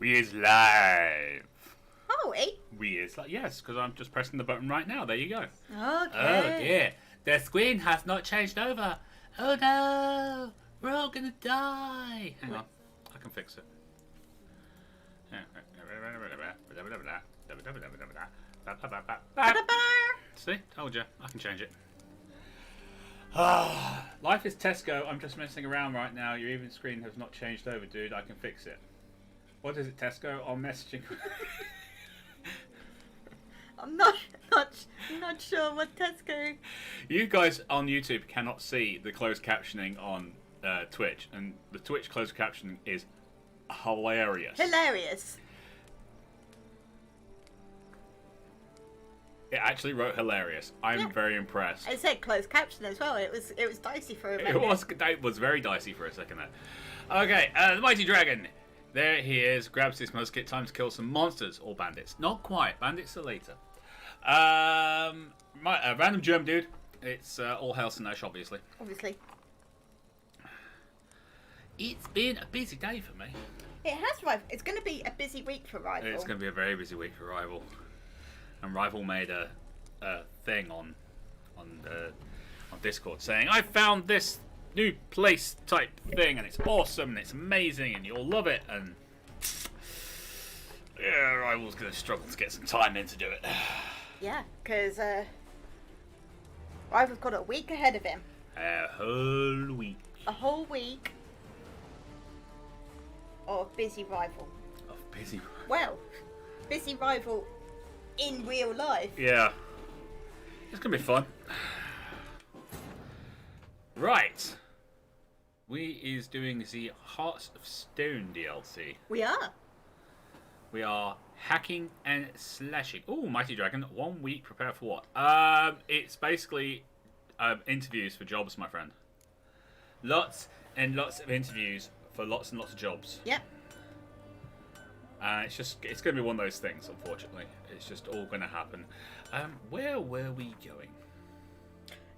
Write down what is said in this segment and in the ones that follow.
We is live. Oh, eh? We is like yes, because I'm just pressing the button right now. There you go. Okay. Oh dear, the screen has not changed over. Oh no, we're all gonna die. Hang on, I can fix it. See, told you, I can change it. Life is Tesco. I'm just messing around right now. Your even screen has not changed over, dude. I can fix it. What is it, Tesco? I'm messaging. I'm not sure what Tesco. You guys on YouTube cannot see the closed captioning on Twitch, and the Twitch closed captioning is hilarious. Hilarious. It actually wrote hilarious. I'm very impressed. It said closed caption as well. It was dicey for a minute. It was very dicey for a second there. Okay, the mighty dragon. There he is. Grabs his musket. Time to kill some monsters or bandits. Not quite. Bandits are later. Random germ dude. It's all hail Sinesh, obviously. Obviously. It's been a busy day for me. It has Rival. It's going to be a busy week for Rival. It's going to be a very busy week for Rival. And Rival made a thing on Discord saying, I found this new place type thing and it's awesome and it's amazing and you'll love it, and yeah, Rival's going to struggle to get some time in to do it. Yeah, because Rival's got a week ahead of him. A whole week. A whole week of busy Rival. Of busy. Well, busy Rival in real life. Yeah. It's going to be fun. Right. We is doing the Hearts of Stone DLC. We are. We are hacking and slashing. Oh, Mighty Dragon. 1 week. Prepare for what? It's basically interviews for jobs, my friend. Lots and lots of interviews for lots and lots of jobs. Yep. It's going to be one of those things, unfortunately. It's just all going to happen. Where were we going?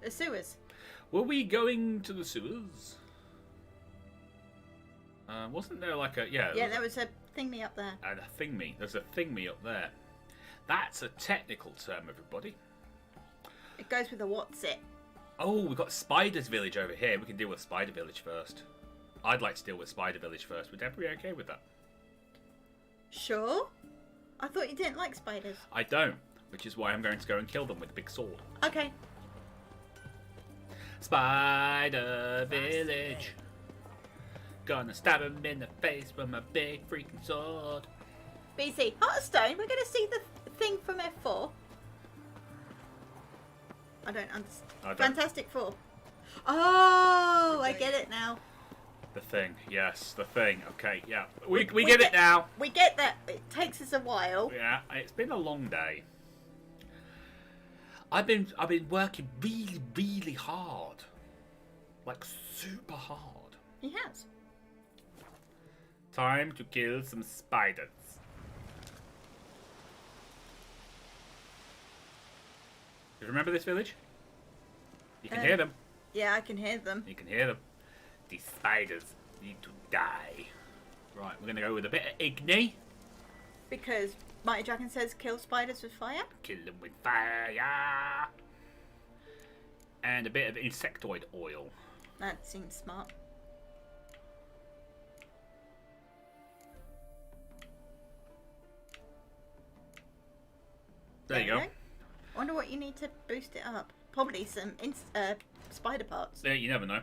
The sewers. Were we going to the sewers? Wasn't there like a... Yeah, there was a thingy up there. A thingy. There's a thingy up there. That's a technical term, everybody. It goes with a what's it. Oh, we've got Spider's Village over here. We can deal with Spider Village first. I'd like to deal with Spider Village first. Would Deborah be okay with that? Sure. I thought you didn't like spiders. I don't, which is why I'm going to go and kill them with a big sword. Okay. Spider Village. Gonna stab him in the face with my big freaking sword. BC, Hearthstone, we're going to see the thing from F4. I don't understand. Fantastic Four. Oh, I get it now. The thing, yes, the thing. Okay, yeah, we get it now. We get that. It takes us a while. Yeah, it's been a long day. I've been working really, really hard, like super hard. He has. Time to kill some spiders. You remember this village? You can hear them. Yeah, I can hear them. You can hear them. These spiders need to die. Right, we're going to go with a bit of Igni. Because Mighty Dragon says kill spiders with fire. Kill them with fire. And a bit of insectoid oil. That seems smart. There you go. Wonder what you need to boost it up. Probably some spider parts. Yeah, you never know.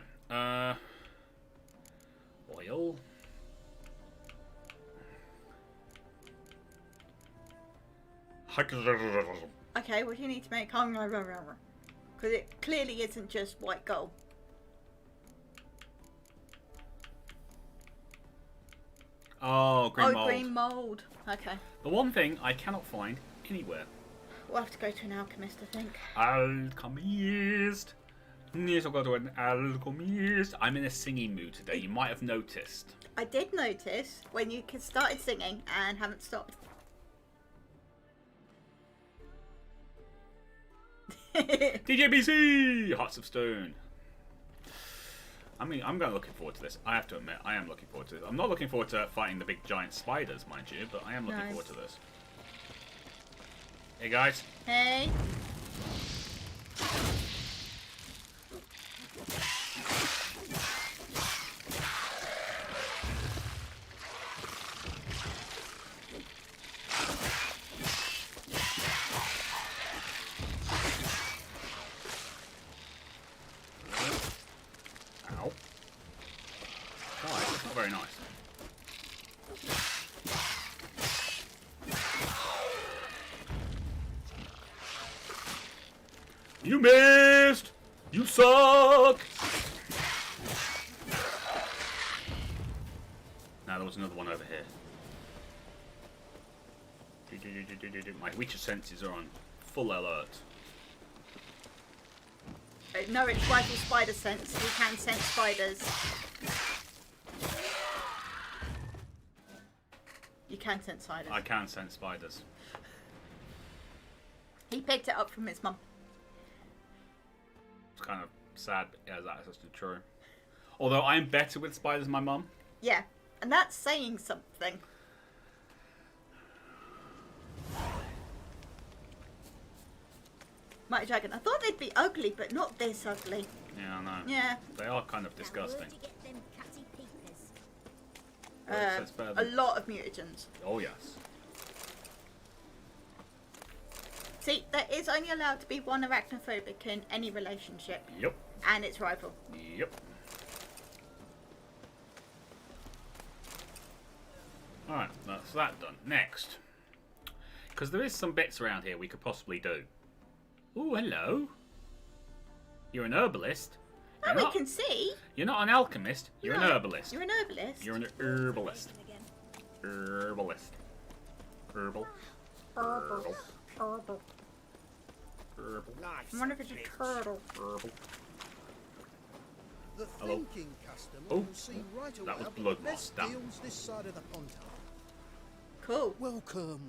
Oil. Okay, what do you need to make? Because it clearly isn't just white gold. Oh, green mold. Green mold. Okay. The one thing I cannot find anywhere. We'll have to go to an alchemist, I think. Alchemist. Yes, I've got to an alchemist. I'm in a singing mood today. You might have noticed. I did notice when you started singing and haven't stopped. DJBC! Hearts of Stone. I mean, I'm looking forward to this. I have to admit, I am looking forward to this. I'm not looking forward to fighting the big giant spiders, mind you, but I am looking forward to this. Hey, guys. Hey. Ow. Why? That's not very nice. You missed! You suck! Now there was another one over here. My Witcher senses are on full alert. No, it's rifle spider sense. We can sense spiders. You can sense spiders. I can sense spiders. He picked it up from his mum. It's kind of sad as that's actually true. Although I am better with spiders than my mum. Yeah, and that's saying something. Mighty Dragon. I thought they'd be ugly, but not this ugly. Yeah, I know. Yeah. They are kind of disgusting. A lot of mutagens. Oh, yes. See, there is only allowed to be one arachnophobic in any relationship. Yep. And its rival. Yep. Alright, that's that done. Next. Because there is some bits around here we could possibly do. Ooh, hello. You're an herbalist. Oh, we can see. You're not an alchemist. You're an herbalist. You're an herbalist. You're an herbalist. Herbalist. Herbal. Herbal. Herbal. Herbal. I wonder if it's a turtle. Herbal. The Hello. thinking customer Oh, will see right away that was about blood the moss. best Damn. deals this side of the pond. Cool. Welcome,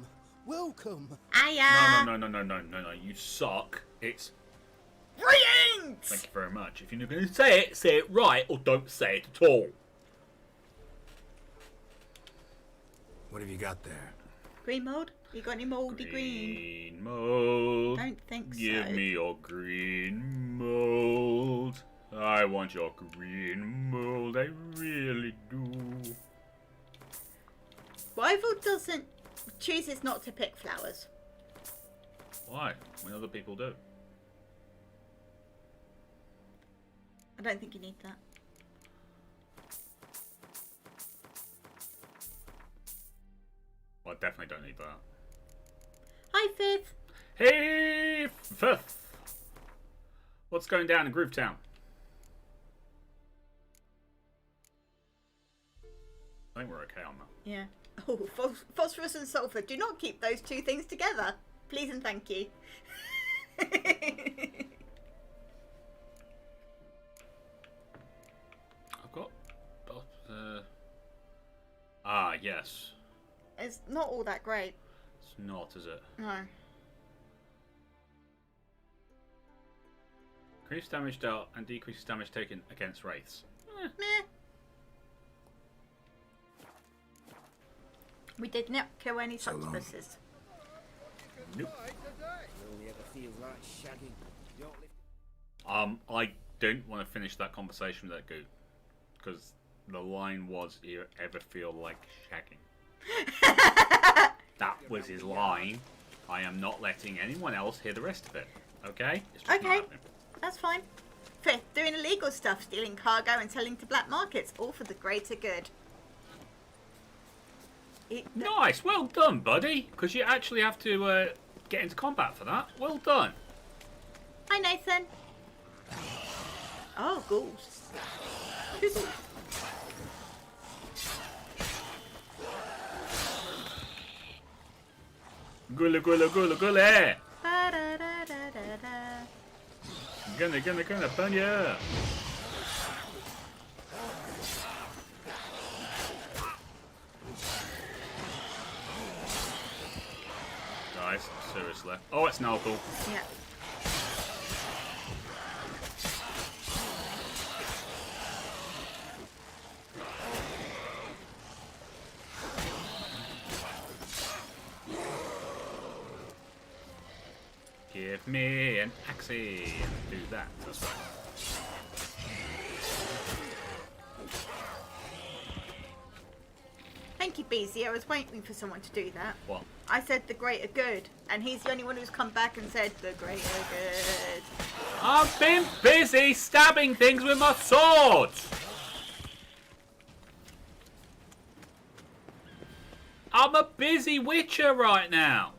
welcome. Hiya. No. You suck. It's. Brilliant! Thank you very much. If you're going to say it right, or don't say it at all. What have you got there? Green mold? You got any moldy green? Green mold. Don't think so. Give me your green mold. I want your green mold. I really do. Rival chooses not to pick flowers. Why? When other people do. I don't think you need that. Well, I definitely don't need that. Hi, Fifth. Hey, Fifth. What's going down in Groovetown? I think we're okay on that. Yeah. Oh, phosphorus and sulfur. Do not keep those two things together. Please and thank you. I've got... Ah, yes. It's not all that great. It's not, is it? No. Increase damage dealt and decreases damage taken against wraiths. Meh. We did not kill any So long. succubusses. Nope. Only ever feels like shagging. You don't live I don't want to finish that conversation with that goo. Because the line was, you ever feel like shagging? That was his line. I am not letting anyone else hear the rest of it. Okay? It's just not Okay. happening. That's fine. Fifth, doing illegal stuff, stealing cargo and selling to black markets, all for the greater good. Nice, well done, buddy. Because you actually have to get into combat for that. Well done. Hi, Nathan. Oh, ghouls. Gula gula gula gula. Ba-da-da-da-da-da. Gonna burn ya. Guys, seriously. Oh, it's Narple. Yeah. Axie. Do that as well. Thank you, Beezy. I was waiting for someone to do that. What? I said the greater good, and he's the only one who's come back and said the greater good. I've been busy stabbing things with my sword. I'm a busy witcher right now.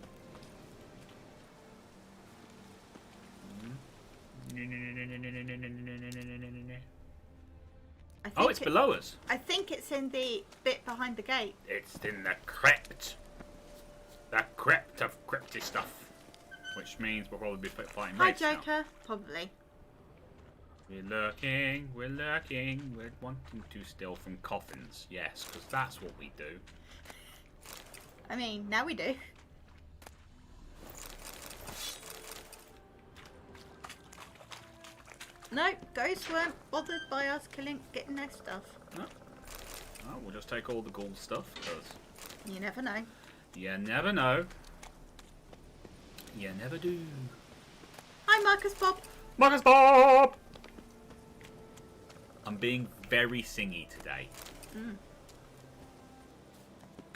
Oh, it's below us. I think it's in the bit behind the gate. It's in the crypt. The crypt of crypty stuff. Which means we'll probably be fighting Hi, raids now. Joker. Probably. We're lurking, we're wanting to steal from coffins. Yes, because that's what we do. I mean, now we do. No, ghosts weren't bothered by us getting their stuff. No. Oh, we'll just take all the ghoul stuff, because You never know. you never know. You never do. Hi, Marcus Bob. Marcus Bob! I'm being very singy today.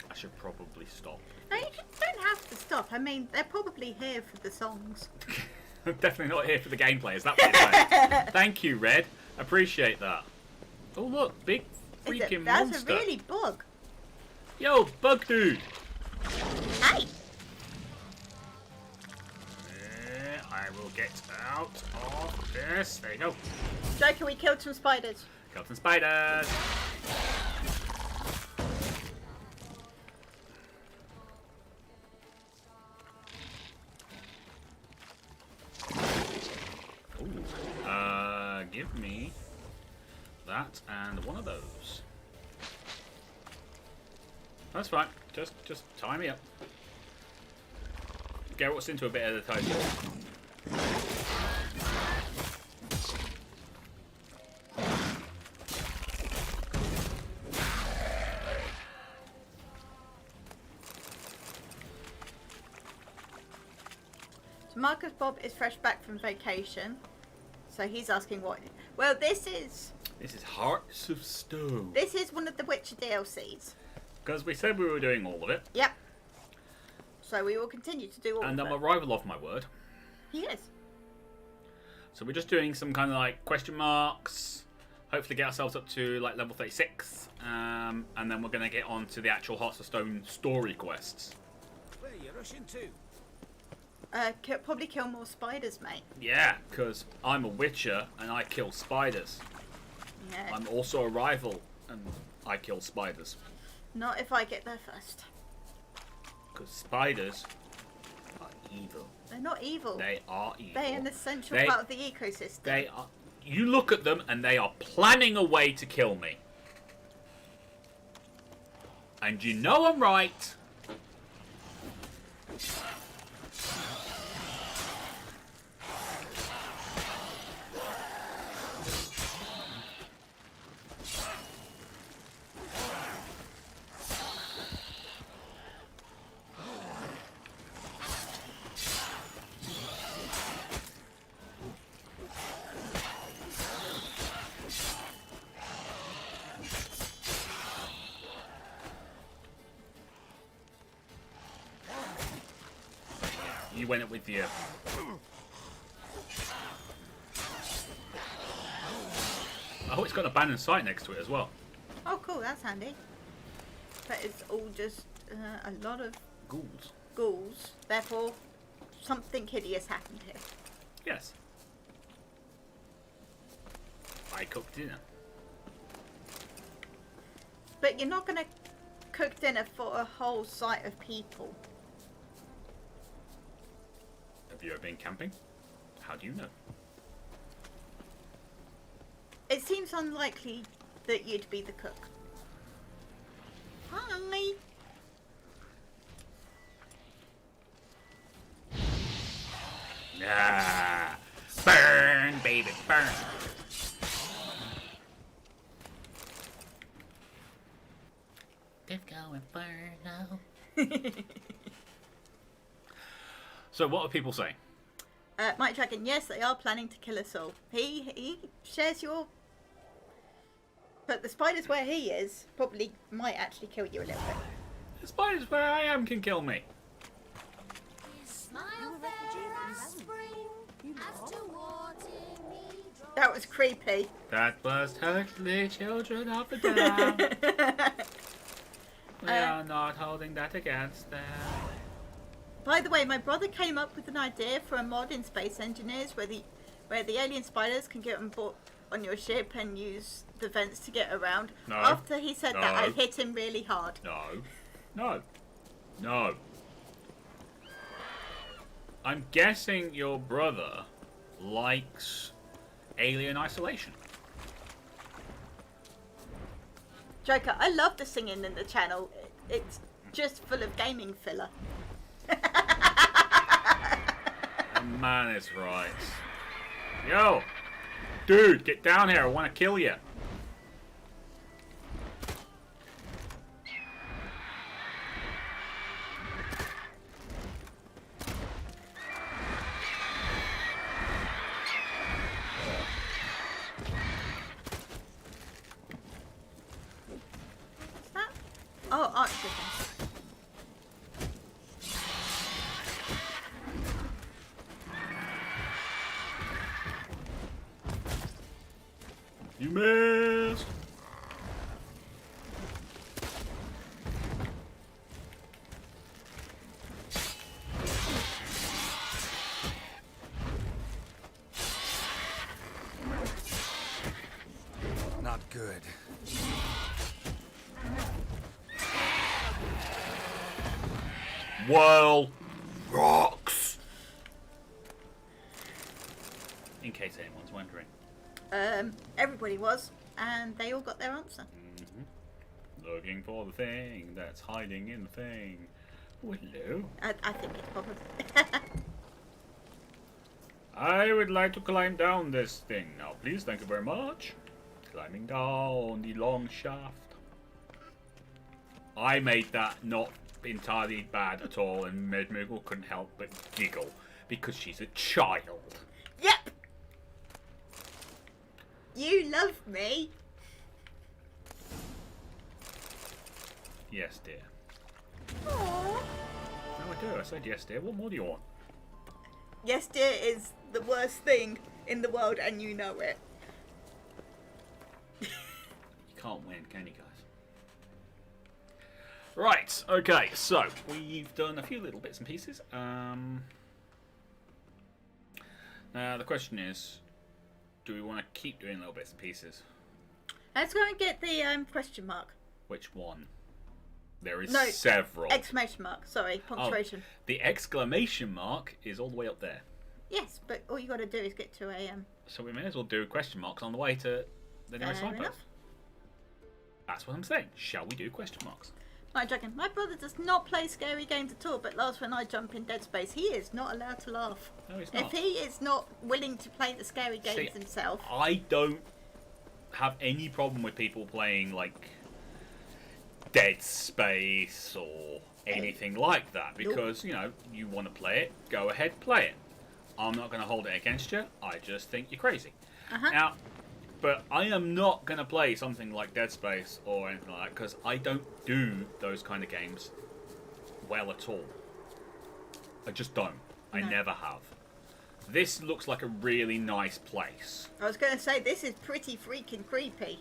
I should probably stop. No, you don't have to stop. I mean, they're probably here for the songs. I'm definitely not here for the gameplay, is that what you're saying? Thank you, Red. Appreciate that. Oh, look, big freaking That's monster. a really bug. Yo, bug dude. Hey! I will get out of this. There you go. Joker, we killed some spiders. Got some spiders. Ooh. Give me that and one of those. That's fine. Just tie me up. Get what's into a bit of the total. So Marcus Bob is fresh back from vacation. So he's asking what... Well, this is Hearts of Stone. this is one of the Witcher DLCs. Because we said we were doing all of it. Yep. So we will continue to do all And of I'm it. a rival of my word. He is. So we're just doing some kind of like question marks. Hopefully get ourselves up to like level 36. And then we're going to get on to the actual Hearts of Stone story quests. Where you rushing to? Probably kill more spiders, mate. Yeah, because I'm a witcher and I kill spiders. Yeah. I'm also a rival and I kill spiders. Not if I get there first. Because spiders are evil. They're not evil. They are evil. They're an essential They- part of the ecosystem. They are. You look at them and they are planning a way to kill me. And you know I'm right. You went it with you. Oh, it's got an abandoned site next to it as well. Oh, cool. That's handy. But it's all just a lot of Ghouls. ghouls. Therefore, something hideous happened here. Yes. I cooked dinner. But you're not going to cook dinner for a whole site of people. Have you ever been camping? How do you know? It seems unlikely that you'd be the cook. Hi. Ah, burn, baby, burn. Disco Inferno. So, what are people saying? Mighty Dragon, yes, they are planning to kill us all. He shares your... But the spiders where he is probably might actually kill you a little bit. The spiders where I am can kill me. Smile fair as spring, as toward me That was creepy. That was totally children of the dam. We are not holding that against them. By the way, my brother came up with an idea for a mod in Space Engineers where the alien spiders can get on board on your ship and use the vents to get around. No. After he said that, I No. hit him really hard. No. No. No. I'm guessing your brother likes Alien Isolation. Joker, I love the singing in the channel. It's just full of gaming filler. The man is right. Yo! Dude, get down here. I want to kill you. What's that? Oh, arch chicken. You missed. Not good. Well, rocks. In case anyone's wondering. Everybody was, and they all got their answer. Looking for the thing that's hiding in the thing. Oh, hello. I think it's probably. I would like to climb down this thing now, please. Thank you very much. Climbing down the long shaft. I made that not entirely bad at all, and Medmuggle couldn't help but giggle because she's a child. Yep. You love me. Yes, dear. Aww. No, I do. I said yes, dear. What more do you want? Yes, dear is the worst thing in the world, and you know it. You can't win, can you guys? Right, okay, so we've done a few little bits and pieces. Now the question is, do we want to keep doing little bits and pieces? Let's go and get the question mark. Which one? There is No, several. Exclamation mark. Sorry, punctuation. The exclamation mark is all the way up there. Yes, but all you got to do is get to a So we may as well do question marks on the way to the nearest Fair signpost. enough. That's what I'm saying. Shall we do question marks? My dragon. My brother does not play scary games at all, but laughs when I jump in Dead Space. He is not allowed to laugh. No, he's not. If he is not willing to play the scary games See, himself, I don't have any problem with people playing like Dead Space or anything like that because you know you want to play it, go ahead, play it. I'm not going to hold it against you. I just think you're crazy. Now, but I am not going to play something like Dead Space or anything like that because I don't do those kind of games well at all. I just don't. I No. never have. This looks like a really nice place. I was going to say this is pretty freaking creepy.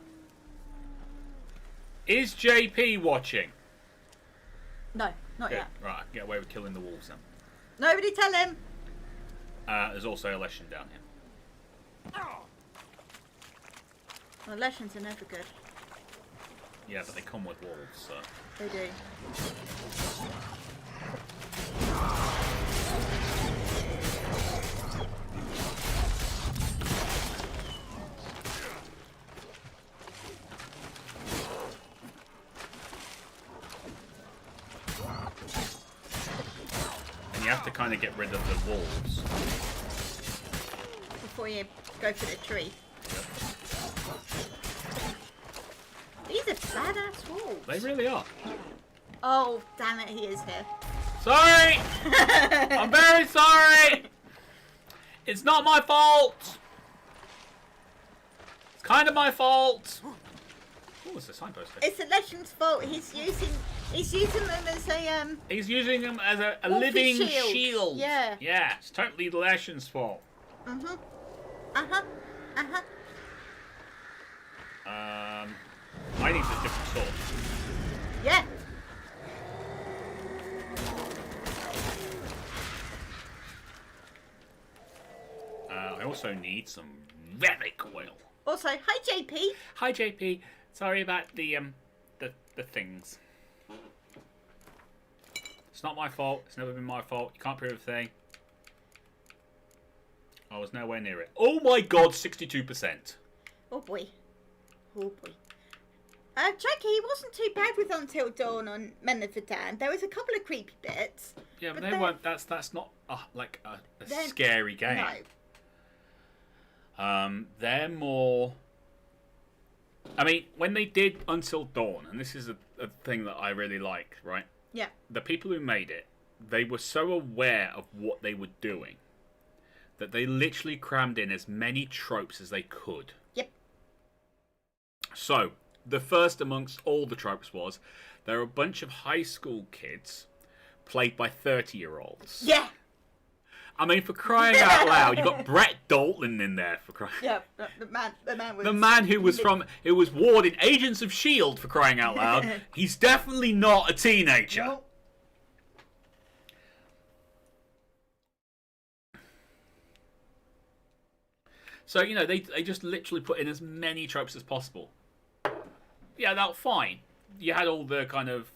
Is JP watching? No, not Good. yet. Right, I can get away with killing the wolves then. Nobody tell him. There's also a lesson down here. Well, lessons are never good. Yeah, but they come with wolves, so. They do. And you have to kind of get rid of the wolves. Before you go for the tree. These are badass wolves. They really are. Oh, damn it, he is here. Sorry! I'm very sorry! It's not my fault. It's kind of my fault. What was the signpost? It's the Legend's fault. He's using them as a He's using them as a Wolfie living shield. shield. Yeah. Yeah, it's totally the Legend's fault. Uh-huh. Uh-huh. Uh-huh. I need a different sword. Yeah. I also need some relic oil. Also, hi JP. Hi JP. Sorry about the things. It's not my fault. It's never been my fault. You can't prove a thing. I was nowhere near it. Oh my god, 62%. Oh boy. Oh boy. Jackie, he wasn't too bad with Until Dawn on Men of Verdan. There was a couple of creepy bits. Yeah, but they weren't. That's not like a They're- scary game. No. They're more. I mean, when they did Until Dawn, and this is a thing that I really like, right? Yeah. The people who made it, they were so aware of what they were doing that they literally crammed in as many tropes as they could. Yep. So, the first amongst all the tropes was there are a bunch of high school kids played by 30-year-olds. Yeah. I mean, for crying out loud, you got Brett Dalton in there for crying. Yeah. The man was The man who was Ward in Agents of Shield for crying out loud. He's definitely not a teenager. No. So, you know, they just literally put in as many tropes as possible. Yeah, that's fine. You had all the kind of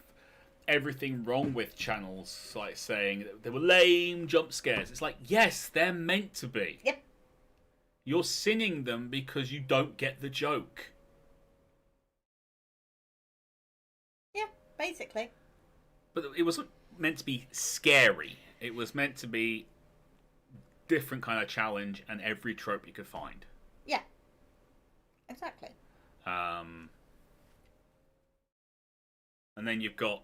everything wrong with channels, like saying that they were lame jump scares. It's like, yes, they're meant to be. Yep. You're sinning them because you don't get the joke. Yeah, basically. But it wasn't meant to be scary. It was meant to be different kind of challenge and every trope you could find. Yeah. Exactly. And then you've got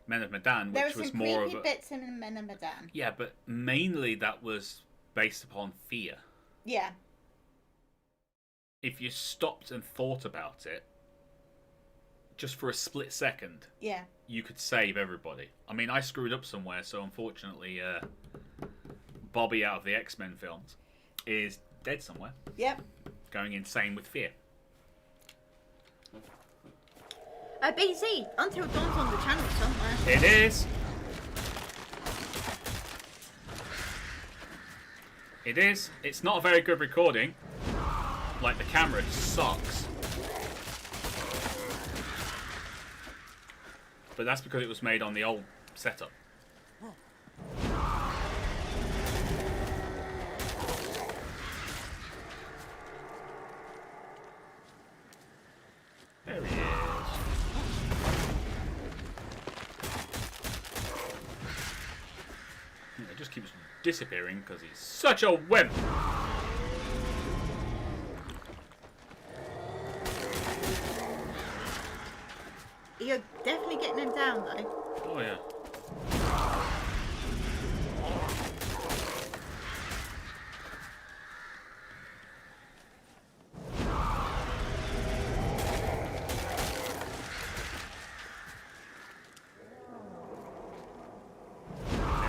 Men of Medan, There which were was some more of creepy a... bits in Men of Medan. Yeah, but mainly that was based upon fear. Yeah. If you stopped and thought about it, just for a split second, Yeah. you could save everybody. I mean, I screwed up somewhere, so unfortunately, Bobby out of the X-Men films is dead somewhere, Yep. going insane with fear. BZ, Until Dawn's on the channel somewhere. It is. It is. It's not a very good recording. Like, the camera sucks. But that's because it was made on the old setup. There he is. It just keeps disappearing because he's such a wimp. You're definitely getting him down though. Oh yeah.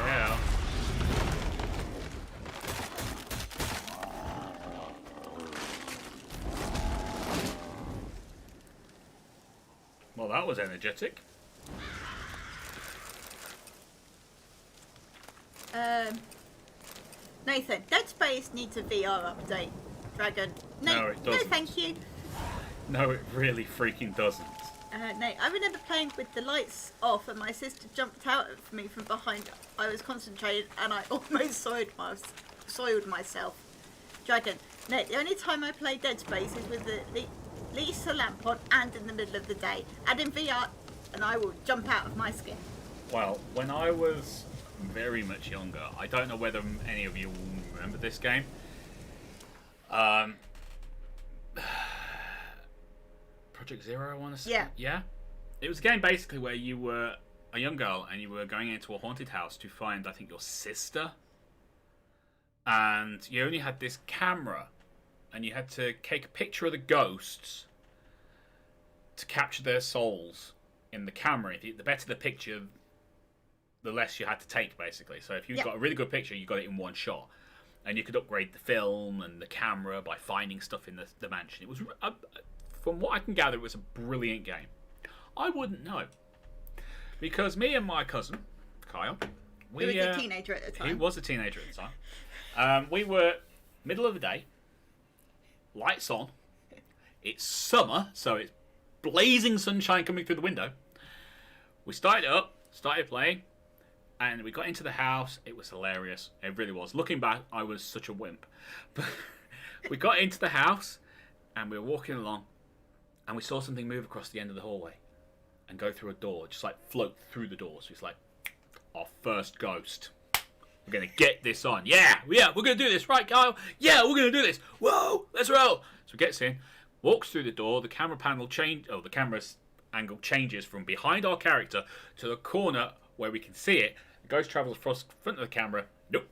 Yeah. Well, that was energetic. Nathan, Dead Space needs a VR update. Dragon. No, it doesn't. No, thank you. No, it really freaking doesn't. No, I remember playing with the lights off and my sister jumped out at me from behind. I was concentrated and I almost soiled myself. Dragon. No, the only time I play Dead Space is with the Lisa lamp on and in the middle of the day. Add in VR and I will jump out of my skin. Well, when I was very much younger, I don't know whether any of you will remember this game. Project Zero, I want to say. Yeah. Yeah? It was a game basically where you were a young girl and you were going into a haunted house to find, I think, your sister. and you only had this camera, and you had to take a picture of the ghosts to capture their souls in the camera. The better the picture, the less you had to take, basically. So if you got a really good picture, you got it in one shot. And you could upgrade the film and the camera by finding stuff in the mansion. It was, from what I can gather, it was a brilliant game. I wouldn't know. Because me and my cousin, Kyle... He was a teenager at the time. He was a teenager at the time. We were middle of the day, lights on. It's summer, so it's blazing sunshine coming through the window. We started up, started playing, and we got into the house. It was hilarious. It really was. Looking back, I was such a wimp. But we got into the house, and we were walking along, and we saw something move across the end of the hallway and go through a door, just like float through the door. So it's like, our first ghost. We're going to get this on. Yeah, we're going to do this. Right, Kyle? Yeah, we're going to do this. Whoa, let's roll. So he gets in, walks through the door, the camera panel the camera angle changes from behind our character to the corner where we can see it. The ghost travels across the front of the camera. Nope.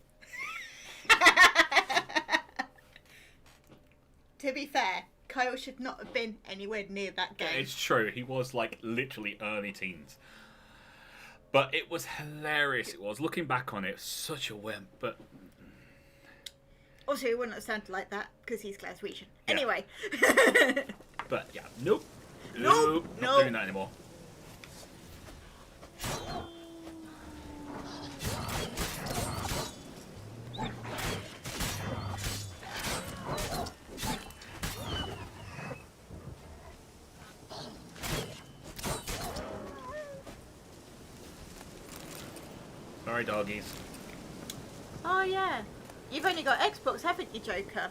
To be fair, Kyle should not have been anywhere near that game. It's true. He was like literally early teens. But it was hilarious. It was. Looking back on it, such a wimp. But also, he wouldn't have sounded like that because he's Glaswegian. Yeah. Anyway. But yeah, nope. Not doing that anymore. Sorry, doggies. Oh yeah, you've only got Xbox, haven't you, Joker?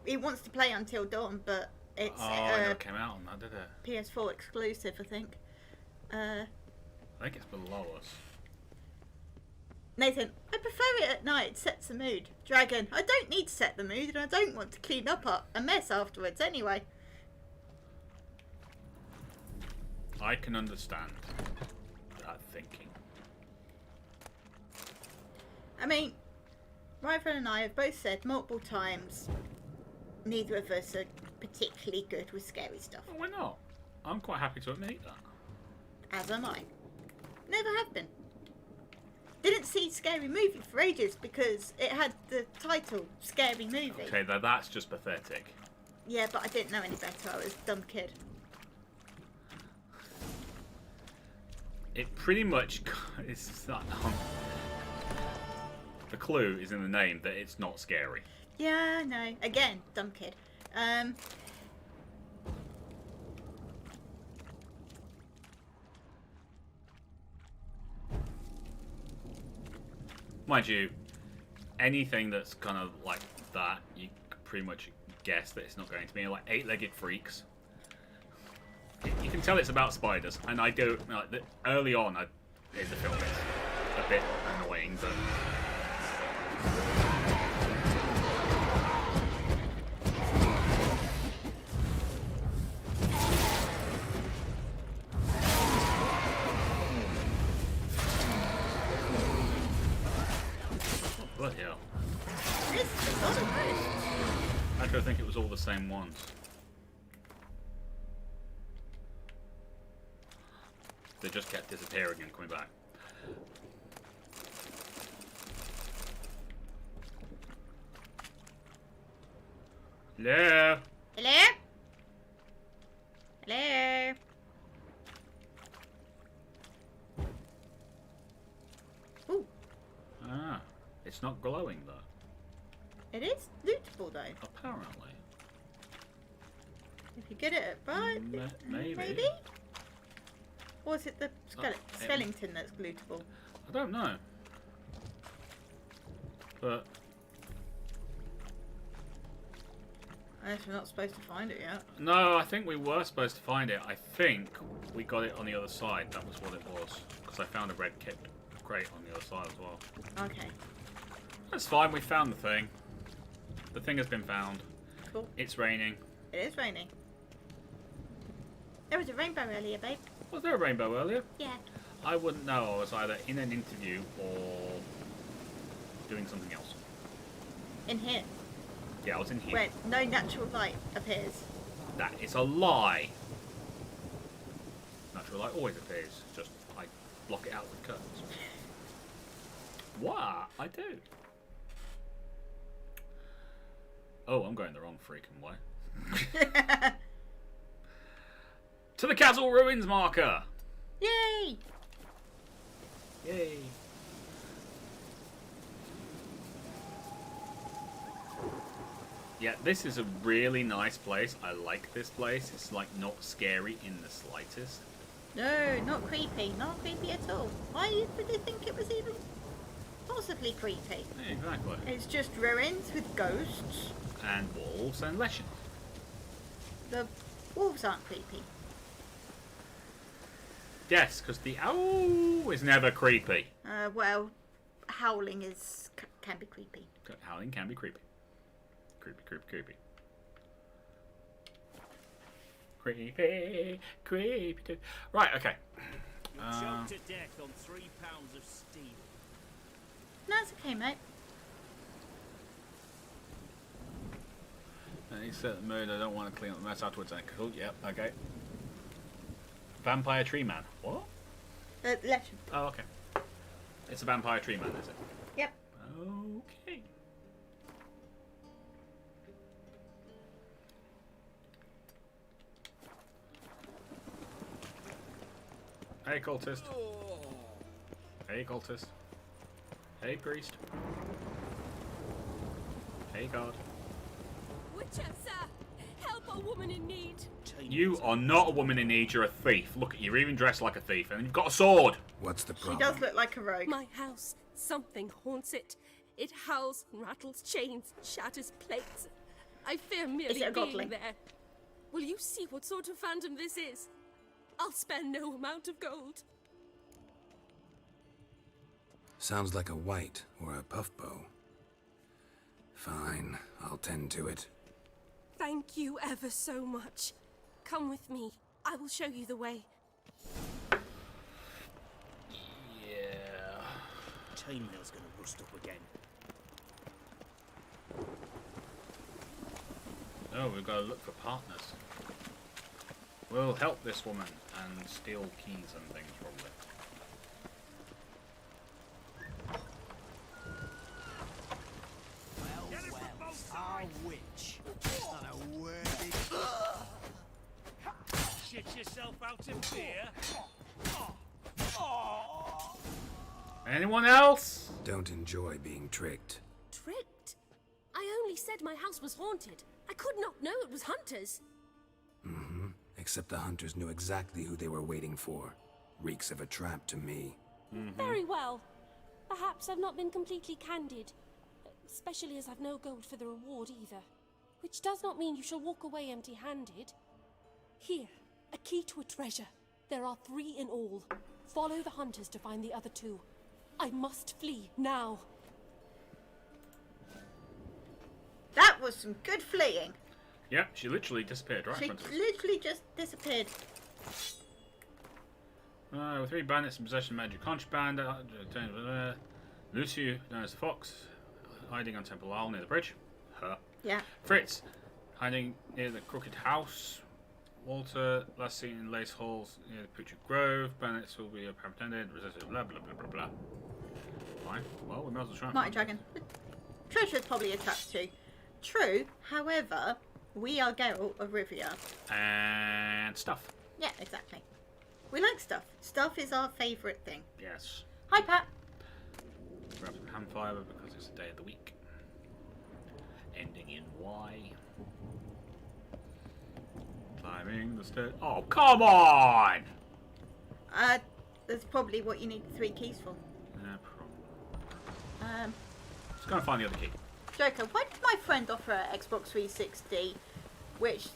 He wants to play Until Dawn, but it's it never came out on that, did it? PS4 exclusive, I think. I think it's below us. Nathan, I prefer it at night. It sets the mood. Dragon, I don't need to set the mood, and I don't want to clean up a mess afterwards anyway. I can understand that thinking. I mean, my friend and I have both said multiple times neither of us are particularly good with scary stuff. Well, why not? I'm quite happy to admit that. As am I. Never have been. Didn't see Scary Movie for ages because it had the title Scary Movie. Okay, that's just pathetic. Yeah, but I didn't know any better. I was a dumb kid. It pretty much is not. The clue is in the name that it's not scary. Yeah, no. Again, dumb kid. Mind you, anything that's kind of like that, you could pretty much guess that it's not going to be like eight-legged freaks. You can tell it's about spiders, and I do like early on in the film it's a bit annoying, but. Bloody hell. It's not a ghost. Actually, I think it was all the same ones. They just kept disappearing and coming back. Hello? Hello? Hello? Ooh, Ah, it's not glowing though. it is lootable though. Apparently. If you get it at right, Maybe. Or is it the skeleton that's lootable? I don't know. But I guess we're not supposed to find it yet. no, I think we were supposed to find it. I think we got it on the other side. That was what it was. Because I found a red kit crate on the other side as well. Okay, That's fine. We found the thing. The thing has been found. cool. It's raining. It is raining. There was a rainbow earlier, babe. Was there a rainbow earlier? Yeah. I wouldn't know. I was either in an interview or doing something else. In here, Yeah, I was in here. where no natural light appears. That is a lie. Natural light always appears. Just I block it out with curtains. What? I do. Oh, I'm going the wrong freaking way. To the Castle Ruins marker. Yay! Yay. Yeah, this is a really nice place. I like this place. It's like not scary in the slightest. No, not creepy. Not creepy at all. Why would you think it was even possibly creepy? Yeah, exactly. It's just ruins with ghosts. And wolves and legends. The wolves aren't creepy. Yes, because the owl is never creepy. Well, howling can be creepy. Howling can be creepy. Creepy, creepy, creepy. Creepy, creepy. Right, okay. You're choked to death on 3 pounds of steel. No, it's okay, mate. He set the mood. I don't want to clean up the mess afterwards. Cool, yep, okay. Vampire tree man. What? Legend. Oh, okay. It's a vampire tree man, is it? Yep. Okay. Hey, cultist. Hey, cultist. Hey, priest. Hey, God. Witcher, sir! Help a woman in need! You are not a woman in need, you're a thief. Look at you, you're even dressed like a thief, and you've got a sword! What's the She problem? does look like a rogue. My house, something haunts it. It howls, rattles chains, shatters plates. I fear merely it a being godling? there. Will you see what sort of phantom this is? I'll spare no amount of gold. Sounds like a white or a puff bow. Fine, I'll tend to it. Thank you ever so much. Come with me. I will show you the way. Yeah. Chainmail's gonna rust up again. Oh, we've got to look for partners. We'll help this woman and steal keys and things from it. Our witch. Not a worthy. Shit yourself out in beer? Anyone else? Don't enjoy being tricked. Tricked? I only said my house was haunted. I could not know it was hunters. Except the hunters knew exactly who they were waiting for. Reeks of a trap to me. Very well. Perhaps I've not been completely candid. Especially as I've no gold for the reward either. Which does not mean you shall walk away empty-handed. Here, a key to a treasure. There are 3 in all. Follow the hunters to find the other 2. I must flee now. That was some good fleeing. Yep, she literally disappeared right in She front of us. literally just disappeared. With 3 bandits in possession of magic contraband. Lucy, known as the Fox, hiding on Temple Isle near the bridge. Her. Yeah. Fritz, hiding near the Crooked House. Walter, last seen in Lace Halls near the Putrid Grove. Bandits will be apprehended, resisted, blah blah blah blah blah. Fine. Well, we might as well try and Mighty find Dragon. Treasure is probably attached to. True, however, we are Geralt of Rivia. it. And stuff. Yeah, exactly. We like stuff. Stuff is our favourite thing. Yes. Hi, Pat. Grab some hand fiber because it's a day of the week. Ending in Y. Climbing the stairs. Oh, come on! That's probably what you need the 3 keys for. No problem. Um, Just gonna find the other key. Joker, why did my friend offer an Xbox 360, which,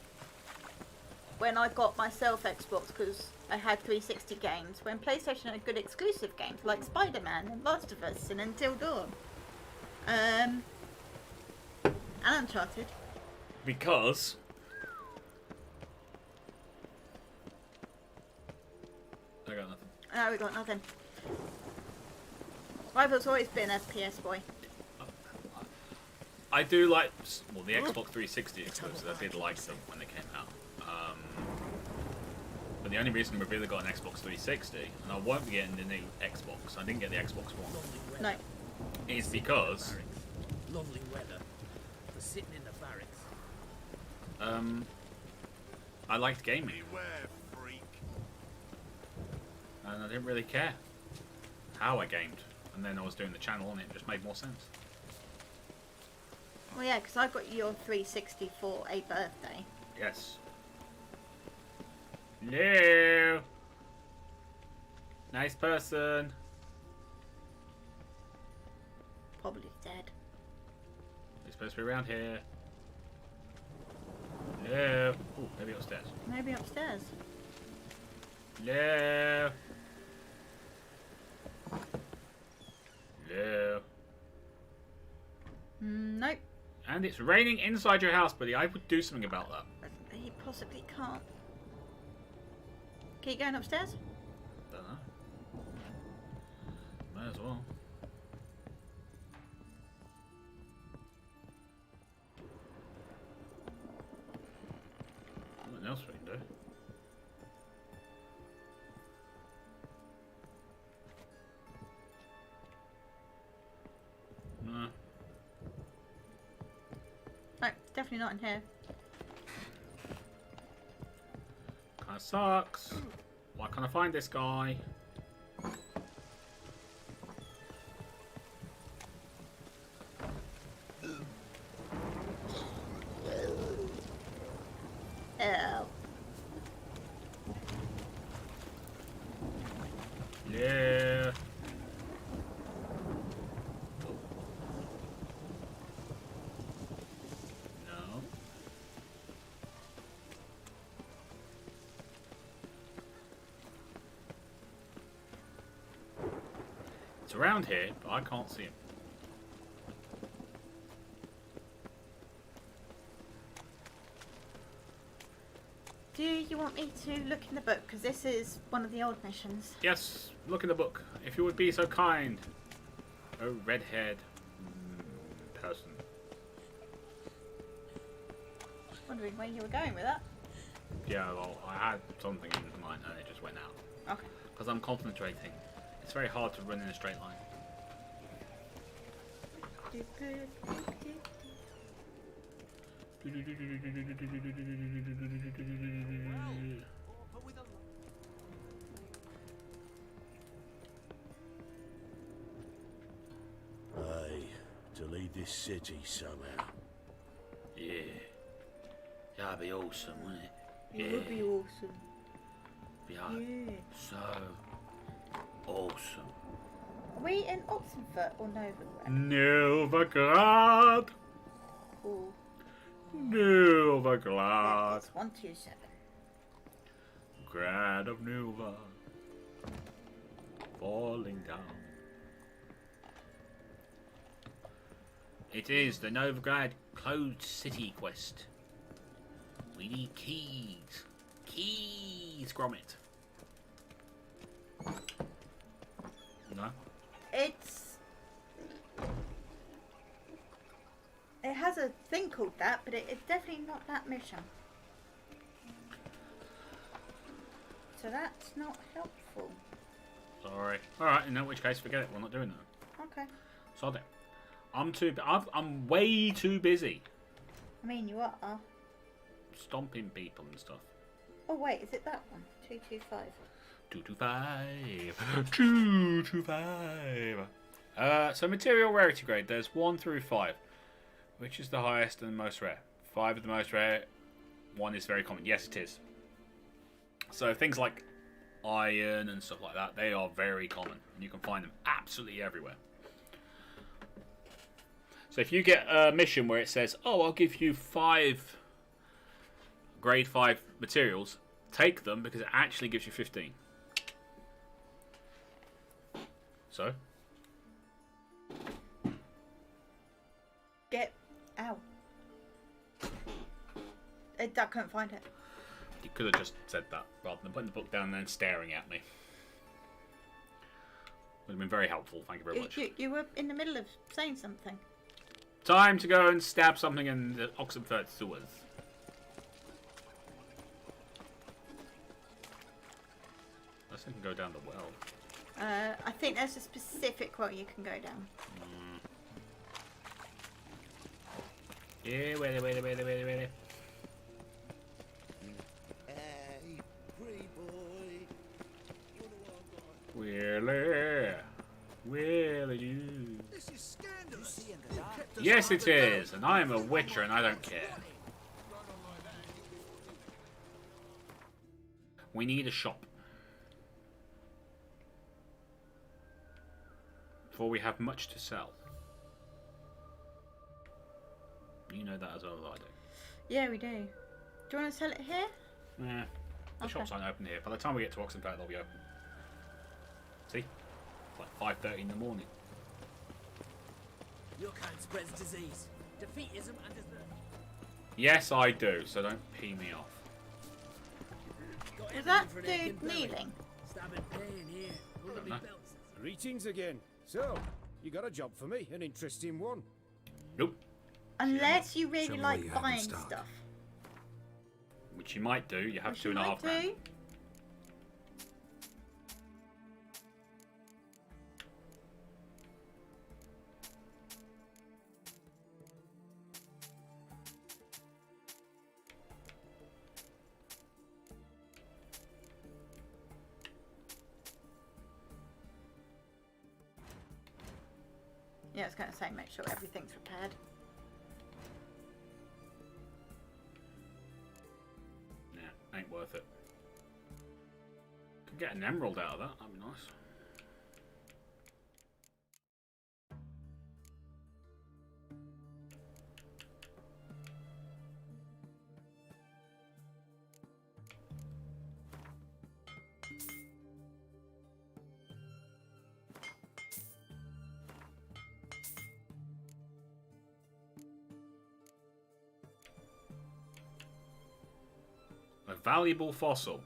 when I got myself Xbox, because I had 360 games, when PlayStation had good exclusive games like Spider-Man and Last of Us and Until Dawn, and Uncharted. Because I got nothing. No, we got nothing. I've always been a PS boy. I do like, well, the Xbox 360 exclusives. I did like them when they came out. But the only reason we've really got an Xbox 360, and I won't be getting the new Xbox, I didn't get the Xbox One, No. is because Lovely weather. For sitting in the barracks. I liked gaming, Beware, freak. and I didn't really care how I gamed. And then I was doing the channel, and it just made more sense. Well, yeah, because I got your 360 for a birthday. Yes. No. Nice person. Probably dead. He's supposed to be around here. No. Ooh, maybe upstairs. Maybe upstairs. No. No. Nope. And it's raining inside your house, buddy. I would do something about that. He possibly can't. Keep going upstairs? Don't know. Might as well. Nothing else we can do. No. No, definitely not in here. Kinda sucks. Why can't I find this guy? Oh. Yeah. No. It's around here, but I can't see him. Do you want me to look in the book? Because this is one of the old missions. Yes, look in the book, if you would be so kind. Oh, red-haired person. Wondering where you were going with that. Yeah, well, I had something in mind and it just went out. Okay. Because I'm concentrating. It's very hard to run in a straight line. Aye, to lead this city somehow. Yeah. That'd be awesome, wouldn't it? It would be awesome. Yeah. So awesome. Are we in Oxenfurt or Novigrad? Novigrad! Cool. Novigrad! That's 127. Grad of Nova. Falling down. It is the Novigrad Closed City quest. We need keys. Keys, Gromit. No? It has a thing called that, but it's definitely not that mission. So that's not helpful. Sorry. Alright, in which case, forget it. We're not doing that. Okay. Sod it. I'm way too busy I mean, you are. stomping people and stuff. Oh wait, is it that one? 225. 225. 225. So material rarity grade, there's 1 through 5. Which is the highest and most rare? 5 is the most rare. 1 is very common. Yes, it is. So things like iron and stuff like that, they are very common. And you can find them absolutely everywhere. So if you get a mission where it says, oh, I'll give you 5 grade 5 materials, take them because it actually gives you 15. So? Get out. I couldn't find it. You could have just said that rather than putting the book down and then staring at me. Would have been very helpful, thank you very much. You were in the middle of saying something. Time to go and stab something in the Oxenford sewers. Unless I can go down the well. I think there's a specific well you can go down. Yeah, wait. Hey, pretty boy. Where are you? This is scandalous. Yes, it is, and I am a witcher, and I don't care. We need a shop. For we have much to sell. You know that as well as I do. Yeah, we do. Do you want to sell it here? Yeah. The shops aren't open here. By the time we get to Oxenford, they'll be open. See? It's like 5:30 in the morning. Your kind spreads disease, defeatism, and desert. Yes, I do, so don't pee me off. Got Is that everything for an egg dude and belly. kneeling? Stabbing pain here. Under me No. belts. Greetings again. So, you got a job for me, an interesting one. Nope. Unless you really Show me what like you have in buying stock. stuff. Which you might do. You have Which you 2.5 might grand. do. Yeah, I was going to say make sure everything's repaired. Yeah, ain't worth it. Could get an emerald out of that. That'd be nice. A valuable fossil.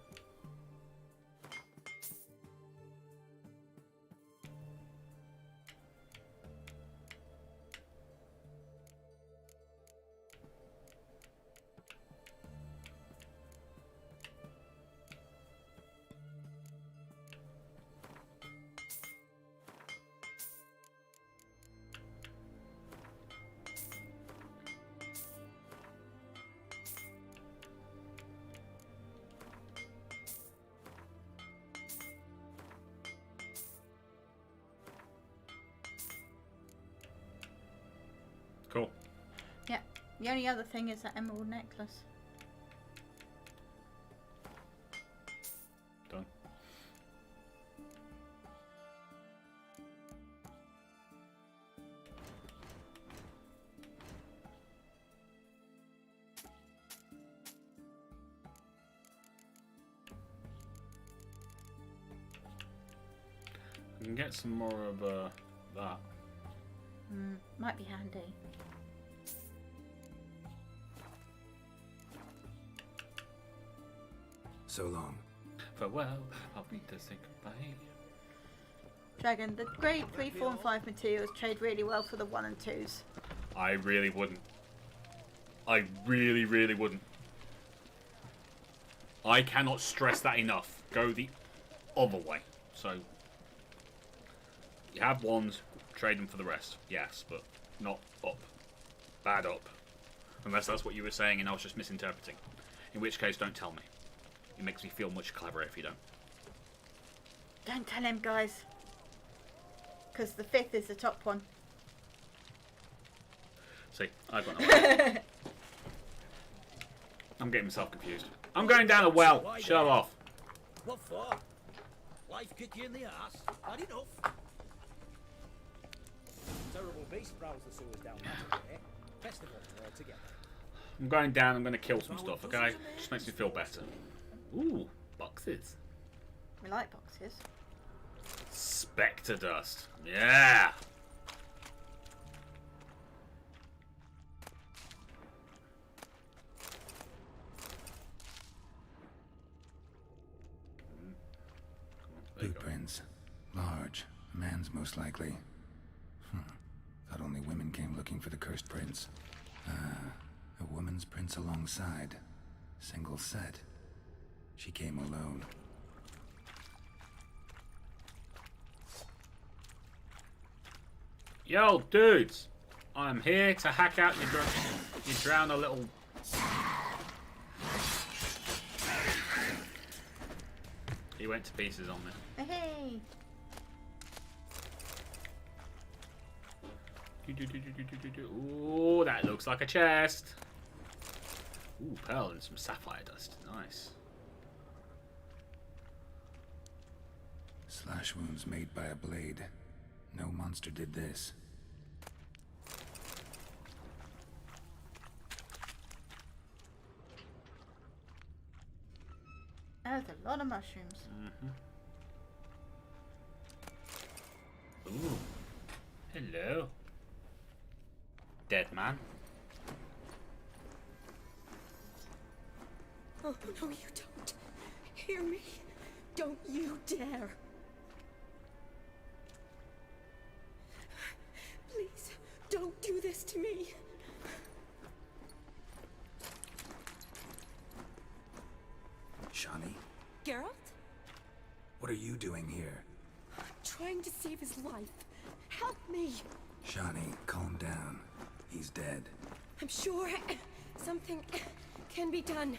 Cool. Yeah. The only other thing is that emerald necklace. Done. We can get some more of that. Might be handy. So long. Farewell, I'll be to say goodbye. Dragon, the grade 3, 4 and 5 materials trade really well for the 1 and 2s. I really wouldn't. I really, really wouldn't. I cannot stress that enough. Go the other way. So, you have ones, trade them for the rest. Yes, but not up. Bad up. Unless that's what you were saying and I was just misinterpreting. In which case, don't tell me. It makes me feel much cleverer if you don't. Don't tell him, guys. Because the 5th is the top one. See, I've got no idea. I'm getting myself confused. I'm going down a well. Shut off. What for? Life kick you in the ass. Had enough. Terrible beast prowls the sewers down that way. Festival altogether. I'm going down. I'm going to kill some stuff, okay? Just makes me feel better. Ooh, boxes. We like boxes. Spectre dust. Yeah. There you go. Blueprints. Large. A man's most likely. Thought only women came looking for the cursed prince. A woman's prince alongside. Single set. She came alone. Yo, dudes! I'm here to hack out your drown a little... He went to pieces on me. Hey! Ooh, that looks like a chest. Ooh, pearl and some sapphire dust. Nice. Slash wounds made by a blade. No monster did this. There's a lot of mushrooms. Ooh. Hello. Dead man. Oh, no, you don't. Hear me. Don't you dare. Please, don't do this to me. Shani? Geralt? What are you doing here? I'm trying to save his life. Help me. Shani, calm down. He's dead. I'm sure something can be done.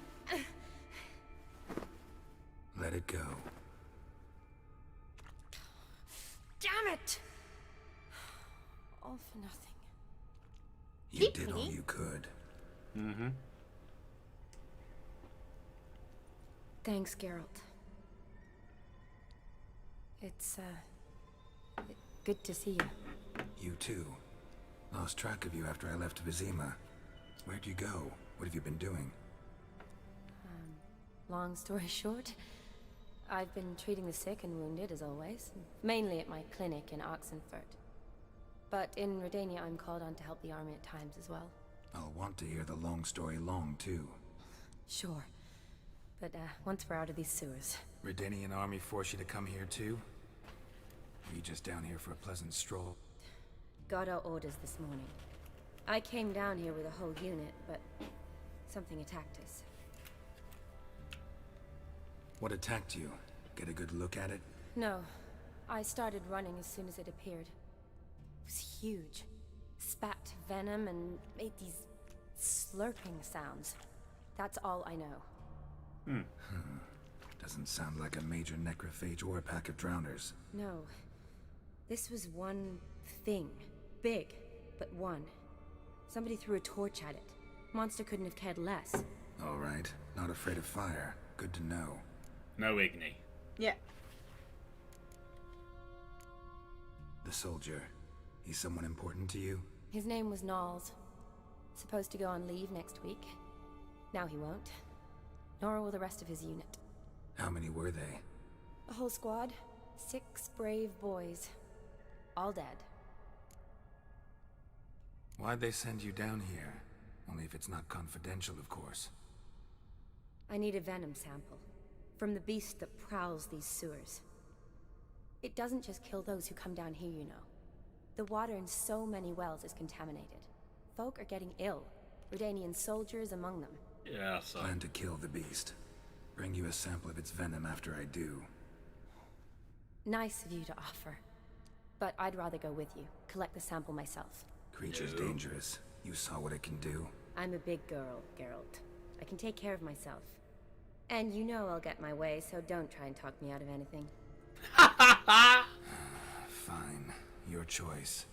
Let it go. Damn it! All for nothing. You did all you could. Thanks, Geralt. It's, good to see you. You too. Lost track of you after I left Vizima. Where'd you go? What have you been doing? Long story short, I've been treating the sick and wounded, as always. Mainly at my clinic in Oxenfurt. But in Redania, I'm called on to help the army at times as well. I'll want to hear the long story long, too. Sure. But, once we're out of these sewers. Redanian army forced you to come here, too? Or you just down here for a pleasant stroll? Got our orders this morning. I came down here with a whole unit, but something attacked us. What attacked you? Get a good look at it? No. I started running as soon as it appeared. It was huge. Spat venom and made these slurping sounds. That's all I know. Doesn't sound like a major necrophage or a pack of drowners. No. This was one thing. Big, but one. Somebody threw a torch at it. Monster couldn't have cared less. All right. Not afraid of fire. Good to know. No Igni. Yeah. The soldier. He's someone important to you? His name was Knowles. Supposed to go on leave next week. Now he won't. Nor will the rest of his unit. How many were they? A whole squad. 6 brave boys. All dead. Why'd they send you down here? Only if it's not confidential, of course. I need a venom sample. From the beast that prowls these sewers. It doesn't just kill those who come down here, you know. The water in so many wells is contaminated. Folk are getting ill. Redanian soldiers among them. Yeah, so. Plan to kill the beast. Bring you a sample of its venom after I do. Nice of you to offer. But I'd rather go with you. Collect the sample myself. Creature's dangerous. You saw what it can do. I'm a big girl, Geralt. I can take care of myself. And you know I'll get my way, so don't try and talk me out of anything. Fine. Your choice.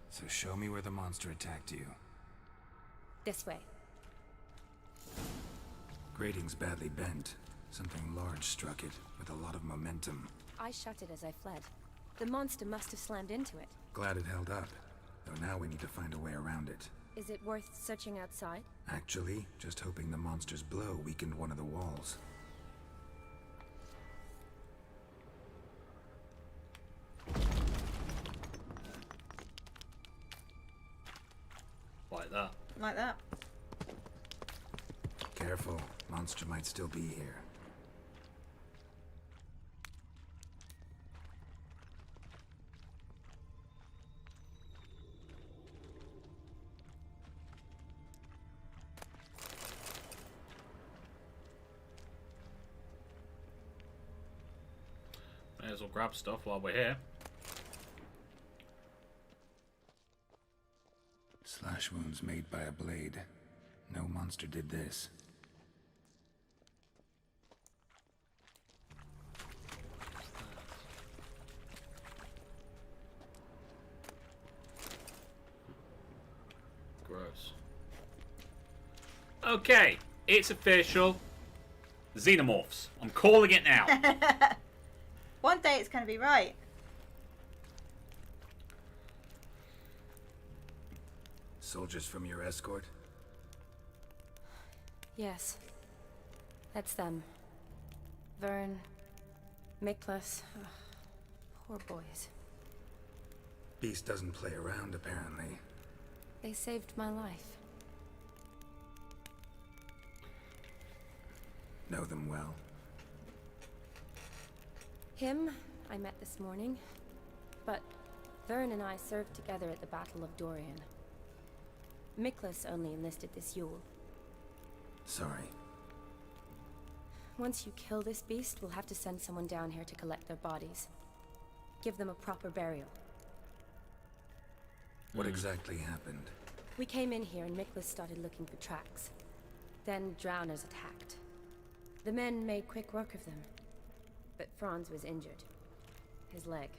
So show me where the monster attacked you. This way. Grating's badly bent. Something large struck it, with a lot of momentum. I shut it as I fled. The monster must have slammed into it. Glad it held up. Though now we need to find a way around it. Is it worth searching outside? Actually, just hoping the monster's blow weakened one of the walls. Like that. Like that. Careful, monster might still be here. May as well grab stuff while we're here. Slash wounds made by a blade. No monster did this. Gross. Okay, it's official. Xenomorphs. I'm calling it now. One day it's going to be right. Soldiers from your escort? Yes. That's them. Vern, Miklas. Ugh, poor boys. Beast doesn't play around, apparently. They saved my life. Know them well? Him, I met this morning. But Vern and I served together at the Battle of Dorian. Miklas only enlisted this Yule. Sorry. Once you kill this beast, we'll have to send someone down here to collect their bodies. Give them a proper burial. What exactly happened? We came in here and Miklas started looking for tracks. Then drowners attacked. The men made quick work of them. But Franz was injured. His leg.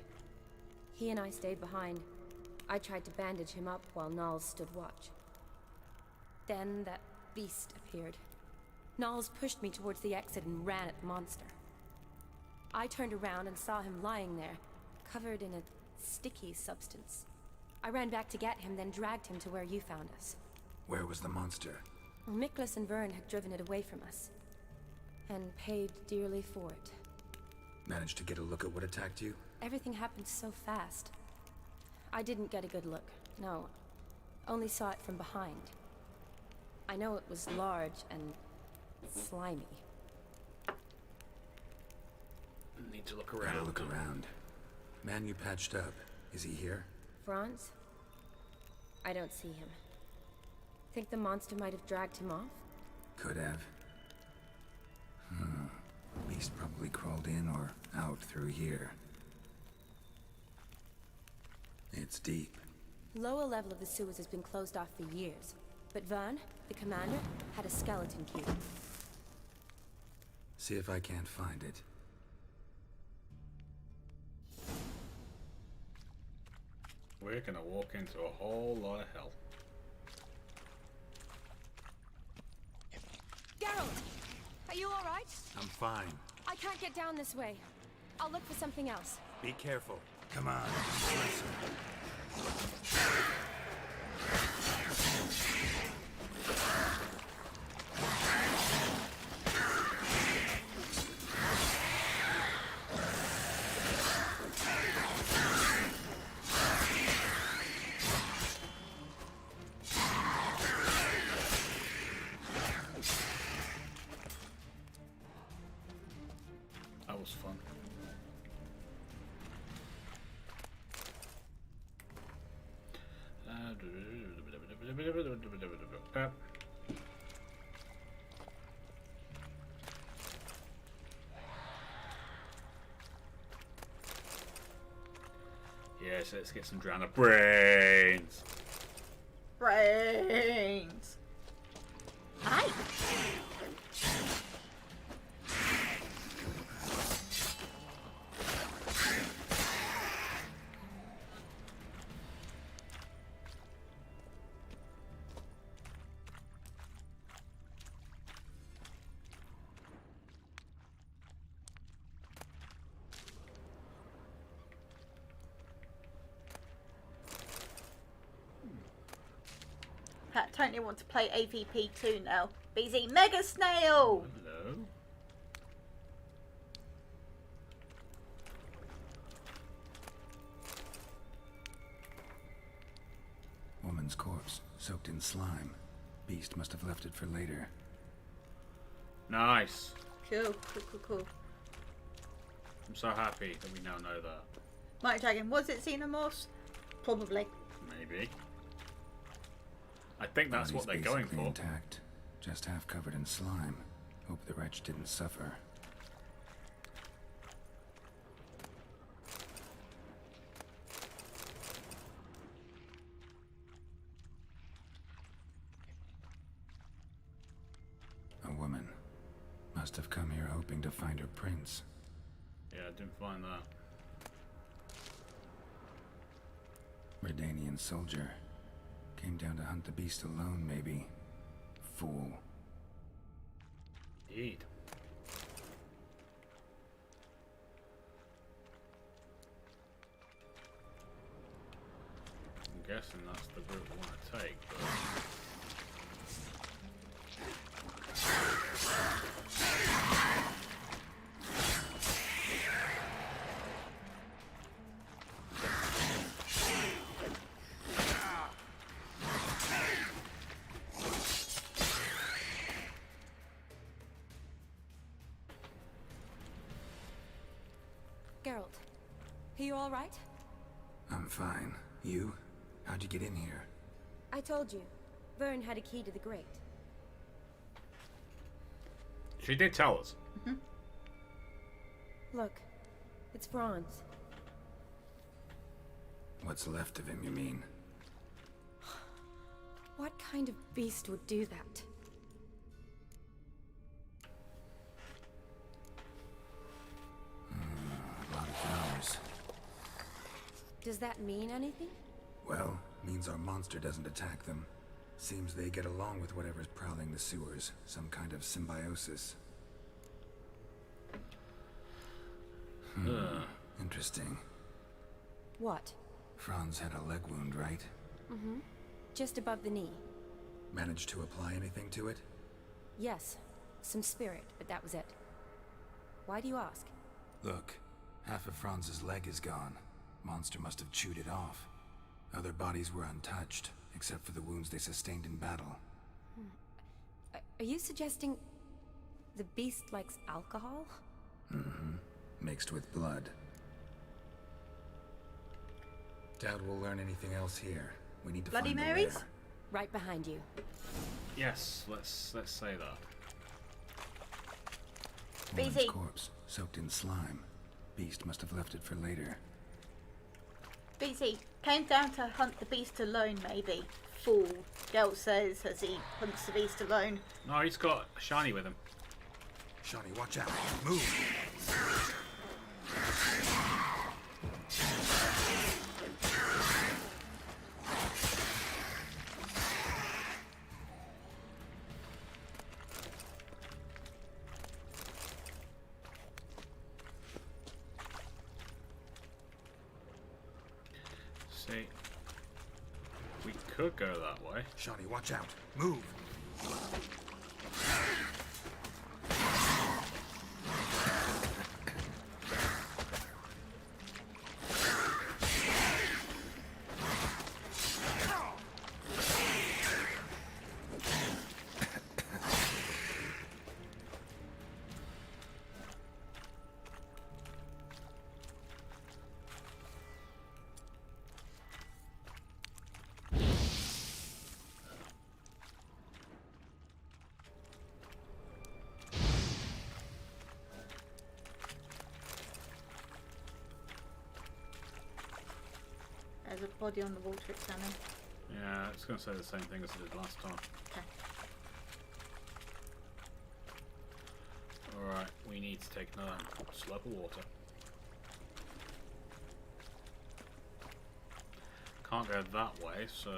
He and I stayed behind. I tried to bandage him up while Nals stood watch. Then that beast appeared. Nals pushed me towards the exit and ran at the monster. I turned around and saw him lying there, covered in a sticky substance. I ran back to get him, then dragged him to where you found us. Where was the monster? Well, Miklas and Vern had driven it away from us. And paid dearly for it. Managed to get a look at what attacked you? Everything happened so fast. I didn't get a good look, no. Only saw it from behind. I know it was large and slimy. Need to look around. Gotta look around. Man you patched up, is he here? Franz? I don't see him. Think the monster might have dragged him off? Could have. Beast probably crawled in or out through here. It's deep. Lower level of the sewers has been closed off for years. But Vern, the commander, had a skeleton cube. See if I can't find it. We're gonna walk into a whole lot of hell. Geralt! Are you alright? I'm fine. I can't get down this way. I'll look for something else. Be careful. Come on, listen. That was fun. Yes, let's get some drowner brains. Brains. Hi. Pat, totally want to play AVP 2 now. BZ Mega Snail! Hello. Woman's corpse, soaked in slime. Beast must have left it for later. Nice. Cool. I'm so happy that we now know that. Mighty Dragon, was it Xenomorphs? Probably. Maybe. I think that's what they're Body's going basically for. intact, just half covered in slime. Hope the wretch didn't suffer. Must have come here hoping to find her prince. Yeah, I didn't find that. Redanian soldier. Came down to hunt the beast alone, maybe. Fool. Indeed. I'm guessing that's the route we want to take, but... Geralt, are you all right? I'm fine. You? How'd you get in here? I told you. Vern had a key to the grate. She did tell us. Look, it's Franz. What's left of him, you mean? What kind of beast would do that? A lot of hours. Does that mean anything? Well, means our monster doesn't attack them. Seems they get along with whatever's prowling the sewers. Some kind of symbiosis. Interesting. What? Franz had a leg wound, right? Mm-hmm. Just above the knee. Managed to apply anything to it? Yes. Some spirit, but that was it. Why do you ask? Look, half of Franz's leg is gone. Monster must have chewed it off. Other bodies were untouched, except for the wounds they sustained in battle. Are you suggesting the beast likes alcohol? Mm-hmm. Mixed with blood. Doubt we'll learn anything else here. We need to Bloody find the Marys? lair. Right behind you. Yes, let's say that. Woman's BZ. corpse, soaked in slime. Beast must have left it for later. BC came down to hunt the beast alone, maybe. Fool. Geralt says as he hunts the beast alone. No, he's got Shiny with him. Shawnee, watch out. Move! See, we could go that way. Shawnee, watch out. Move! There's a body on the wall to examine. Yeah, it's going to say the same thing as it did last time. Okay. Alright, we need to take another slurp of water. Can't go that way, so...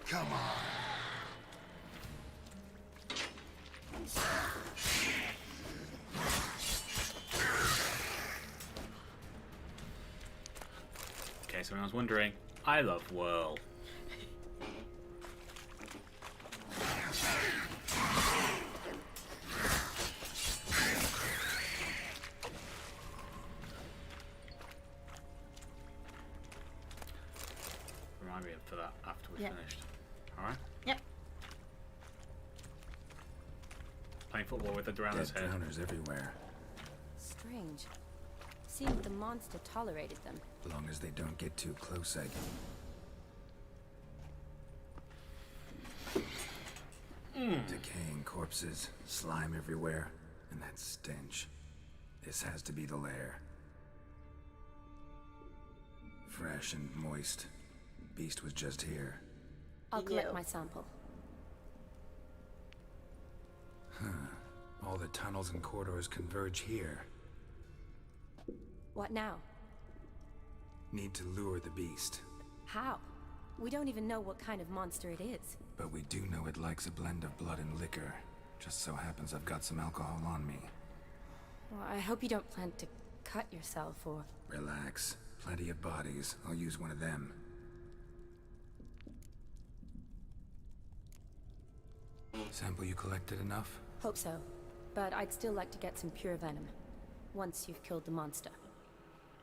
Come on! Okay, so when I was wondering, I love Whirl. Remind me for that after we're finished. Alright? Yep. Playing football with the drowner's Dead head. drowners everywhere. Strange. Seemed the monster tolerated them. As long as they don't get too close, I can. Decaying corpses, slime everywhere, and that stench. This has to be the lair. Fresh and moist. Beast was just here. I'll collect you. my sample. All the tunnels and corridors converge here. What now? Need to lure the beast. How? We don't even know what kind of monster it is. But we do know it likes a blend of blood and liquor. Just so happens I've got some alcohol on me. Well, I hope you don't plan to cut yourself or... Relax. Plenty of bodies. I'll use one of them. Sample you collected enough? Hope so. But I'd still like to get some pure venom. Once you've killed the monster.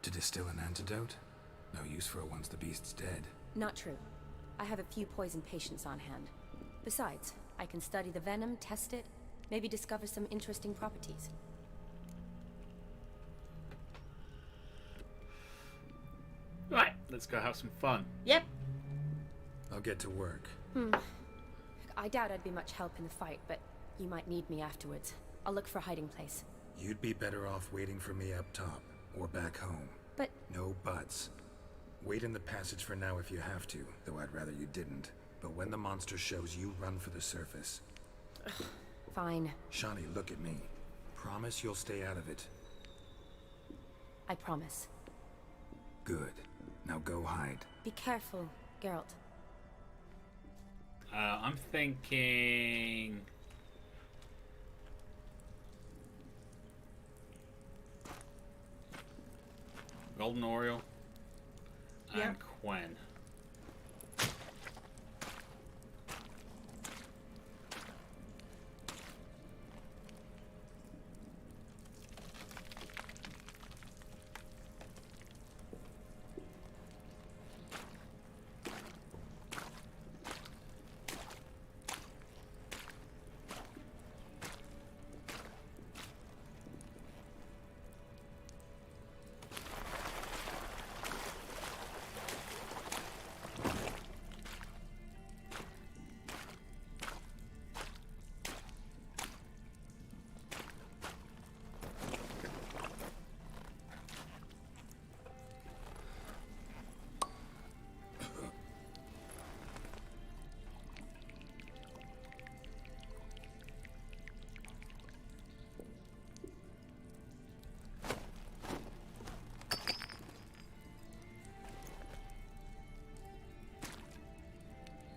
To distill an antidote? No use for it once the beast's dead. Not true. I have a few poison patients on hand. Besides, I can study the venom, test it, maybe discover some interesting properties. Right, let's go have some fun. Yep. I'll get to work. I doubt I'd be much help in the fight, but you might need me afterwards. I'll look for a hiding place. You'd be better off waiting for me up top, or back home. But... No buts. Wait in the passage for now if you have to, though I'd rather you didn't. But when the monster shows, you run for the surface. Fine. Shawnee, look at me. Promise you'll stay out of it. I promise. Good. Now go hide. Be careful, Geralt. I'm thinking... Golden Oriole and Yeah. Quen.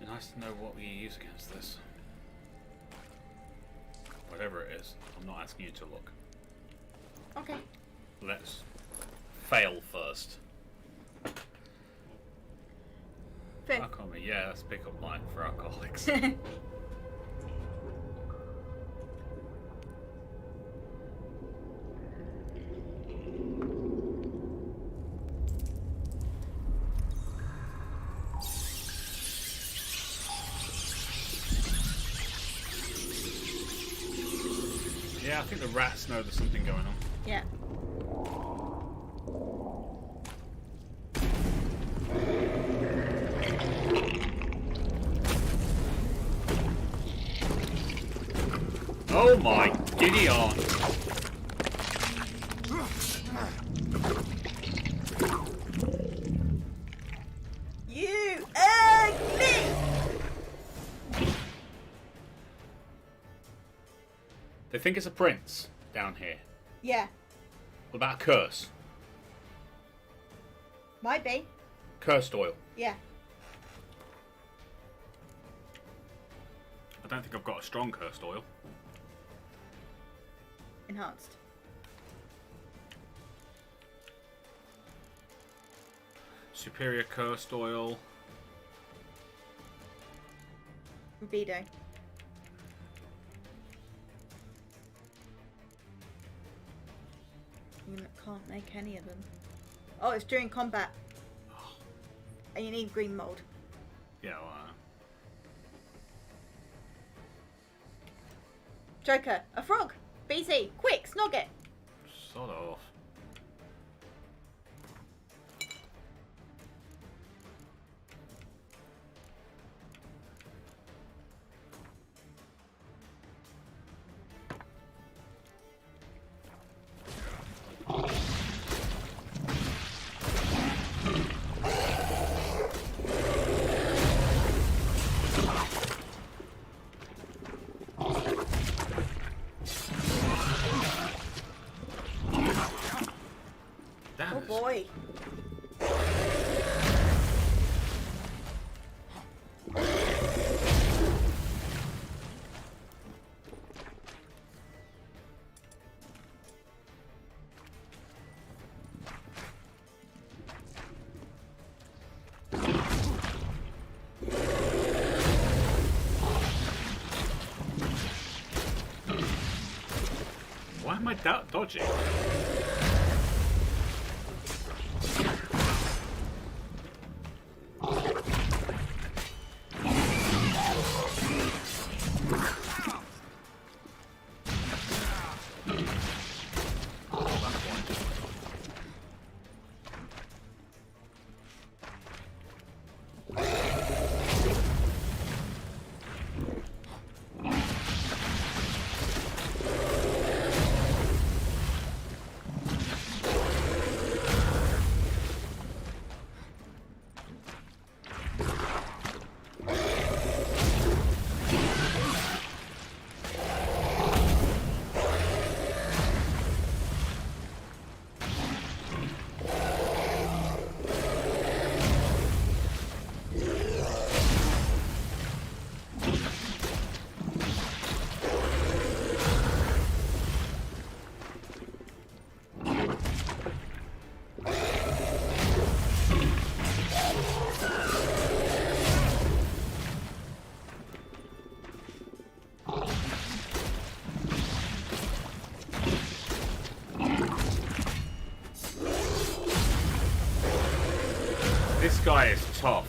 Nice to know what we use against this. Whatever it is, I'm not asking you to look. Okay. Let's fail first. Fair. Alcohol, yeah, that's pick up line for alcoholics. Yeah, I think the rats know there's something going on. Yeah. Oh my giddy on! You ugly! They think it's a prince down here. Yeah. What about a curse? Might be. Cursed oil. Yeah. I don't think I've got a strong cursed oil. Enhanced. Superior cursed oil. Rubido. You can't make any of them. Oh, it's during combat. And you need green mold. Yeah, well, Joker, a frog. BC, quick, snog it. sod off. boy. Why am I dodging? This guy is tough.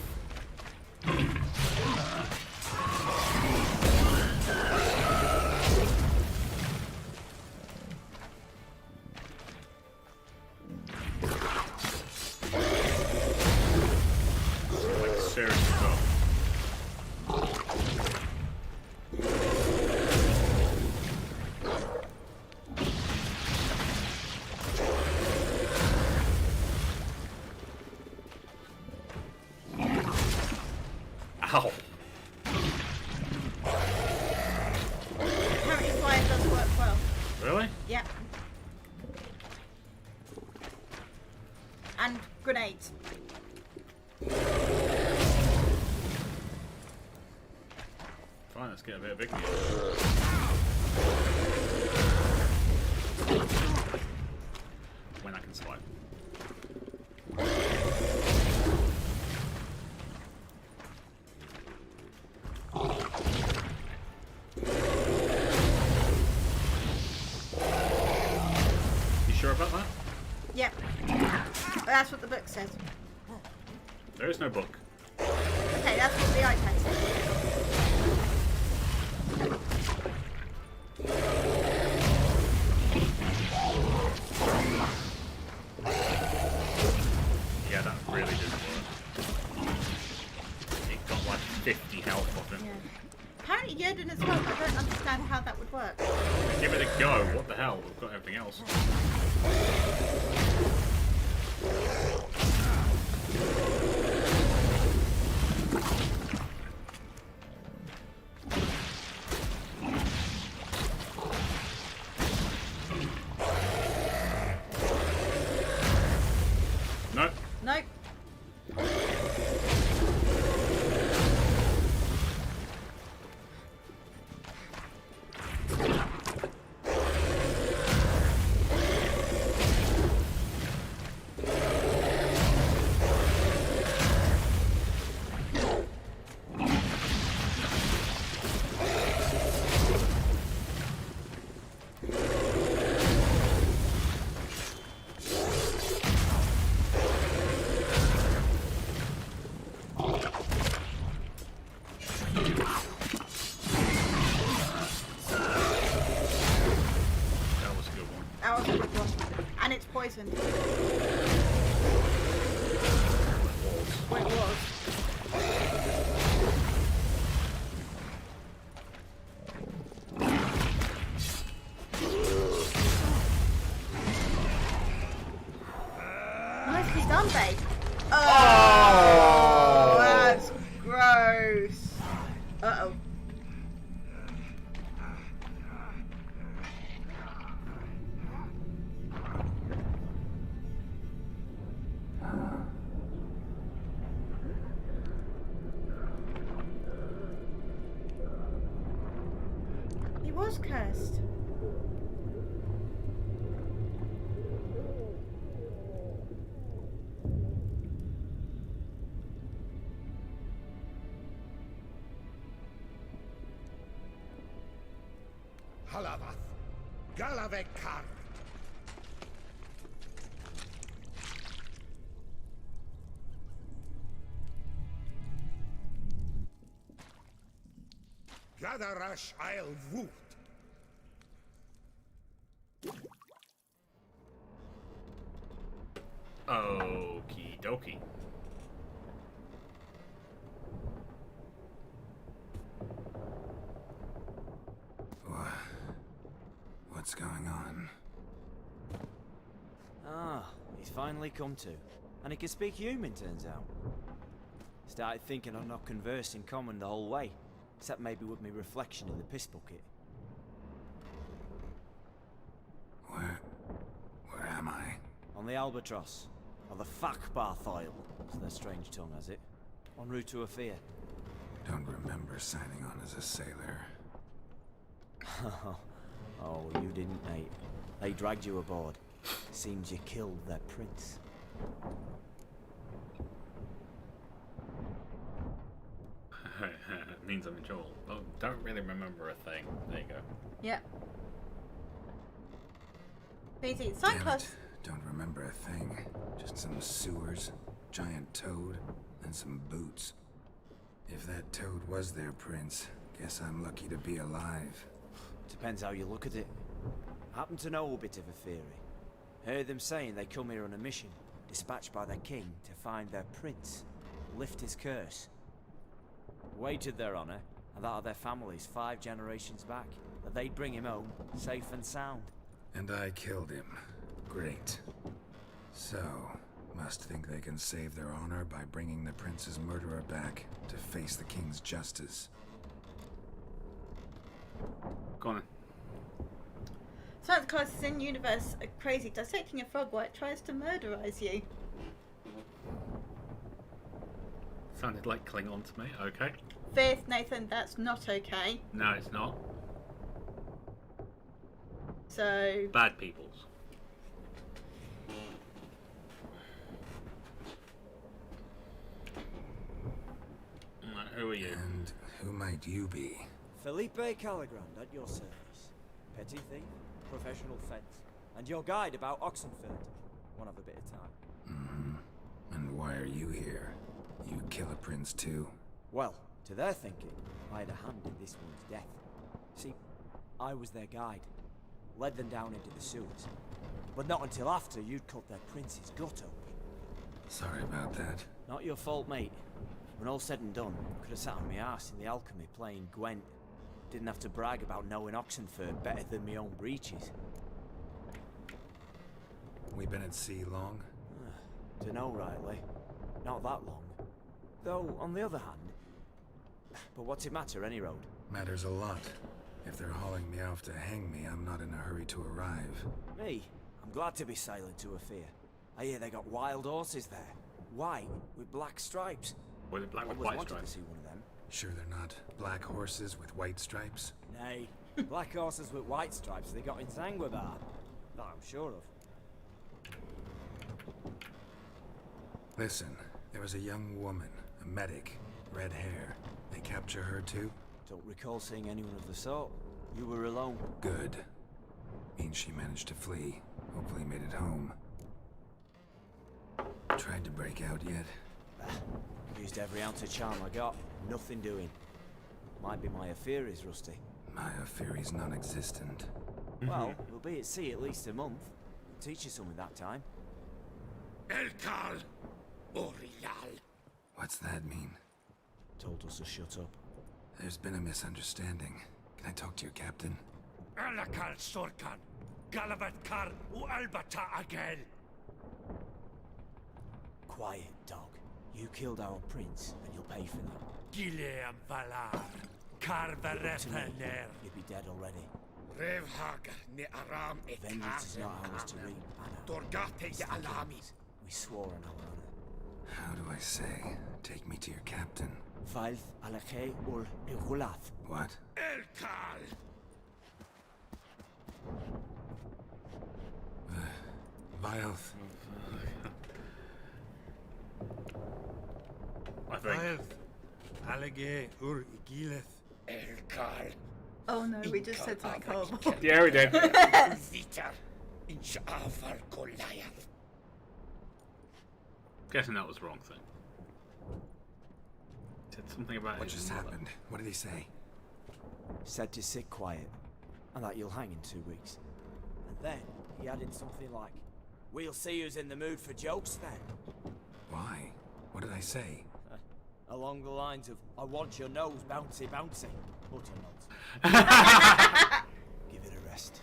Like seriously tough. Ow. Apparently fire does work well. Really? Yeah. And grenades. Fine, let's get a bit of victory. When I can survive. You sure about that? Yep. That's what the book says. There is no book. Okay, that's what the iPad says. Yeah, that really didn't work. It got like 50 health off him. Yeah. Apparently Yerden as well. I don't understand how that would work. Give it a go. What the hell? We've got everything else. Nope. Nope. That was a good one. That was a good one. And it's poisoned. Well, it was. Nicely done, babe. Oh, that's gross. Uh-oh. was cursed. Halavath, Galavekar. Gadarash I'll Voot. Okie dokie. What's going on? Ah, he's finally come to. And he can speak human, turns out. Started thinking I'd not conversed in common the whole way, except maybe with me reflection in the piss bucket. Where am I? On the Albatross, or the Fakbarth Isle, as their strange tongue has it. En route to Afir. Don't remember signing on as a sailor. Oh, you didn't, mate. They dragged you aboard. Seems you killed their prince. Means I'm in trouble. Oh, don't really remember a thing. There you go. Yep. Easy. Damn Cyclops. it. Don't remember a thing. Just some sewers, giant toad, and some boots. If that toad was their prince, guess I'm lucky to be alive. Depends how you look at it. Happen to know a bit of a theory. Heard them saying they come here on a mission, dispatched by their king to find their prince, lift his curse. Wagered their honor, and that of their families 5 generations back, that they'd bring him home, safe and sound. And I killed him. Great. So, must think they can save their honor by bringing the prince's murderer back to face the king's justice. Go on then. Santa Claus is in universe crazy. Dissecting a frog while it tries to murderize you. Sounded like Klingon to me. Okay. Fifth, Nathan, that's not okay. No, it's not. So... Bad peoples. Right, who are you? And who might you be? Felipe Caligrand at your service. Petty thief, professional fence, and your guide about Oxenford. One of a bit of time. Mm-hmm. And why are you here? You kill a prince too? Well, to their thinking, I had a hand in this one's death. See, I was their guide. Led them down into the sewers. But not until after you'd cut their prince's gut open. Sorry about that. Not your fault, mate. When all said and done, could have sat on my arse in the alchemy playing Gwent. Didn't have to brag about knowing Oxenford better than my own breeches. We been at sea long? Dunno rightly. Not that long. Though, on the other hand... But what's it matter, any road? Matters a lot. If they're hauling me off to hang me, I'm not in a hurry to arrive. Me? I'm glad to be sailing to Afir. I hear they got wild horses there. White, with black stripes. Was it black with Always white wanted stripes? to see one of them. Sure they're not black horses with white stripes? Nay, black horses with white stripes they got in Zanguibar. That I'm sure of. Listen, there was a young woman, a medic, red hair. They capture her too? Don't recall seeing anyone of the sort. You were alone. Good. Means she managed to flee. Hopefully made it home. Tried to break out yet? Used every ounce of charm I got. Nothing doing. Might be my affair is rusty. My affair's non-existent. Well, we'll be at sea at least a month. Teach you something that time. Elkal Orial. What's that mean? Told us to shut up. There's been a misunderstanding. Can I talk to your captain? Alakal Sorkan. Galabat Kar U Albata Agel. Quiet, dog. You killed our prince, and you'll pay for that. Gileam Valar. To Karvarepener. me, you'd be dead already. Revhag Ne Aram Vengeance is not ours to reap, Anna. Dorgate Ya Alami. We swore on our honor. How do I say? Take me to your captain. Falth alakhe ul igulath. What? Elkal. by oath. I think. Allige ur igileth. Elkar. Oh no, we just said something horrible. Yeah, we did. Vitar. Inch afar Goliath. Guessing that was the wrong thing. Said something about What his just mother. happened? What did he say? Said to sit quiet, and that you'll hang in 2 weeks. And then he added something like, "We'll see who's in the mood for jokes then." Why? What did I say? Along the lines of, "I want your nose bouncy bouncy." Utter nonsense. Give it a rest.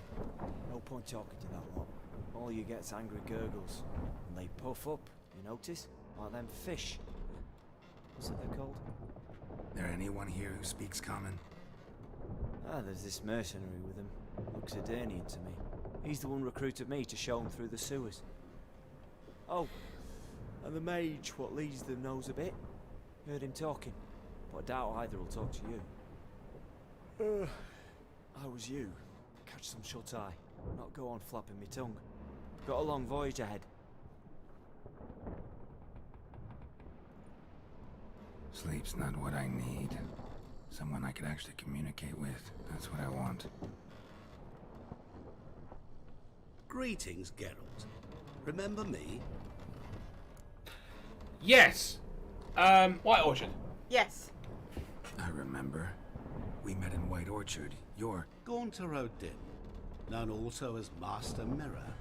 No point talking to that lot. All you get's angry gurgles. And they puff up, you notice? Like them fish. What's it they're called? There anyone here who speaks common? Ah, there's this mercenary with him. Looks Edenian to me. He's the one recruited me to show him through the sewers. Oh, and the mage what leads them knows a bit. Heard him talking, but I doubt either will talk to you. I was you. Catch some shut-eye. Not go on flapping me tongue. Got a long voyage ahead. Sleep's not what I need. Someone I could actually communicate with. That's what I want. Greetings, Geralt. Remember me? Yes. White Orchard. Yes. I remember. We met in White Orchard. You're... Gaunter O'Din, known also as Master Mirror.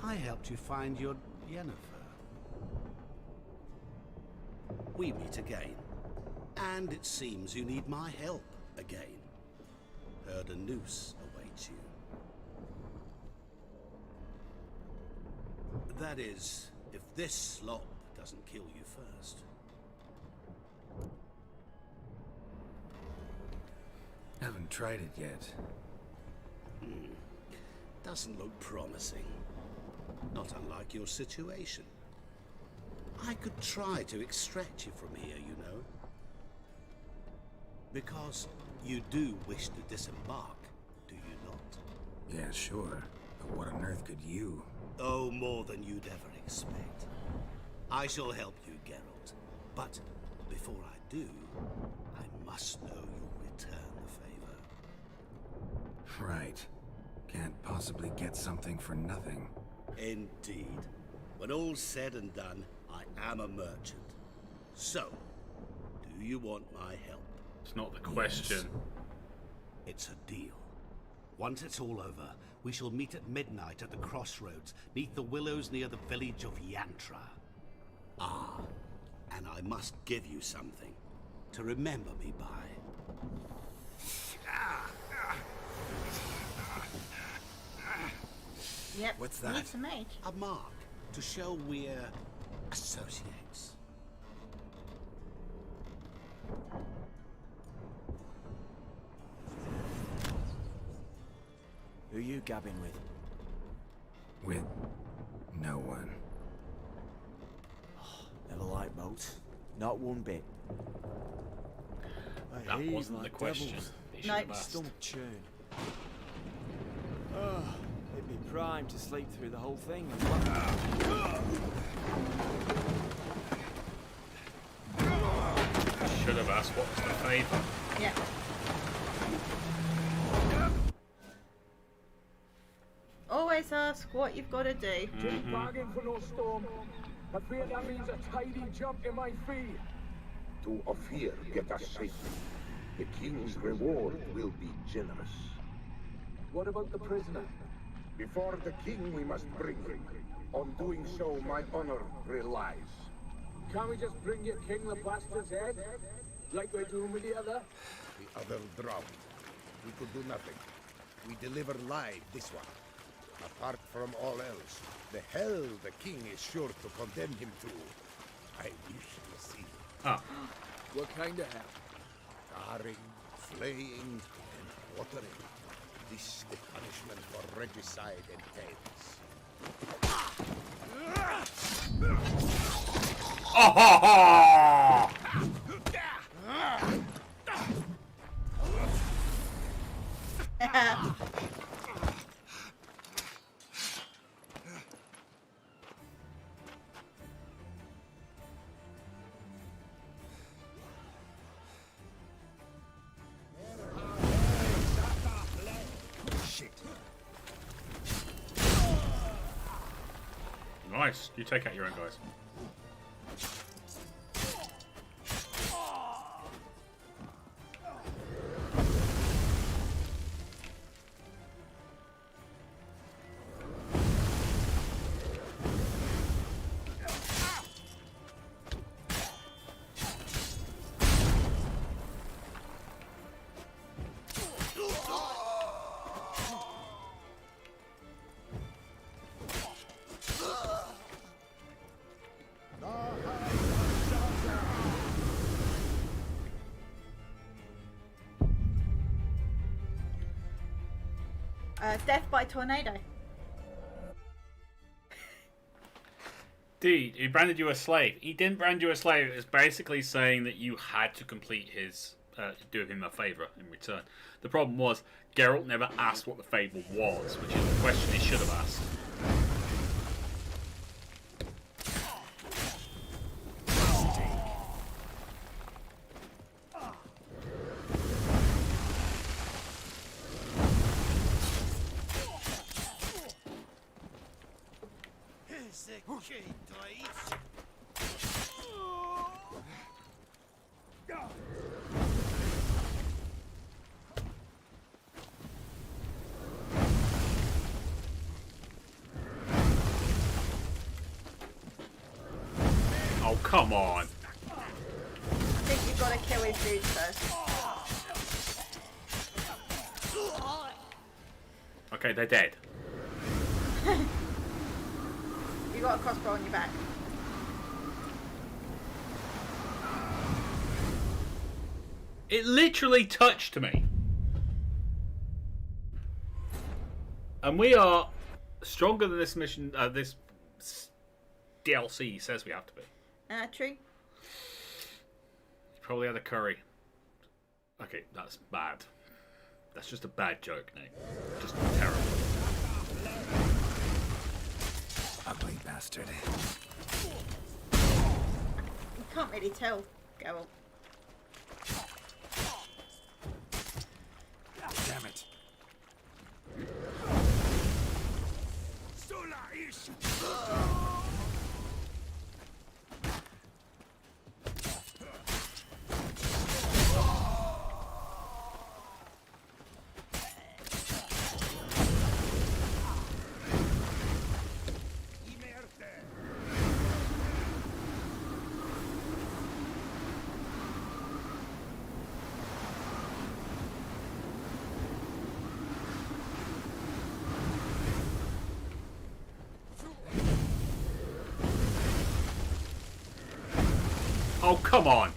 I helped you find your Yennefer. We meet again. And it seems you need my help again. Heard a noose awaits you. That is, if this slop doesn't kill you first. Haven't tried it yet. Doesn't look promising. Not unlike your situation. I could try to extract you from here, you know. Because you do wish to disembark, do you not? Yeah, sure. But what on earth could you? Oh, more than you'd ever expect. I shall help you, Geralt. But before I do, I must know you'll return the favor. Right. Can't possibly get something for nothing. Indeed. When all's said and done, I am a merchant. So, do you want my help? It's not the question. Yes. It's a deal. Once it's all over, we shall meet at midnight at the crossroads, neath the willows near the village of Yantra. Ah, and I must give you something to remember me by. Yep. What's that? Needs a mage. A mark to show we're associates. Who you gabbing with? With no one. Never liked boats. Not one bit. That heave wasn't the like question. devils. He should No. have asked. Stomach churn. Oh, it'd be prime to sleep through the whole thing. Should have asked what was the favour. Yeah. Always ask what you've got to do. Just bargain for no storm. I fear that means a tidy jump in my fee. To Ophir get us safely. The king's reward will be generous. What about the prisoner? Before the king we must bring him. On doing so, my honor relies. Can't we just bring your king the bastard's head? Like we're doing with the other? The other drowned. We could do nothing. We deliver live this one. Apart from all else, the hell the king is sure to condemn him to. I wish to see. Ah. What kind of hell? Tarring, flaying, and watering. This the punishment for regicide entails. Oh, ha, ha! Nice. You take out your own guys. Death by tornado. Dude, he branded you a slave. He didn't brand you a slave. It was basically saying that you had to complete his, do him a favour in return. The problem was, Geralt never asked what the favour was, which is the question he should have asked. Oh, come on. I think you've got to kill his dudes first. Okay, they're dead. You got a crossbow on your back. It literally touched me. And we are stronger than this mission, this DLC says we have to be. True. Probably had a curry. Okay, that's bad. That's just a bad joke, Nate. Just terrible. Ugly bastard. You can't really tell, Geralt. Damn it. Oh, come on.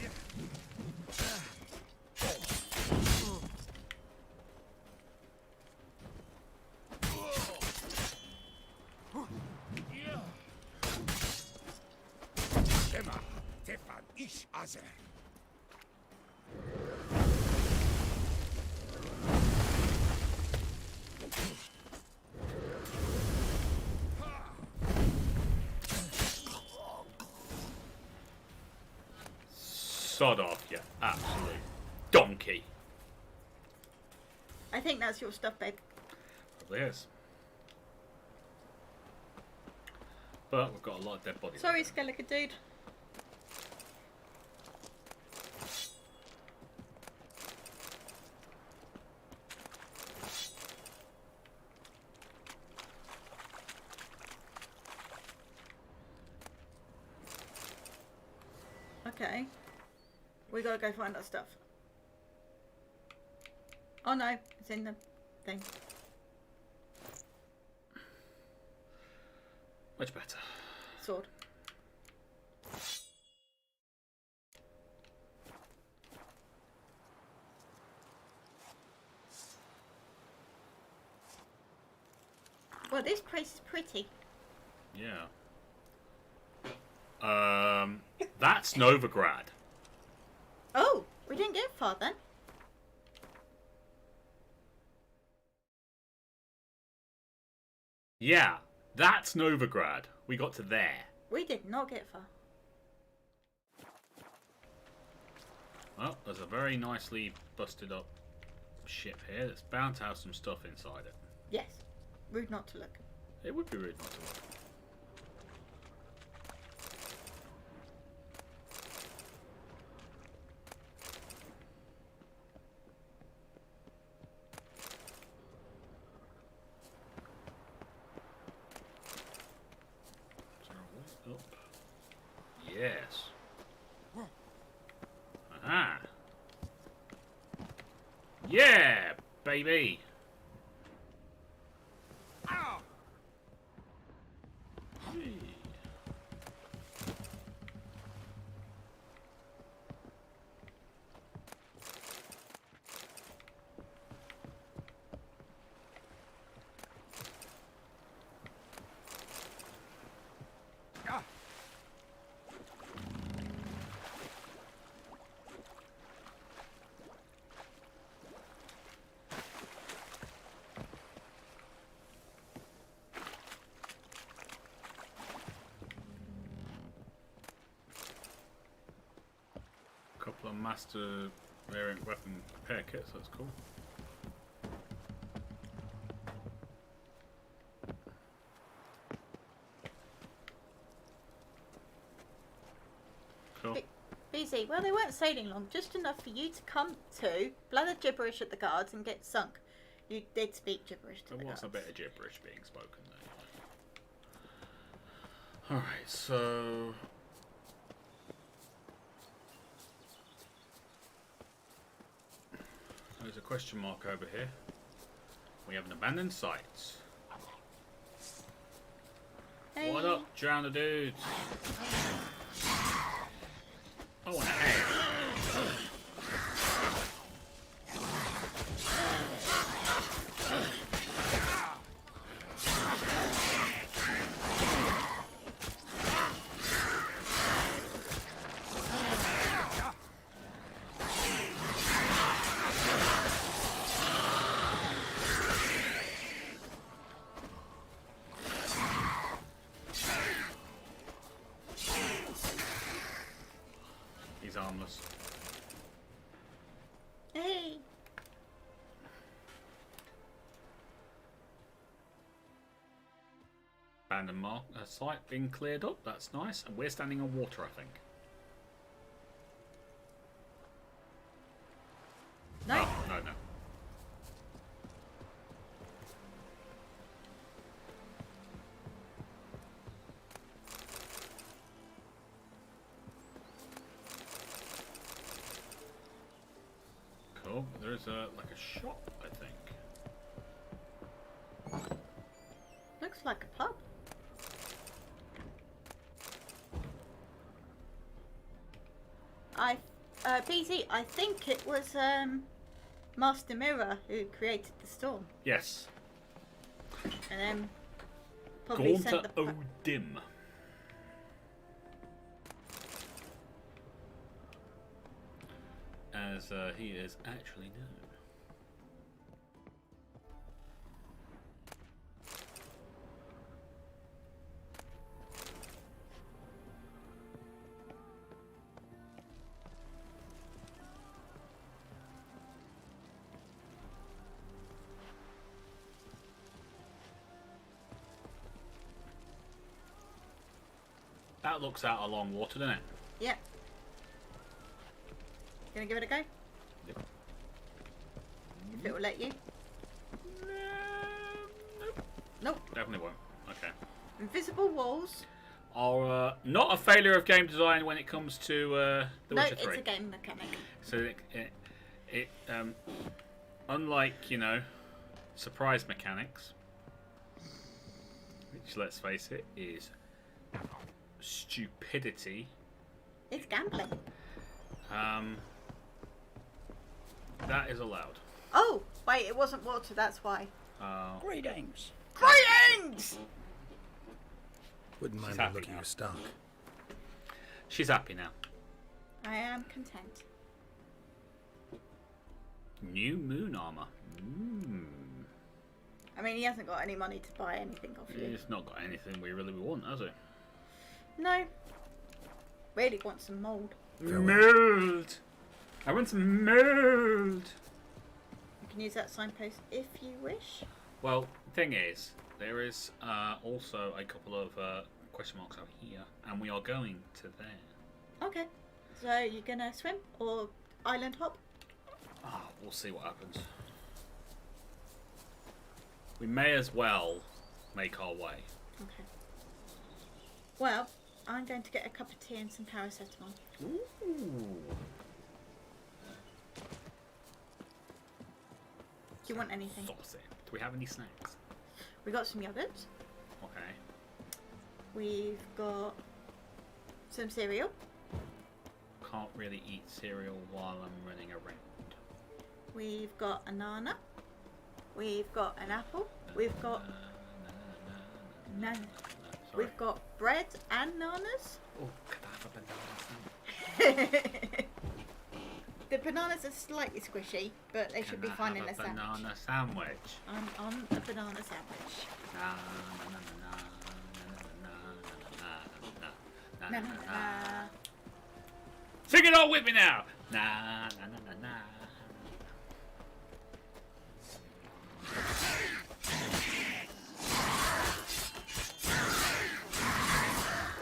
Sod off, you absolute donkey. I think that's your stuff, babe. Probably is. But we've got a lot of dead bodies. Sorry, Skeleton dude. Okay. We gotta go find our stuff. Oh no, it's in the thing. Much better. Sword. Well, this place is pretty. Yeah. That's Novigrad. Oh, we didn't get far then. Yeah, that's Novigrad. We got to there. We did not get far. Well, there's a very nicely busted up ship here that's bound to have some stuff inside it. Yes. Rude not to look. It would be rude not to look. Yeah, baby. Couple of master variant weapon repair kits, that's cool. Cool. BZ, well, they weren't sailing long, just enough for you to come to, blather gibberish at the guards, and get sunk. You did speak gibberish to the guards. There was a bit of gibberish being spoken there. Alright, so... There's a question mark over here. We have an abandoned site. Hey. What up, drowner dudes? I want an egg. He's harmless. Hey. Abandoned site being cleared up. That's nice. And we're standing on water, I think. No. Oh, no. Cool. There's like a shop, I think. Looks like a pub. BZ, I think it was Master Mirror who created the storm. Yes. And then probably sent the Odim. As he is actually known. That looks out along water, doesn't it? Yeah. Gonna give it a go? Yep. If it will let you. Nope. Nope. Definitely won't. Okay. Invisible walls. Are not a failure of game design when it comes to The Witcher 3. No, it's a game mechanic. So it unlike, surprise mechanics, which, let's face it, is stupidity. It's gambling. That is allowed. Oh, wait, it wasn't water, that's why. Greetings. Greetings! Wouldn't mind She's a happy look at now. your stock. She's happy now. I am content. New moon armor. I mean, he hasn't got any money to buy anything off you. He's not got anything we really want, has he? No. Really want some mould. Mold! I want some mold! You can use that signpost if you wish. Well, thing is, there is also a couple of question marks out here, and we are going to there. Okay. So, you're gonna swim or island hop? We'll see what happens. We may as well make our way. Okay. Well, I'm going to get a cup of tea and some paracetamol. Ooh. Do you want anything? Sauce it. Do we have any snacks? We got some yogurt. Okay. We've got some cereal. Can't really eat cereal while I'm running around. We've got a nana. We've got an apple. We've got We've got bread and nanas. Oh, could I have a banana sandwich? The bananas are slightly squishy, but they should be fine in a sandwich. Banana sandwich. I'm on a banana sandwich. Na na na. Sing it all with me now. Na na na na na.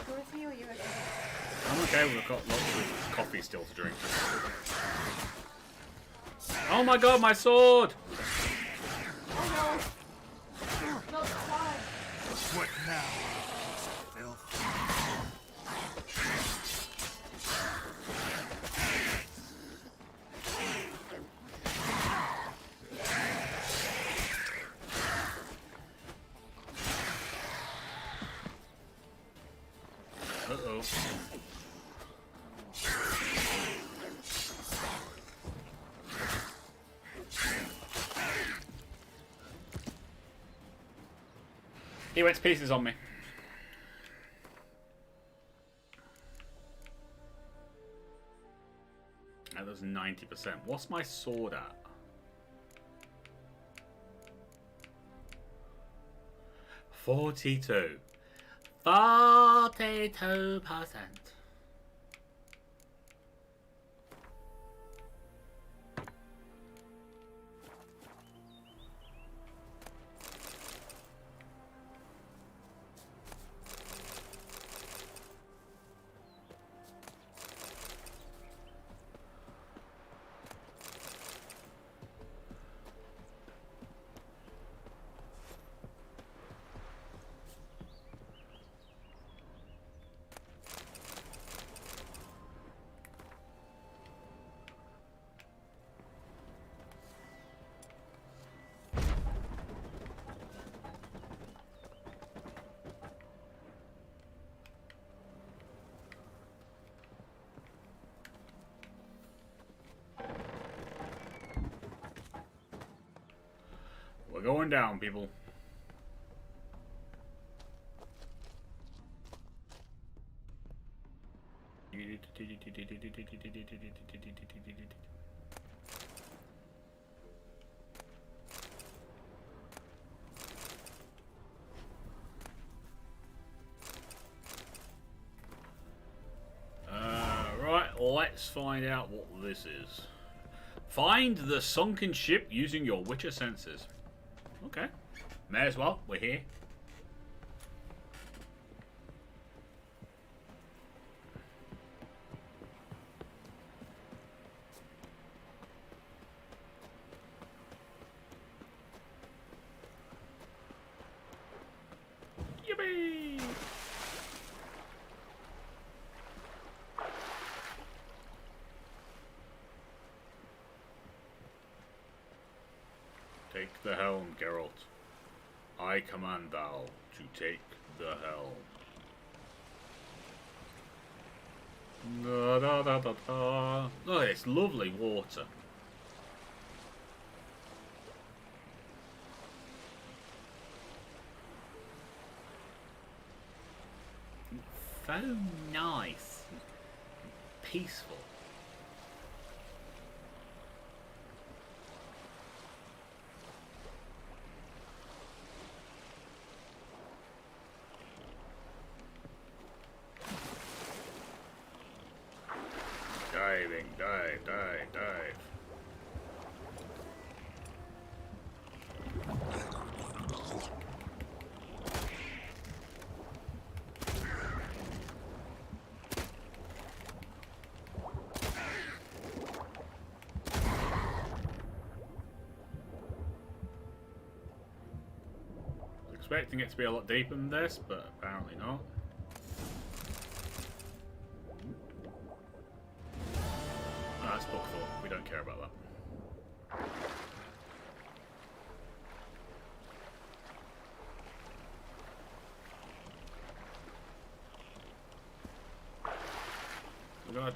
Dorothy, or you okay? I'm okay. We've got lots of coffee still to drink. Oh my god, my sword! Oh no! Not the time. What now? Uh-oh. He went to pieces on me. That was 90%. What's my sword at? 42. 42%. We're going down, people. Right, let's find out what this is. Find the sunken ship using your Witcher senses. Okay. May as well. We're here. Yippee! Take the helm, Geralt. I command thou to take the helm. Da, da, da, da, da. Oh, it's lovely water. So nice. Peaceful. Diving, dive, dive, dive. Expecting it to be a lot deeper than this, but apparently not. That's book 4. We don't care about that.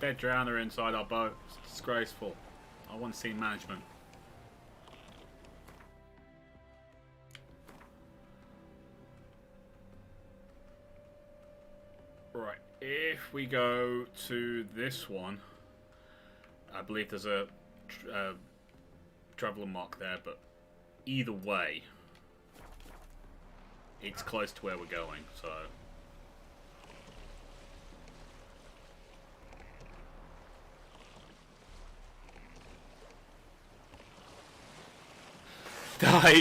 dead drowner inside our boat. It's disgraceful. I want scene management. Right, if we go to this one, I believe there's a traveler mark there, but either way, it's close to where we're going, so...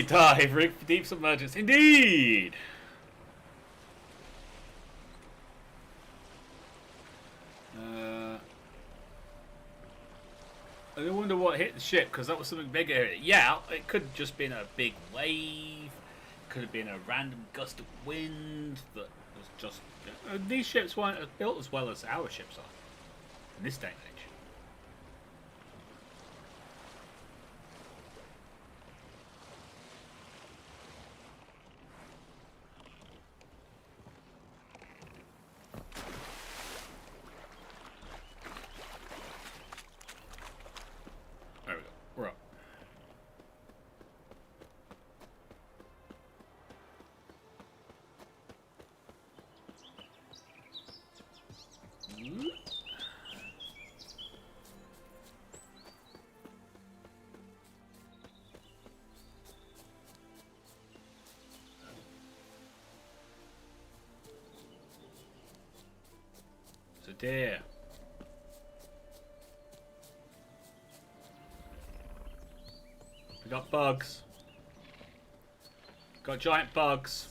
Dive, rig for deep submergence, indeed! I wonder what hit the ship, because that was something bigger. Yeah, it could have just been a big wave, could have been a random gust of wind that was just... these ships weren't built as well as our ships are in this day and age. There we go. We're up. It's a deer. We got bugs. Got giant bugs.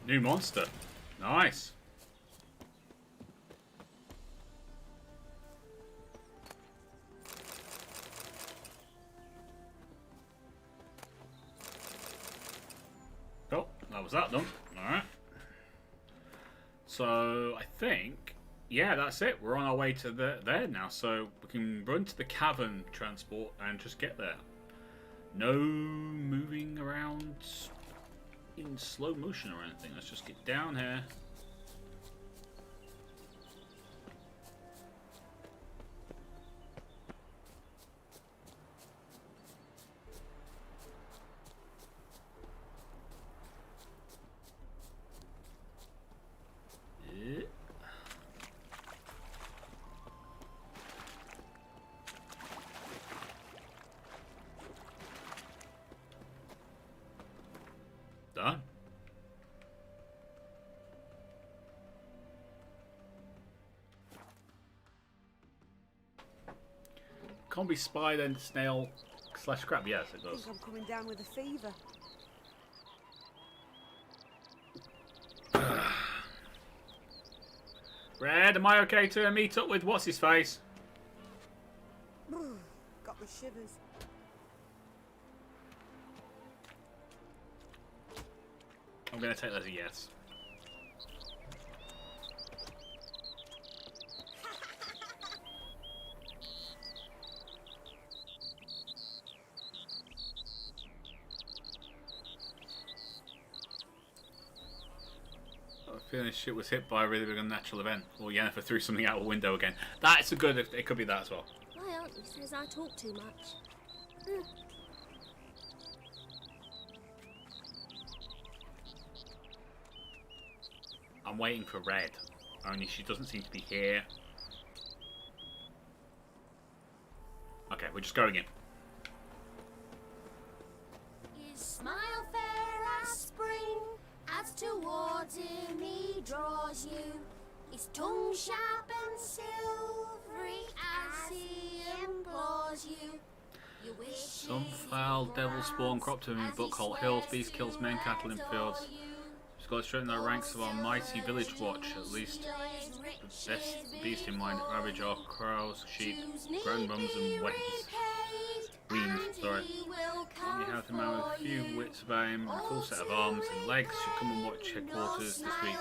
New monster. Nice. Oh, that was that done. Alright. So, I think, yeah, that's it. We're on our way to there now. So, we can run to the cavern transport and just get there. No moving around in slow motion or anything. Let's just get down here. Done. Can't be spider and snail slash crab. Yes, it I does. think I'm coming down with a fever. Red, am I okay to meet up with what's his face? Got the shivers. I'm gonna take that as a yes. Feeling shit was hit by a really big unnatural event. Or Yennefer threw something out a window again. That's a good. It could be that as well. My auntie says I talk too much. I'm waiting for Red. Only she doesn't seem to be here. Okay, we're just going in. His smile fair as spring, as towards him he draws you. His tongue sharp and silvery as he implores you. You wish Some foul devil spawn crop to him in Buckhole Hills. Beast kills men, cattle in fields. Just got to straighten the ranks of our mighty village watch. At least the best beast in mind. Ravage our crows, sheep, grand bums and weans. Sorry. You have a man with a few wits about him, a full set of arms and legs. Should come and watch headquarters this week.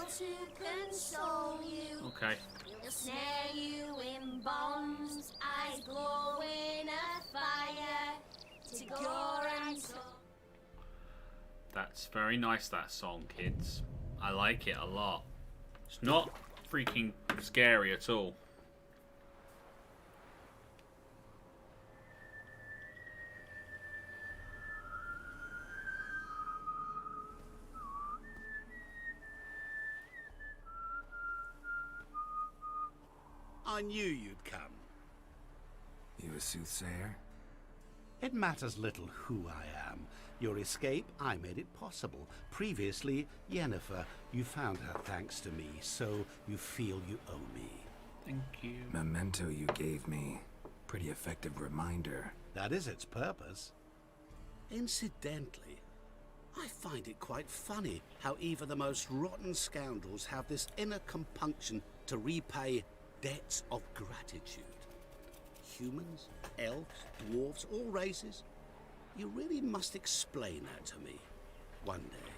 Okay. He'll snare you in bonds, eyes glowing a fire, to gore and soul. That's very nice, that song, kids. I like it a lot. It's not freaking scary at all. I knew you'd come. You a soothsayer? It matters little who I am. Your escape, I made it possible. Previously, Yennefer, you found her thanks to me, so you feel you owe me. Thank you. Memento you gave me. Pretty effective reminder. That is its purpose. Incidentally, I find it quite funny how even the most rotten scoundrels have this inner compunction to repay debts of gratitude. Humans, elves, dwarves, all races. You really must explain that to me one day.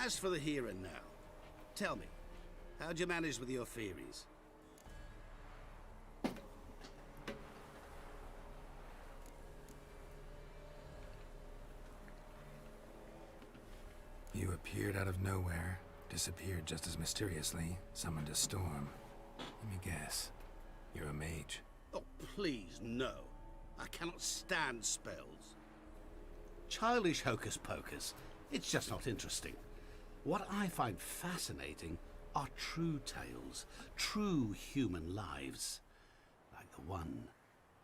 As for the here and now, tell me, how'd you manage with your theories? You appeared out of nowhere, disappeared just as mysteriously, summoned a storm. Let me guess. You're a mage. Oh, please, no. I cannot stand spells. Childish hocus pocus. It's just not interesting. What I find fascinating are true tales, true human lives, like the one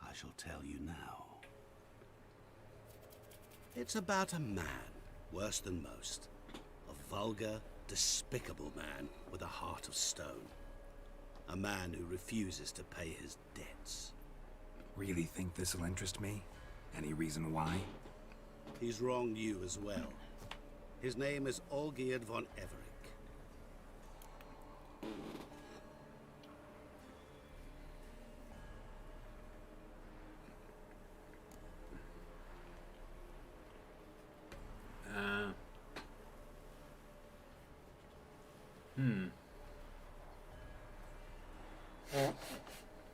I shall tell you now. It's about a man, worse than most. A vulgar, despicable man with a heart of stone. A man who refuses to pay his debts. Really think this'll interest me? Any reason why? He's wronged you as well. His name is Olgierd von Everec.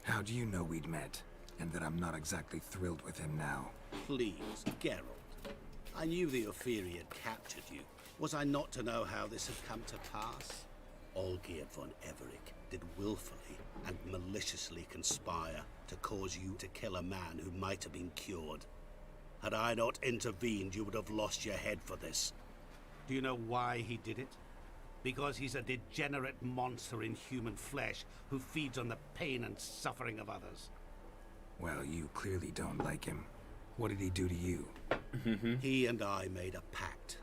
How do you know we'd met, and that I'm not exactly thrilled with him now? Please, Geralt. I knew the Ophiri had captured you. Was I not to know how this had come to pass? Olgierd von Everec did willfully and maliciously conspire to cause you to kill a man who might have been cured. Had I not intervened, you would have lost your head for this. Do you know why he did it? Because he's a degenerate monster in human flesh who feeds on the pain and suffering of others. Well, you clearly don't like him. What did he do to you? He and I made a pact.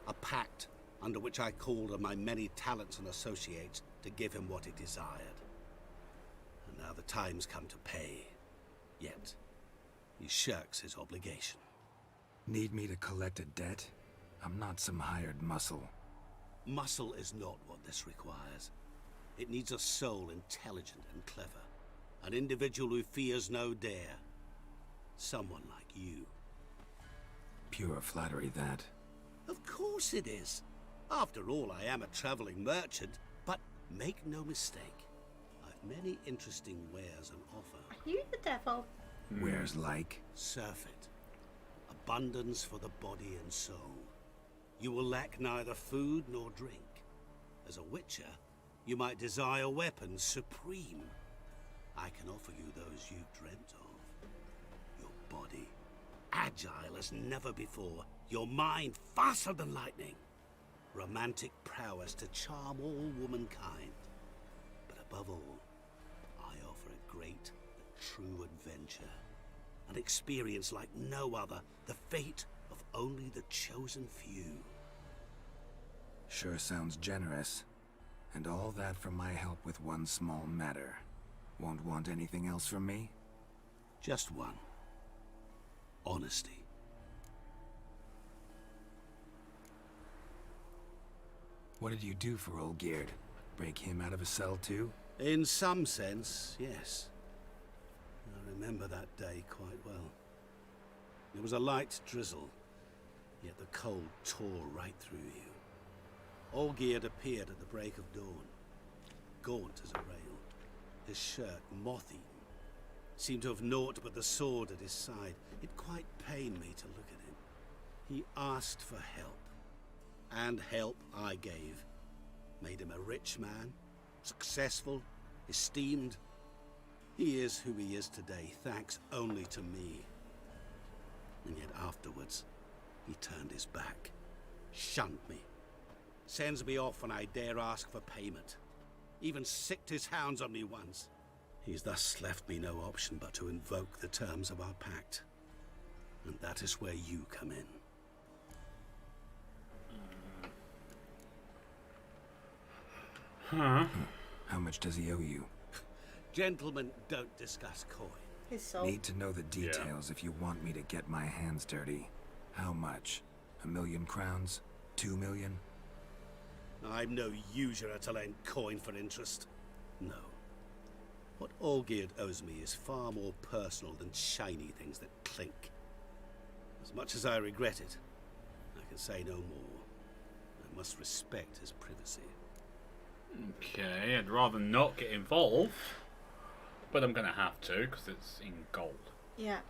A pact under which I called on my many talents and associates to give him what he desired. And now the time's come to pay. Yet, he shirks his obligation. Need me to collect a debt? I'm not some hired muscle. Muscle is not what this requires. It needs a soul intelligent and clever. An individual who fears no dare. Someone like you. Pure flattery, that. Of course it is. After all, I am a traveling merchant. But make no mistake, I've many interesting wares on offer. Are you the devil? Wares like? Surfeit. Abundance for the body and soul. You will lack neither food nor drink. As a witcher, you might desire weapons supreme. I can offer you those you've dreamt of. Your body, agile as never before. Your mind faster than lightning. romantic prowess to charm all womankind. But above all, I offer a great, true adventure. An experience like no other, the fate of only the chosen few. Sure sounds generous. And all that for my help with one small matter. Won't want anything else from me? Just one. Honesty. What did you do for Olgierd? Break him out of a cell too? In some sense, yes. I remember that day quite well. It was a light drizzle, yet the cold tore right through you. Olgierd appeared at the break of dawn, gaunt as a rail, his shirt moth-eaten. Seemed to have naught but the sword at his side. It quite pained me to look at him. He asked for help, and help I gave. Made him a rich man, successful, esteemed. He is who he is today, thanks only to me. And yet afterwards, he turned his back, shunned me, sends me off when I dare ask for payment. Even sicked his hounds on me once. He's thus left me no option but to invoke the terms of our pact. And that is where you come in. Huh? How much does he owe you? Gentlemen don't discuss coin. His soul. Need to know the details if you want me to get my hands dirty. How much? 1,000,000 crowns? 2 million? I'm no usurer to lend coin for interest. No. What Olgierd owes me is far more personal than shiny things that clink. As much as I regret it, I can say no more. I must respect his privacy. Okay, I'd rather not get involved, but I'm gonna have to because it's in gold. Yeah.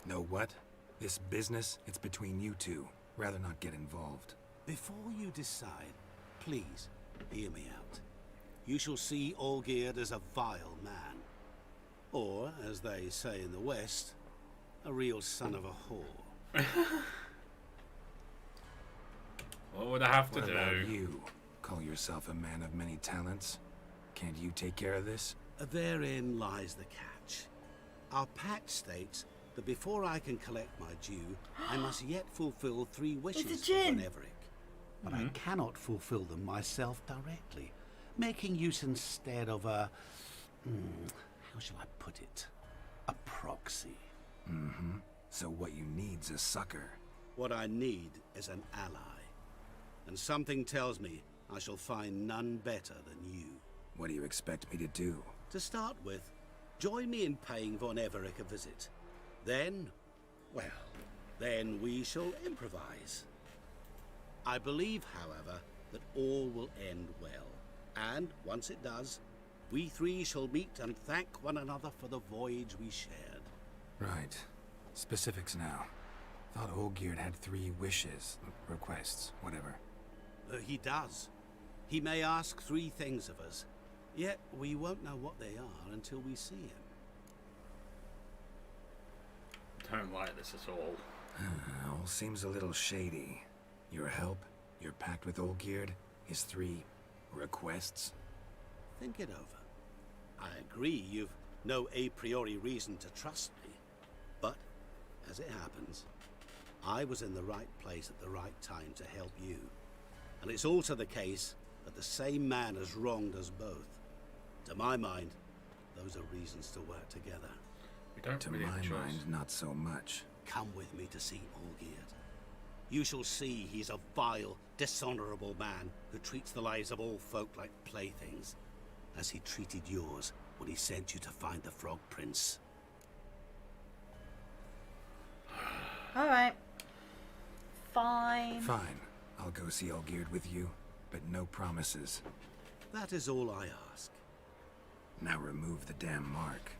Know what? This business, it's between you two. Rather not get involved. Before you decide, please hear me out. You shall see Olgierd as a vile man. Or, as they say in the West, a real son of a whore. What would I have to What do? about you? Call yourself a man of many talents. Can't you take care of this? Therein lies the catch. Our pact states that before I can collect my due, I must yet fulfill 3 wishes It's a for gin. Von Everec. But I cannot fulfill them myself directly, making use instead of a... how shall I put it? A proxy. Mm-hmm. So what you need's a sucker. What I need is an ally. And something tells me I shall find none better than you. What do you expect me to do? To start with, join me in paying Von Everec a visit. Then, well, then we shall improvise. I believe, however, that all will end well. And once it does, we 3 shall meet and thank one another for the voyage we shared. Right. Specifics now. Thought Olgierd had 3 wishes, requests, whatever. He does. He may ask 3 things of us, yet we won't know what they are until we see him. Don't like this at all. All seems a little shady. Your help, your pact with Olgierd, his 3 requests. Think it over. I agree you've no a priori reason to trust me, but as it happens, I was in the right place at the right time to help you. And it's also the case that the same man has wronged us both. To my mind, those are reasons to work together. We don't To really have a my choice. mind, not so much. Come with me to see Olgierd. You shall see he's a vile, dishonorable man who treats the lives of all folk like playthings, as he treated yours when he sent you to find the Frog Prince. Alright. Fine. Fine. I'll go see Olgierd with you, but no promises. That is all I ask. Now remove the damn mark.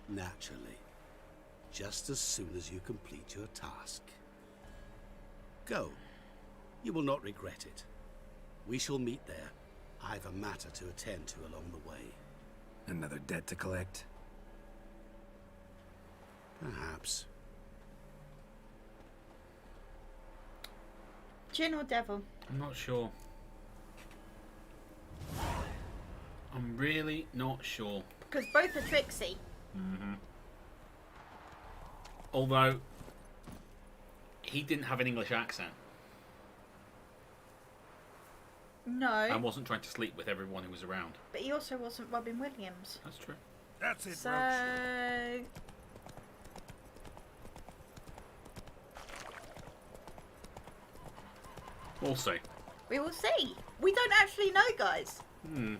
Naturally. Just as soon as you complete your task. Go. You will not regret it. We shall meet there. I've a matter to attend to along the way. Another debt to collect? Perhaps. Djinn or devil? I'm not sure. I'm really not sure. Because both are tricksy. Mm-hmm. Although, he didn't have an English accent. No. And wasn't trying to sleep with everyone who was around. But he also wasn't Robin Williams. That's true. That's it, So... Roach. We'll see. We will see. We don't actually know, guys. Hmm.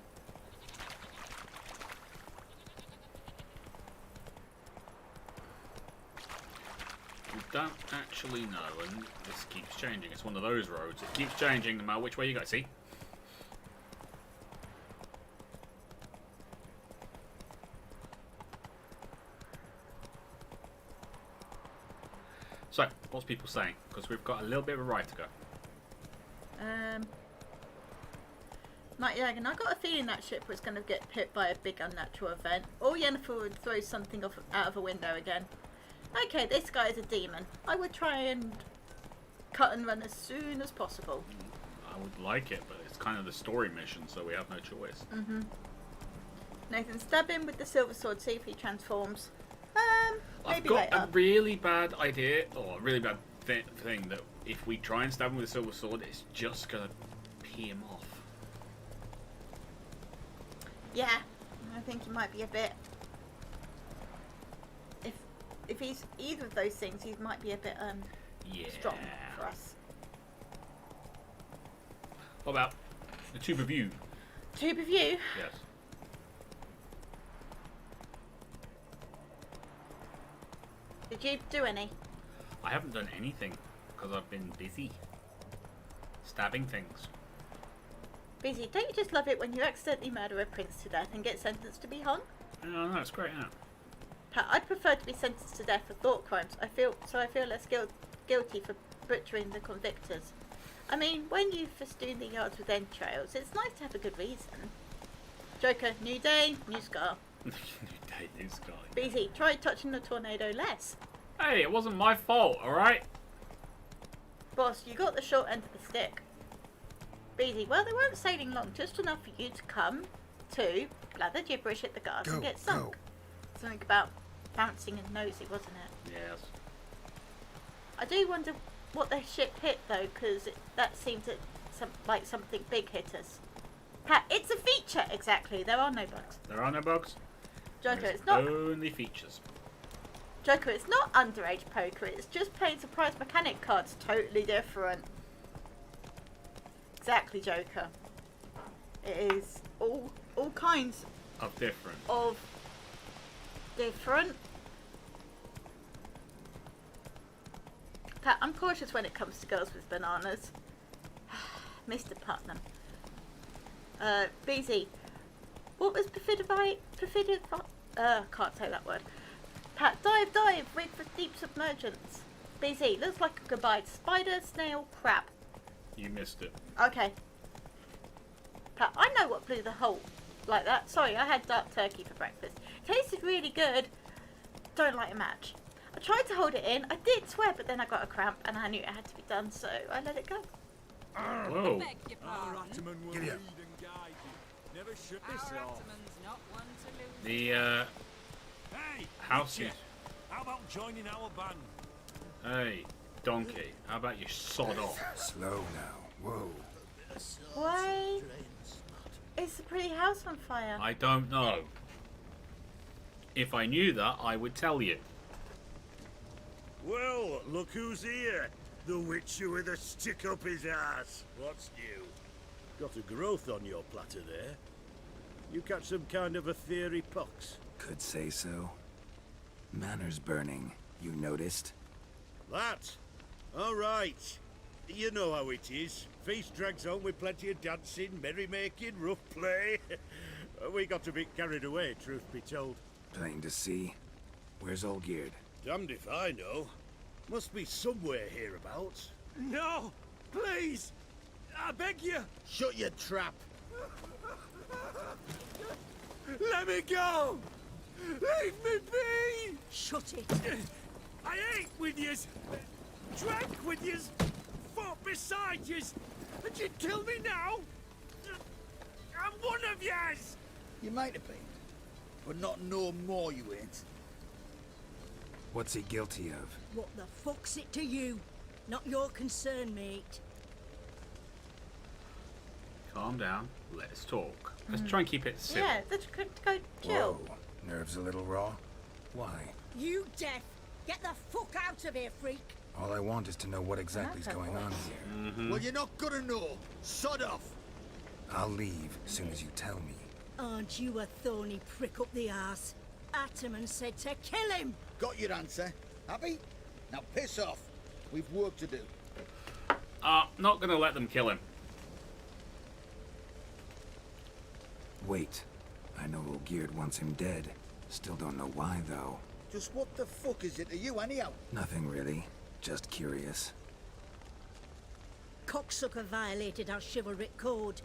We don't actually know, and this keeps changing. It's one of those roads. It keeps changing no matter which way you go. See? So, what's people saying? Because we've got a little bit of a ride to go. Night Jagan, I got a feeling that ship was going to get hit by a big unnatural event. Or Yennefer would throw something out of a window again. Okay, this guy is a demon. I would try and cut and run as soon as possible. I would like it, but it's kind of the story mission, so we have no choice. Mm-hmm. Nathan, stab him with the silver sword, see if he transforms. I've Maybe got later. a really bad idea, or a really bad thing, that if we try and stab him with a silver sword, it's just going to pee him off. Yeah, I think he might be a bit... If he's either of those things, he might be a bit strong for us. What about the tube of you? Tube of you? Yes. Did you do any? I haven't done anything because I've been busy stabbing things. Busy. Don't you just love it when you accidentally murder a prince to death and get sentenced to be hung? No, it's great, isn't it? Pat, I'd prefer to be sentenced to death for thought crimes. I feel less guilty for butchering the convictors. I mean, when you festoon the yards with entrails, it's nice to have a good reason. Joker, new day, new scar. New day, new scar. BZ, try touching the tornado less. Hey, it wasn't my fault, alright? Boss, you got the short end of the stick. BZ, well, they weren't sailing long, just enough for you to come to blather gibberish at the guards and get sunk. Something about bouncing and nosy, wasn't it? Yes. I do wonder what their ship hit, though, because that seemed to like something big hit us. Pat, it's a feature, exactly. There are no bugs. There are no bugs? Joker, There's it's not... only features. Joker, it's not underage poker. It's just playing surprise mechanic cards. Totally different. Exactly, Joker. It is all kinds of different. Pat, I'm cautious when it comes to girls with bananas. Mr. Putnam. BZ, what was can't say that word. Pat, dive, rig for deep submergence. BZ, looks like a goodbye. Spider, snail, crab. You missed it. Okay. Pat, I know what blew the hole like that. Sorry, I had dark turkey for breakfast. Tasted really good. Don't like a match. I tried to hold it in. I did swear, but then I got a cramp and I knew it had to be done, so I let it go. Whoa. Get here. Never shut this off. The Hey, house Witcher, how about joining our band? Hey, donkey, how about you sod off? Slow now. Whoa. Why is the pretty house on fire? I don't know. If I knew that, I would tell you. Well, look who's here. The Witcher with a stick up his ass. What's new? Got a growth on your platter there. You catch some kind of a theory pox? Could say so. Manor's burning. You noticed? That? All right. You know how it is. Feast drags on with plenty of dancing, merrymaking, rough play. We got a bit carried away, truth be told. Plain to see. Where's Olgierd? Damned if I know. Must be somewhere hereabouts. No! Please! I beg you! Shut your trap! Let me go! Leave me be! Shut it! I ate with yous! Drank with yous! Fought fought beside yous, and you'd kill me now? I'm one of yous! You might have been, but not no more you ain't. What's he guilty of? What the fuck's it to you? Not your concern, mate. Calm down. Let's talk. Let's try and keep it civil. Yeah, let's go chill. Whoa. Nerves a little raw? Why? You deaf! Get the fuck out of here, freak! All I want is to know what exactly's going on here. Well, you're not gonna know. Sod off! I'll leave as soon as you tell me. Aren't you a thorny prick up the arse? Ataman said to kill him! Got your answer. Happy? Now piss off. We've work to do. Not gonna let them kill him. Wait. I know Olgierd wants him dead. Still don't know why, though. Just what the fuck is it to you, anyhow? Nothing really. Just curious. Cocksucker violated our chivalric code.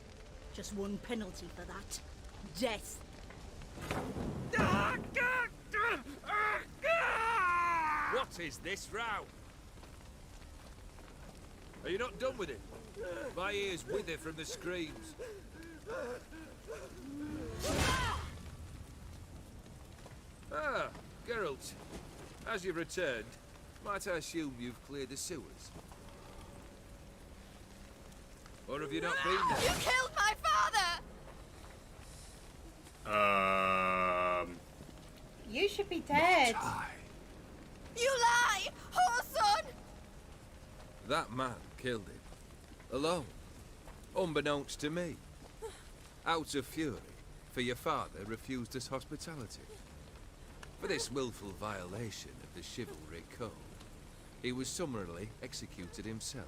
Just one penalty for that. Death. What is this row? Are you not done with it? My ears wither from the screams. Ah, Geralt. As you've returned, might I assume you've cleared the sewers? Or have you not been there? You killed my father! You should be dead. You lie! Whoreson! That man killed him. Alone. Unbeknownst to me. Out of fury, for your father refused us hospitality. For this willful violation of the chivalric code, he was summarily executed himself.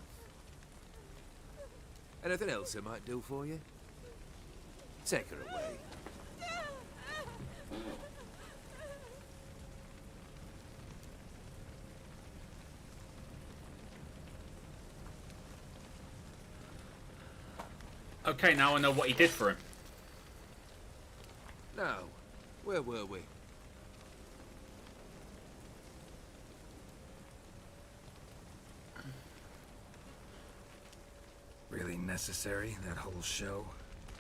Anything else I might do for you? Take her away. Okay, now I know what he did for him. Now, where were we? Really necessary, that whole show?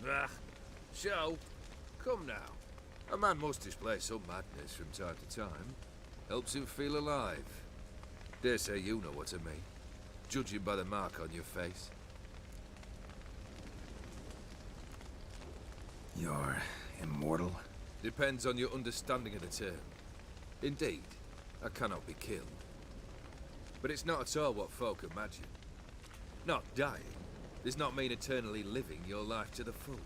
Ah, show? Come now. A man must display some madness from time to time. Helps him feel alive. Dare say you know what I mean. Judging by the mark on your face. You're immortal? Depends on your understanding of the term. Indeed, I cannot be killed. But it's not at all what folk imagine. Not dying does not mean eternally living your life to the full.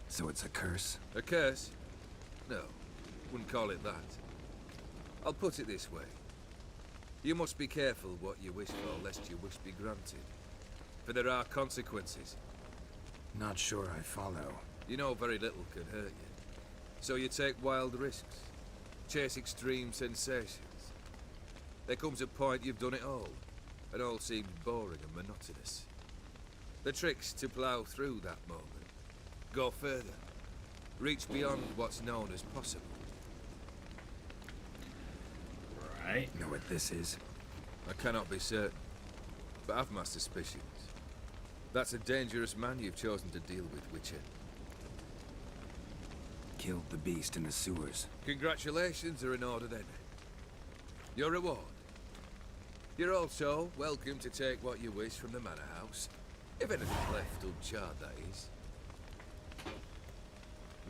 So it's a curse? A curse? No, wouldn't call it that. I'll put it this way. You must be careful what you wish for, lest your wish be granted. For there are consequences. Not sure I follow. You know very little can hurt you. So you take wild risks. Chase extreme sensations. There comes a point you've done it all, and all seems boring and monotonous. The trick's to plough through that moment. Go further. Reach beyond what's known as possible. Right. Know what this is? I cannot be certain, but I've my suspicions. That's a dangerous man you've chosen to deal with, Witcher. Killed the beast in the sewers. Congratulations are in order then. Your reward. You're also welcome to take what you wish from the manor house. If anything left uncharred, that is.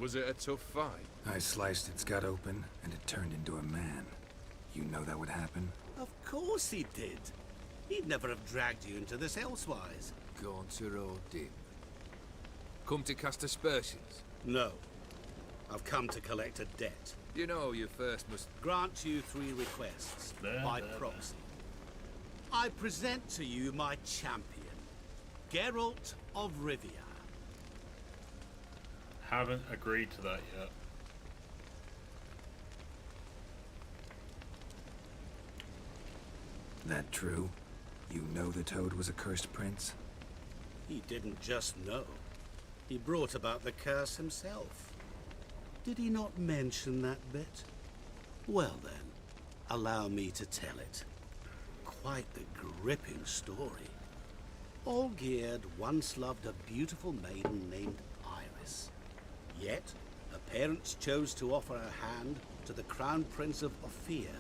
Was it a tough fight? I sliced its gut open, and it turned into a man. You know that would happen? Of course he did. He'd never have dragged you into this elsewise. Gaunter or dim? Come to cast aspersions? No. I've come to collect a debt. You know you first must... Grant you 3 requests, by proxy. I present to you my champion, Geralt of Rivia. Haven't agreed to that yet. That true? You know the Toad was a cursed prince? He didn't just know. He brought about the curse himself. Did he not mention that bit? Well then, allow me to tell it. Quite the gripping story. Olgierd once loved a beautiful maiden named Iris. Yet, her parents chose to offer her hand to the Crown Prince of Ophir.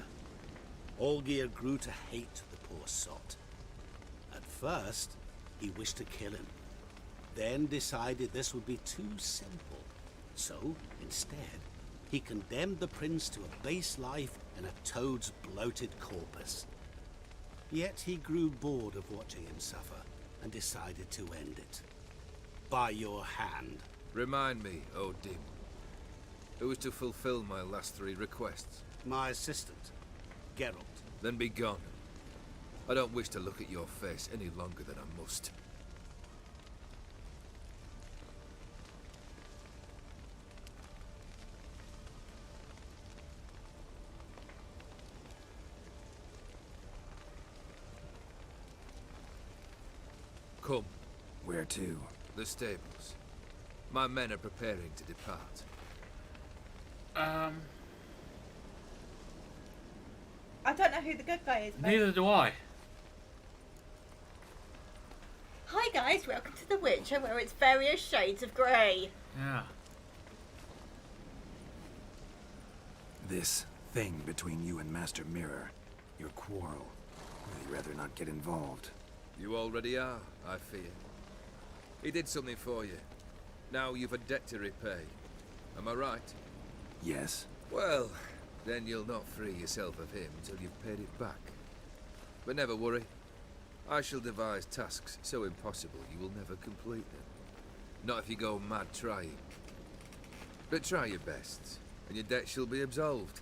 Olgierd grew to hate the poor sot. At first, he wished to kill him, then decided this would be too simple. So, instead, he condemned the prince to a base life in a toad's bloated corpus. Yet he grew bored of watching him suffer and decided to end it. By your hand. Remind me, O Dim. Who is to fulfill my last 3 requests? My assistant, Geralt. Then be gone. I don't wish to look at your face any longer than I must. Come. Where to? The stables. My men are preparing to depart. I don't know who the good guy is. Mate. Neither do I. Hi guys, welcome to The Witcher, where it's various shades of grey. Yeah. This thing between you and Master Mirror, your quarrel. Would you rather not get involved? You already are, I fear. He did something for you. Now you've a debt to repay. Am I right? Yes. Well, then you'll not free yourself of him until you've paid it back. But never worry. I shall devise tasks so impossible you will never complete them. Not if you go mad trying. But try your best, and your debt shall be absolved,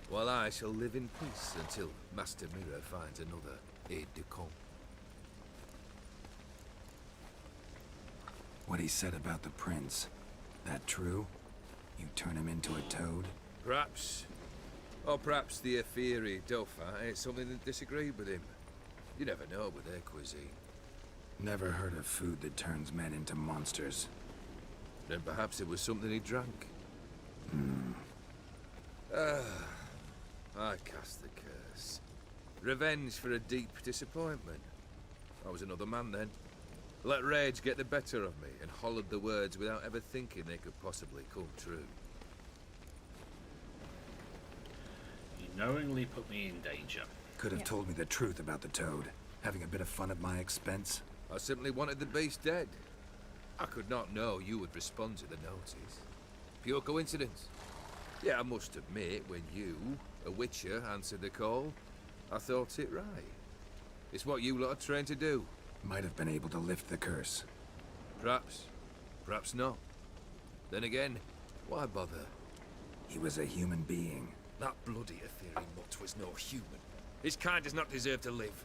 while I shall live in peace until Master Mirror finds another aide-de-camp. What he said about the prince, that true? You turn him into a toad? Perhaps. Or perhaps the Ophiri Dauphin ate something that disagreed with him. You never know with their cuisine. Never heard of food that turns men into monsters. Then perhaps it was something he drank. I cast the curse. Revenge for a deep disappointment. I was another man then. Let rage get the better of me and hollered the words without ever thinking they could possibly come true. You knowingly put me in danger. Could have told me the truth about the toad, having a bit of fun at my expense. I simply wanted the beast dead. I could not know you would respond to the notice. Pure coincidence. Yeah, I must admit, when you, a witcher, answered the call, I thought it right. It's what you lot are trained to do. Might have been able to lift the curse. Perhaps. Perhaps not. Then again, why bother? He was a human being. That bloody Ophiri mutt was no human. His kind does not deserve to live.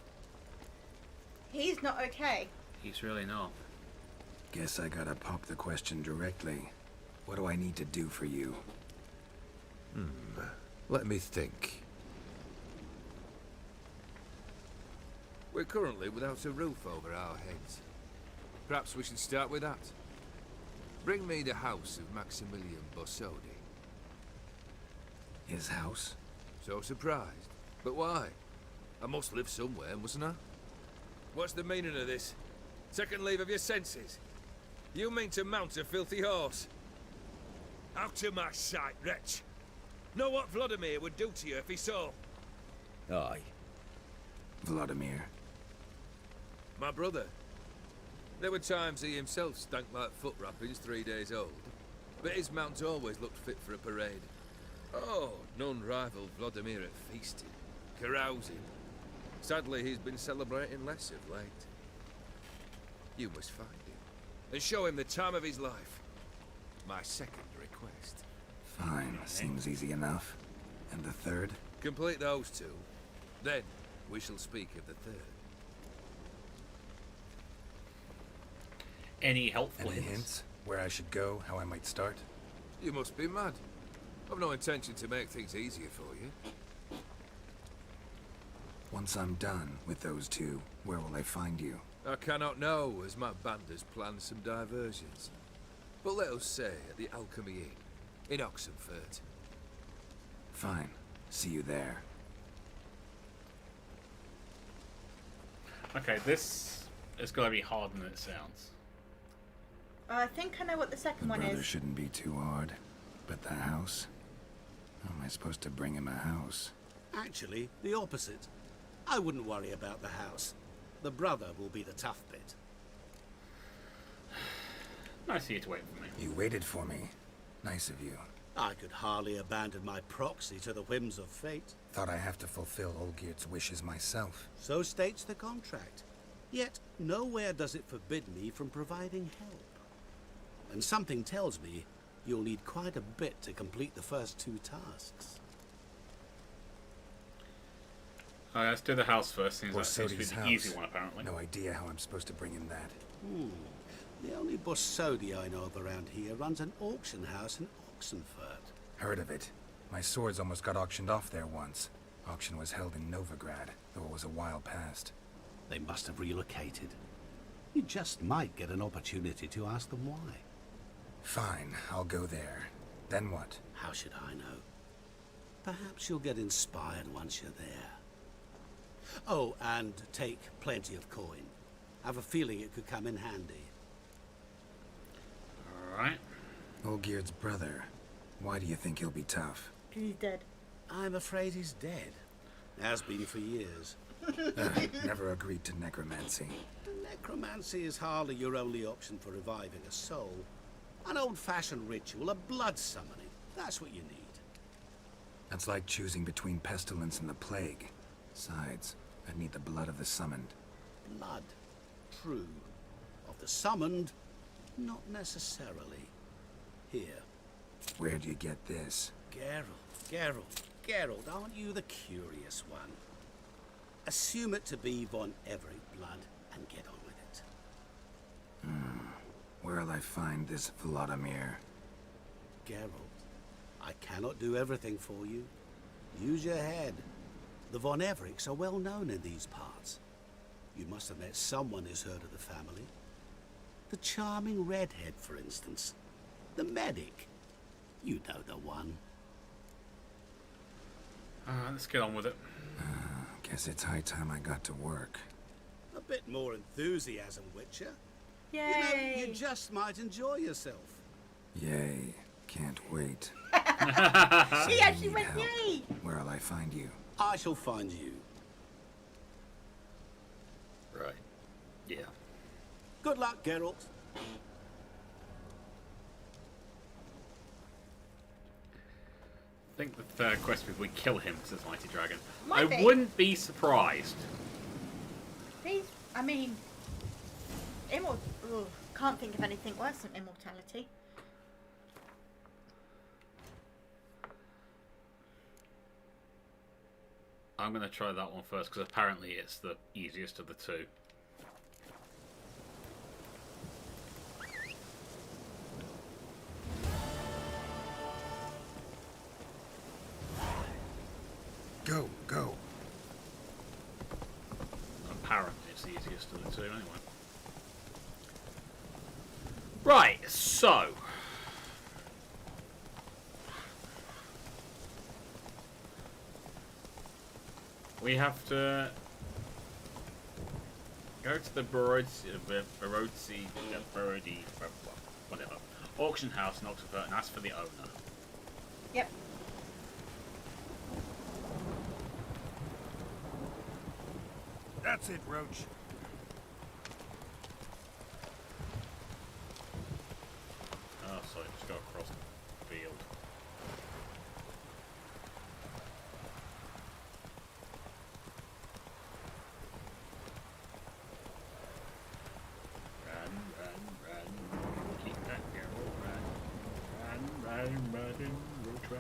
He's not okay. He's really not. Guess I gotta pop the question directly. What do I need to do for you? Let me think. We're currently without a roof over our heads. Perhaps we should start with that. Bring me the house of Maximilian Bossodi. His house? So surprised. But why? I must live somewhere, mustn't I? What's the meaning of this? Second leave of your senses? You mean to mount a filthy horse? Out of my sight, wretch! Know what Vladimir would do to you if he saw? Aye. Vladimir. My brother. There were times he himself stank like foot wrappings 3 days old, but his mount always looked fit for a parade. Oh, none rivaled Vladimir at feasting, carousing. Sadly, he's been celebrating less of late. You must find him, and show him the time of his life. My second request. Fine, seems easy enough. And the third? Complete those 2. Then, we shall speak of the third. Any helpful hints? Where I should go, how I might start? You must be mad. I've no intention to make things easier for you. Once I'm done with those 2, where will I find you? I cannot know, as my band has planned some diversions. But let us say at the Alchemy Inn, in Oxenfurt. Fine. See you there. Okay, this It's got to be harder than it sounds. I think I know what the second one Brother is. shouldn't be too hard. But the house? How am I supposed to bring him a house? Actually, the opposite. I wouldn't worry about the house. The brother will be the tough bit. Nice of you to wait for me. You waited for me. Nice of you. I could hardly abandon my proxy to the whims of fate. Thought I have to fulfill Olgierd's wishes myself. So states the contract. Yet, nowhere does it forbid me from providing help. And something tells me you'll need quite a bit to complete the first 2 tasks. Alright, let's do the house first. Seems Or like seems to be Sodi's the house. easy one, apparently. No idea how I'm supposed to bring him that. The only Bossodi I know of around here runs an auction house in Oxenfurt. Heard of it. My swords almost got auctioned off there once. Auction was held in Novigrad, though it was a while past. They must have relocated. You just might get an opportunity to ask them why. Fine, I'll go there. Then what? How should I know? Perhaps you'll get inspired once you're there. Oh, and take plenty of coin. Have a feeling it could come in handy. Alright. Olgierd's brother. Why do you think he'll be tough? He's dead. I'm afraid he's dead. Has been for years. Never agreed to necromancy. Necromancy is hardly your only option for reviving a soul. An old-fashioned ritual, a blood summoning. That's what you need. That's like choosing between pestilence and the plague. Besides, I'd need the blood of the summoned. Blood. True. Of the summoned, not necessarily. Here. Where do you get this? Geralt, aren't you the curious one? Assume it to be von Everett blood and get on with it. Where'll I find this Vladimir? Geralt, I cannot do everything for you. Use your head. The von Evericks are well known in these parts. You must have met someone who's heard of the family. The charming redhead, for instance. The medic. You know the one. Let's get on with it. Guess it's high time I got to work. A bit more enthusiasm, Witcher. Yay! You know, you just might enjoy yourself. Yay. Can't wait. He actually went help. yay! Where'll I find you? I shall find you. Right. Yeah. Good luck, Geralt. I think the third quest is we kill him because it's Mighty Dragon. Might I be. wouldn't be surprised. I mean, can't think of anything worse than immortality. I'm going to try that one first because apparently it's the easiest of the two. Go, go. Apparently it's the easiest of the two anyway. Right, so we have to go to the whatever auction house in Oxford and ask for the owner. Yep. That's it, Roach. Oh, sorry, just go across the field. Run, keep that arrow, run, we'll try.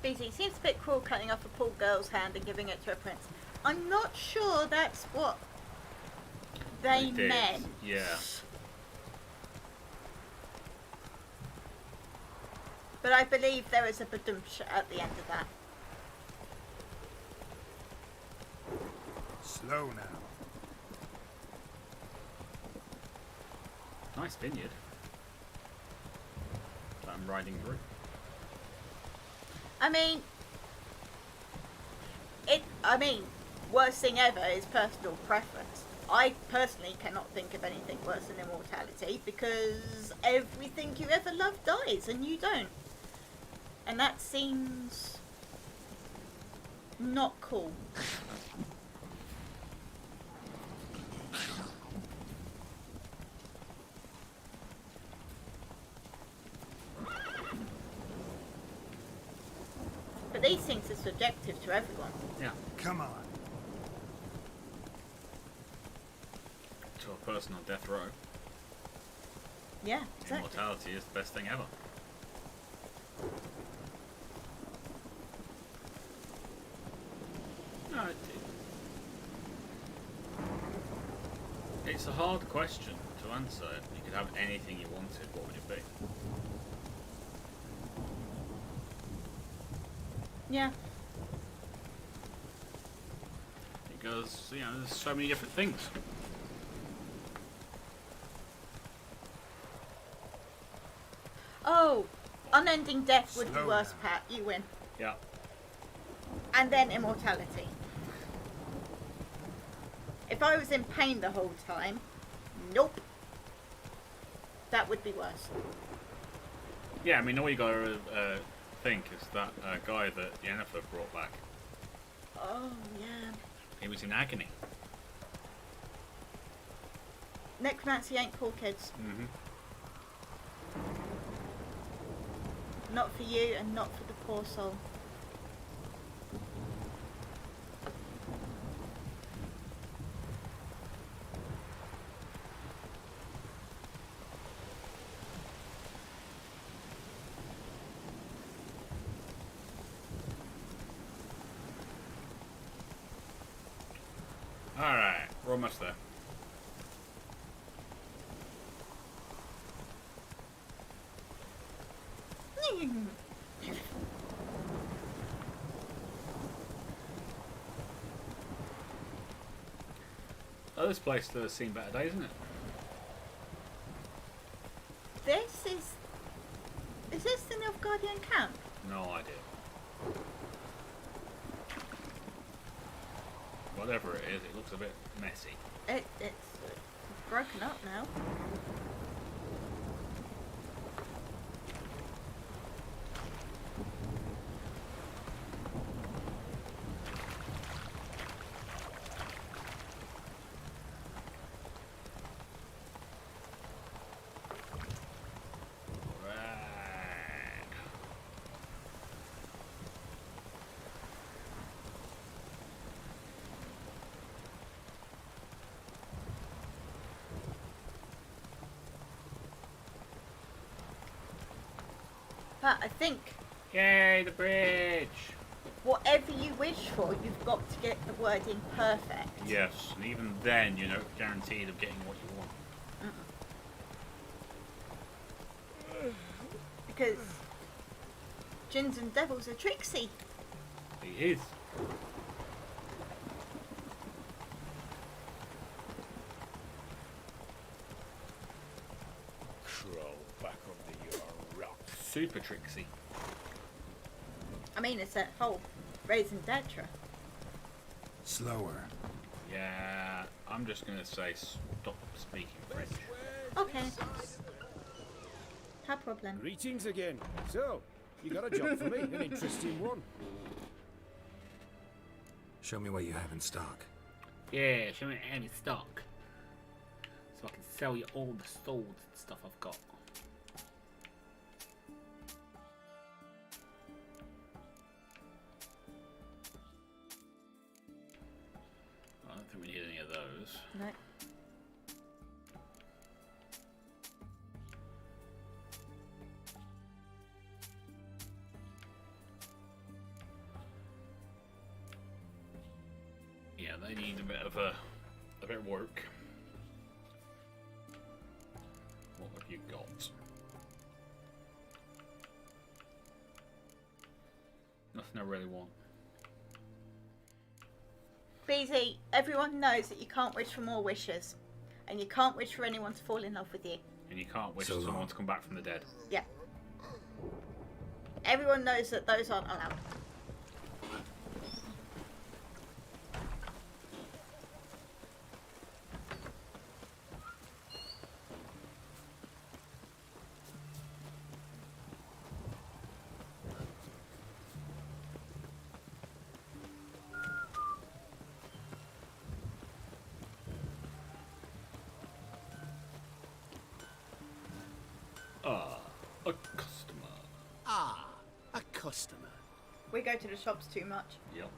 BZ, seems a bit cruel cutting off a poor girl's hand and giving it to a prince. I'm not sure that's what they did, meant. yeah. But I believe there is a badumsh at the end of that. Slow now. Nice vineyard that I'm riding through. I mean, I mean, worst thing ever is personal preference. I personally cannot think of anything worse than immortality because everything you ever loved dies and you don't. And that seems not cool. But these things are subjective to everyone. Yeah. Come on. To a person on death row, Yeah, exactly. immortality is the best thing ever. No, it's a hard question to answer. You could have anything you wanted, what would it be? Yeah. Because, you know, there's so many different things. Oh, unending death would be Slow worse, down. Pat. You win. Yeah. And then immortality. If I was in pain the whole time, nope. That would be worse. Yeah, I mean, all you gotta think is that guy that Yennefer brought back. Oh, yeah. He was in agony. Necromancy ain't cool, kids. Mm-hmm. Not for you and not for the poor soul. Alright, we're almost there. Oh, this place has seen better days, isn't it? Is this the Nilfgaardian camp? No idea. Whatever it is, it looks a bit messy. It's broken up now. But I think Yay, the bridge! whatever you wish for, you've got to get the wording perfect. Yes, and even then, you're not guaranteed of getting what you want. Because gins and devils are tricksy. He is. Crawl back under your rock. Super tricksy. I mean, it's that whole raising Detra. Slower. Yeah, I'm just gonna say stop speaking French. Okay. No problem. Greetings again. So, you got a job for me? An interesting one. Show me what you have in stock. Yeah, show me any stock. So I can sell you all the swords and stuff I've got. I don't think we need any of those. No. Yeah, they need a bit of work. What have you got? Nothing I really want. BZ, everyone knows that you can't wish for more wishes. And you can't wish for anyone to fall in love with you. And you can't wish So someone long. to come back from the dead. Yeah. Everyone knows that those aren't allowed. A customer. Ah, a customer. We go to the shops too much. Yep.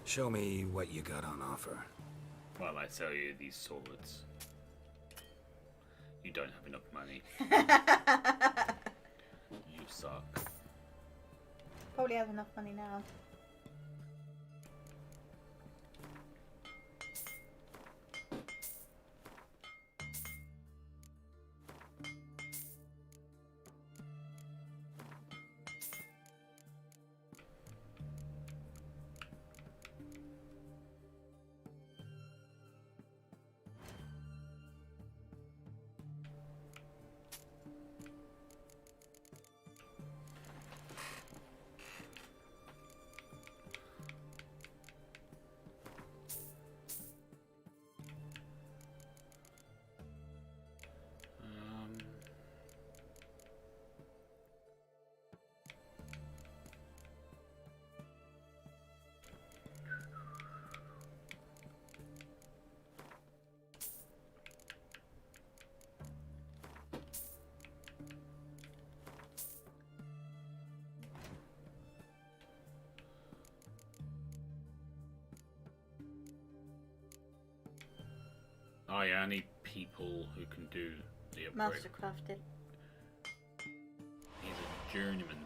Show me what you got on offer. Well, I sell you these swords. You don't have enough money. You suck. Probably have enough money now. Oh yeah, I need people who can do the upgrade. Mastercrafted. He's a journeyman.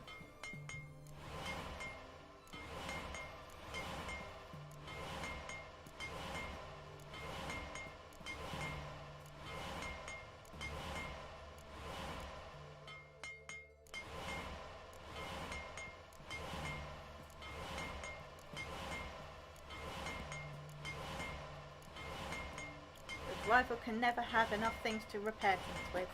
The rifle can never have enough things to repair things with.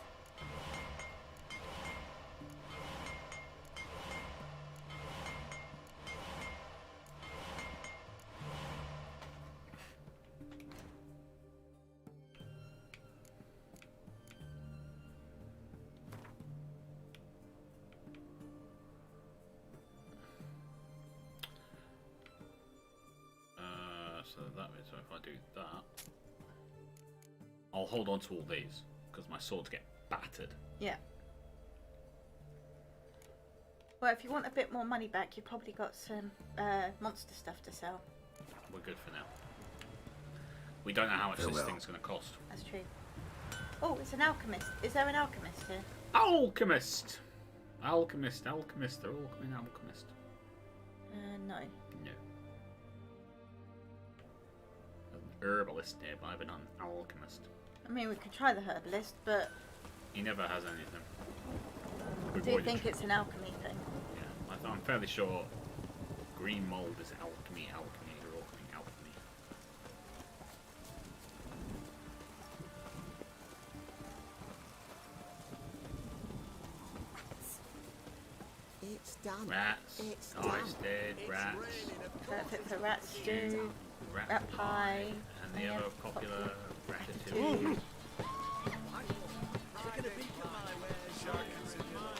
So that means if I do that, I'll hold on to all these because my swords get battered. Yeah. Well, if you want a bit more money back, you've probably got some monster stuff to sell. We're good for now. We don't know how much this thing's going to cost. That's true. Oh, it's an alchemist. Is there an alchemist here? Alchemist! Alchemist, alchemist, they're all coming alchemist. No. No. There's an herbalist nearby, but not an alchemist. I mean, we could try the herbalist, but... He never has anything. Do you think it's an alchemy thing? Yeah, I'm fairly sure green mold is alchemy, they're all coming alchemy. It's done. Rats. It's Nice done. dead rats. Perfect for rat stew, rat pie, and the other popular ratatouille.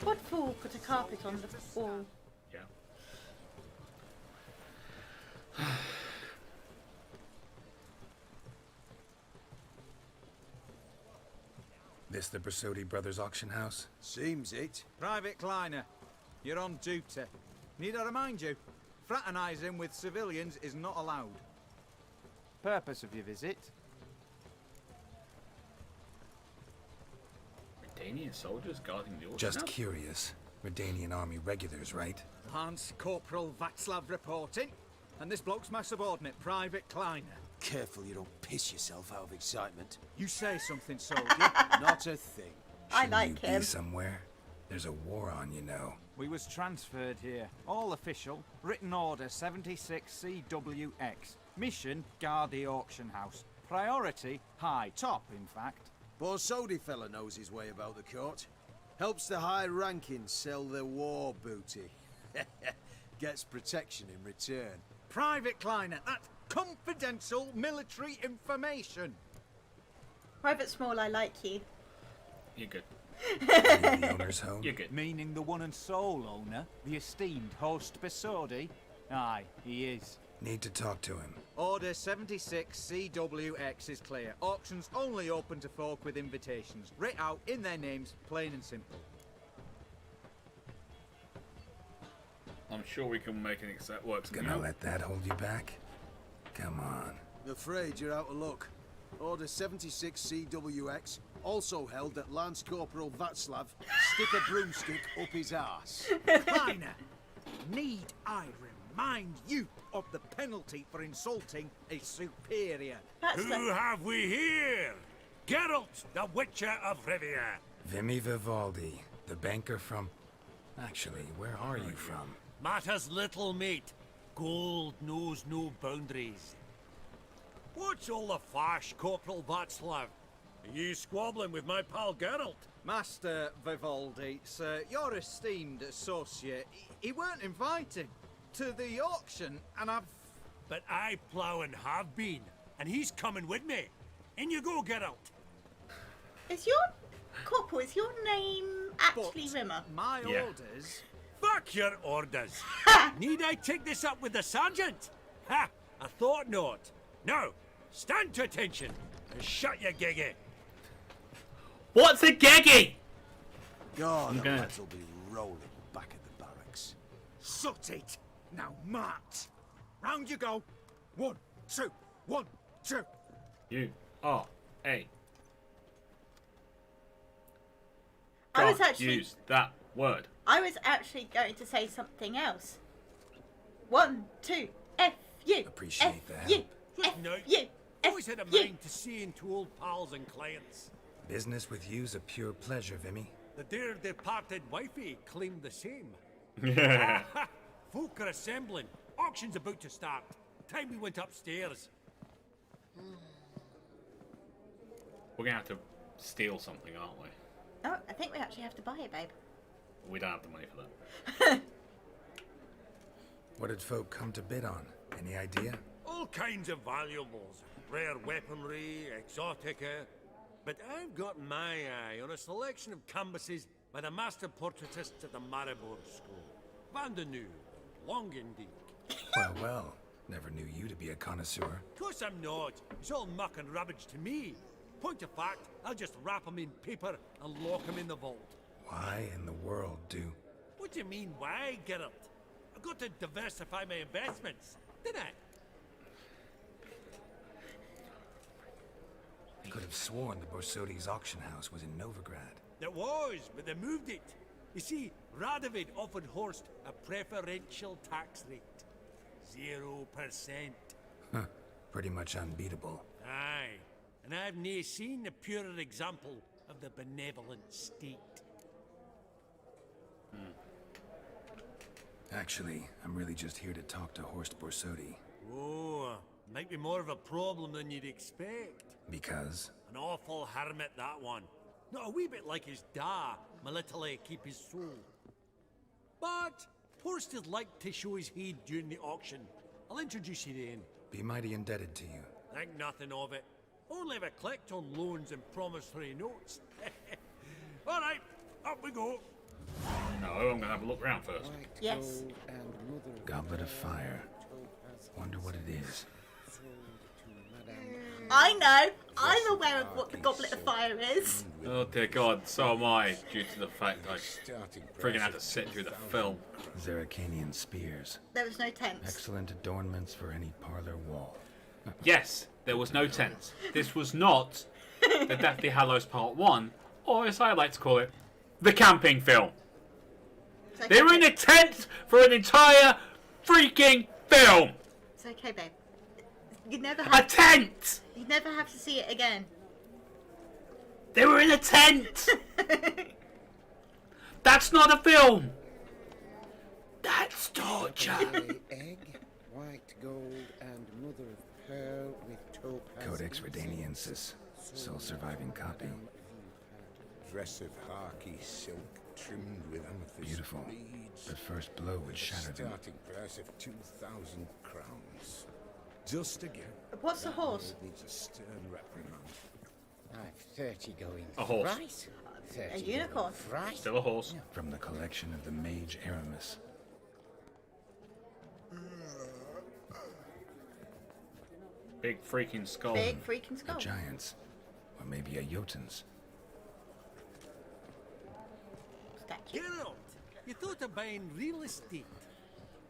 What fool put a carpet on the wall? Yeah. This the Brasodi Brothers auction house? Seems it. Private Kleiner, you're on duty. Need I remind you, fraternising with civilians is not allowed. Purpose of your visit? Redanian soldiers guarding the auction Just house? curious. Redanian army regulars, right? Lance Corporal Václav reporting, and this bloke's my subordinate, Private Kleiner. Careful you don't piss yourself out of excitement. You say something, soldier. Not a thing. I Shouldn't like you him. be somewhere? There's a war on, you know. We was transferred here. All official. Written order 76 CWX. Mission, guard the auction house. Priority, high. Top, in fact. Borsodi fella knows his way about the court. Helps the high rankings sell their war booty. Gets protection in return. Private Kleiner, that's confidential military information. Private Small, I like you. You're good. The owner's home? You're good. Meaning the one and sole owner, the esteemed host Besodi? Aye, he is. Need to talk to him. Order 76 CWX is clear. Auctions only open to folk with invitations. Writ out in their names, plain and simple. I'm sure we can make an except work. Gonna let that hold you back? Come on. I'm afraid you're out of luck. Order 76 CWX, also held that Lance Corporal Václav stick a broomstick up his arse. Kleiner, need I remind you of the penalty for insulting a superior? Who have we here? Geralt, the Witcher of Rivia. Vimy Vivaldi, the banker from... Actually, where are you from? Matters little, mate. Gold knows no boundaries. What's all the fash, Corporal Václav? Are you squabbling with my pal Geralt? Master Vivaldi, sir, your esteemed associate, he weren't invited to the auction, and I've... But I plough and have been, and he's coming with me. In you go, Geralt. Is your Corporal, is your name actually Rimmer? My orders... Fuck your orders. Need I take this up with the sergeant? Ha! I thought not. Now, stand to attention and shut your giggy. What's a geggy? God, the Okay. lads will be rolling back at the barracks. Sut it! Now march! Round you go! 1, 2, 1, 2. U-R-A. I was Can't actually... use that word. I was actually going to say something else. 1, 2, F-U. Appreciate that. F-U. No, F-U. always had a mind to seeing to old pals and clients. Business with you's a pure pleasure, Vimy. The dear departed wifey claimed the same. Yeah. Folk are assembling. Auction's about to start. Time we went upstairs. We're gonna have to steal something, aren't we? Oh, I think we actually have to buy it, babe. We don't have the money for that. What did folk come to bid on? Any idea? All kinds of valuables. Rare weaponry, exotica. But I've got my eye on a selection of canvases by the master portraitists at the Maribor School. Van de Nieuw, Longendijk. Well. Never knew you to be a connoisseur. Of course I'm not. It's all muck and rubbish to me. Point of fact, I'll just wrap 'em in paper and lock 'em in the vault. Why in the world do... What do you mean, why, Geralt? I've got to diversify my investments, didn't I? Could have sworn the Borsodi's auction house was in Novigrad. It was, but they moved it. You see, Radovid offered Horst a preferential tax rate. 0%. Huh. Pretty much unbeatable. Aye, and I've nae seen a purer example of the benevolent state. Actually, I'm really just here to talk to Horst Borsodi. Oh, might be more of a problem than you'd expect. Because? An awful hermit, that one. Not a wee bit like his da, my little keep his soul. But Horst is like to show his head during the auction. I'll introduce you then. Be mighty indebted to you. Think nothing of it. Only if I collect on loans and promissory notes. All right, up we go. No, I'm gonna have a look around first. Yes. Goblet of fire. Wonder what it is. I know. I'm aware of what the Goblet of Fire is. Oh dear God, so am I, due to the fact I friggin' had to sit through the film. Zeracanian spears. There was no tents. Excellent adornments for any parlor wall. Yes, there was no tent. This was not the Deathly Hallows Part 1, or as I like to call it, the camping film. It's okay, They were in a tent for an entire freaking film! It's okay, babe. You'd never A have tent! You'd never have to see it again. They were in a tent! That's not a film! That's torture! Egg, white gold, and mother of pearl with topaz. Codex Redaniensis. Sole surviving copy. Dress of harky silk trimmed with amethyst Beautiful. beads. The first blow would shatter them. Starting price of 2,000 crowns. Just again. What's the horse? Needs a stern reprimand. I've 30 going. A horse. Right. A unicorn. Right. Still a horse. From the collection of the mage Aramis. Big freaking skull. Big freaking skull. A giant's. Or maybe a Jotun's. Statue. Geralt, you thought of buying real estate.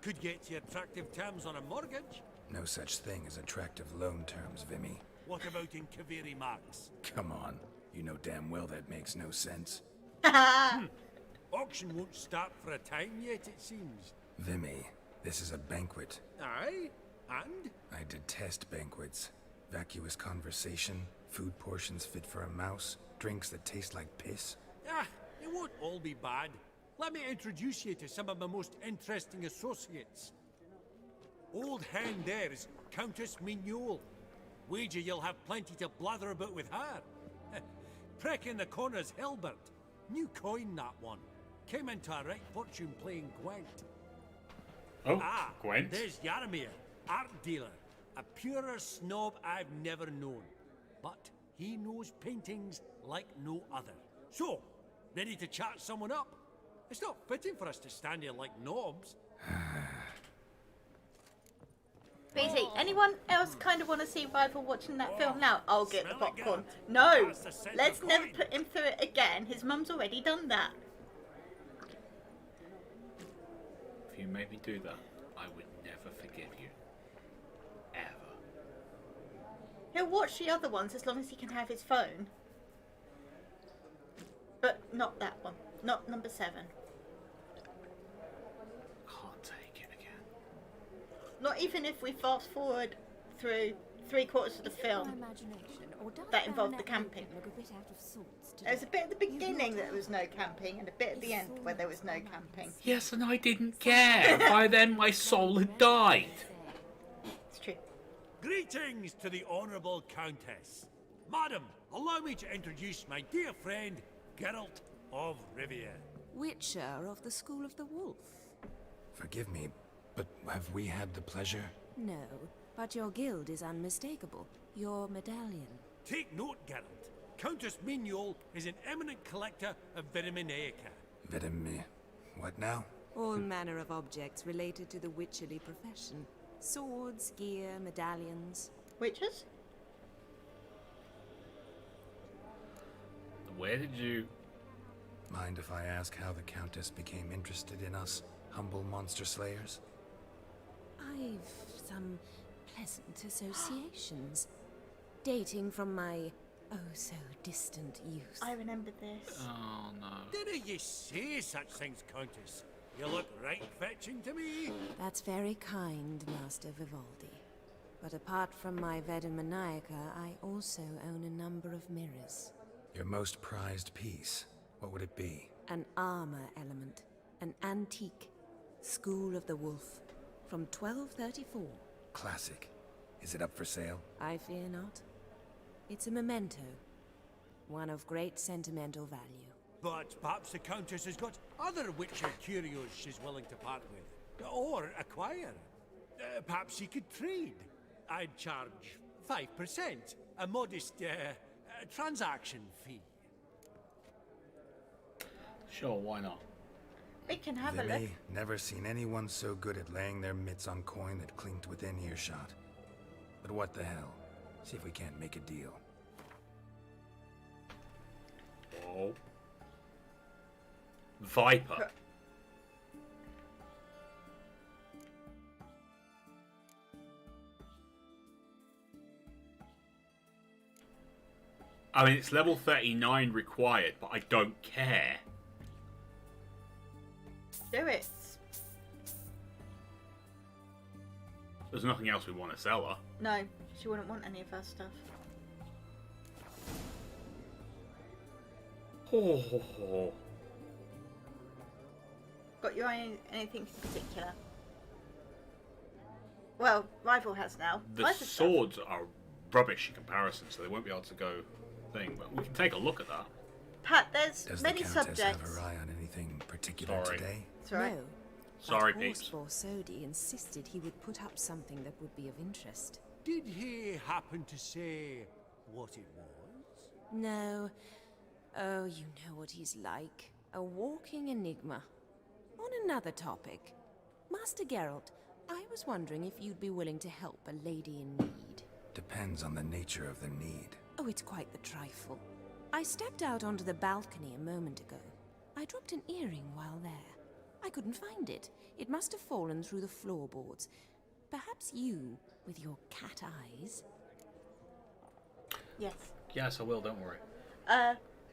Could get you attractive terms on a mortgage. No such thing as attractive loan terms, Vimy. What about in Kaviri marks? Come on. You know damn well that makes no sense. Auction won't start for a time yet, it seems. Vimy, this is a banquet. Aye? And? I detest banquets. Vacuous conversation, food portions fit for a mouse, drinks that taste like piss. Ah, it won't all be bad. Let me introduce you to some of my most interesting associates. Old hen there is Countess Mignole. Wager you'll have plenty to blather about with her. Prick in the corner's Hilbert. New coin, that one. Came into a right fortune playing Gwent. Oh, Gwent. There's Yaramir, art dealer. A purer snob I've never known. But he knows paintings like no other. So, ready to chat someone up? It's not fitting for us to stand here like knobs. BT, anyone else kind of want to see Rival watching that film now? I'll get the popcorn. No! Let's never put him through it again. His mum's already done that. If you made me do that, I would never forgive you. Ever. He'll watch the other ones as long as he can have his phone. But not that one. Not number 7. Can't take it again. Not even if we fast forward through 3/4 of the film that involved the camping. There's a bit at the beginning that there was no camping and a bit at the end where there was no camping. Yes, and I didn't care. By then my soul had died. It's true. Greetings to the Honourable Countess. Madam, allow me to introduce my dear friend, Geralt of Rivia. Witcher of the School of the Wolf. Forgive me, but have we had the pleasure? No, but your guild is unmistakable. Your medallion. Take note, Geralt. Countess Mignole is an eminent collector of Vitaminaica. What now? All manner of objects related to the witcherly profession. Swords, gear, medallions. Witches? Where did you... Mind if I ask how the Countess became interested in us, humble monster slayers? I've some pleasant associations, dating from my oh-so-distant youth. I remember this. Oh, no. Didn't you say such things, Countess? You look right fetching to me. That's very kind, Master Vivaldi. But apart from my Vedamaniaca, I also own a number of mirrors. Your most prized piece, what would it be? An armor element. An antique. School of the Wolf. From 1234. Classic. Is it up for sale? I fear not. It's a memento. One of great sentimental value. But perhaps the Countess has got other Witcher curios she's willing to part with. Or acquire. Perhaps she could trade. I'd charge 5%. A modest, transaction fee. Sure, why not? We can have a look. Vimy, never seen anyone so good at laying their mitts on coin that clinked within earshot. But what the hell? See if we can't make a deal. Oh. Viper. I mean, it's level 39 required, but I don't care. Do it. There's nothing else we want to sell her. No, she wouldn't want any of her stuff. Oh. Got your eye on anything in particular? Well, Rival has now. The Loads of swords are rubbish in comparison, so they won't be able to go thing. But we can take a look at that. Pat, there's Does many the Countess subjects. have her eye on anything particular Sorry. today? That's right. No. Sorry, but peeps. Sodi insisted he would put up something that would be of interest. Did he happen to say what it was? No. Oh, you know what he's like. A walking enigma. On another topic. Master Geralt, I was wondering if you'd be willing to help a lady in need. Depends on the nature of the need. Oh, it's quite the trifle. I stepped out onto the balcony a moment ago. I dropped an earring while there. I couldn't find it. It must have fallen through the floorboards. Perhaps you, with your cat eyes... Yes. Yes, I will, don't worry.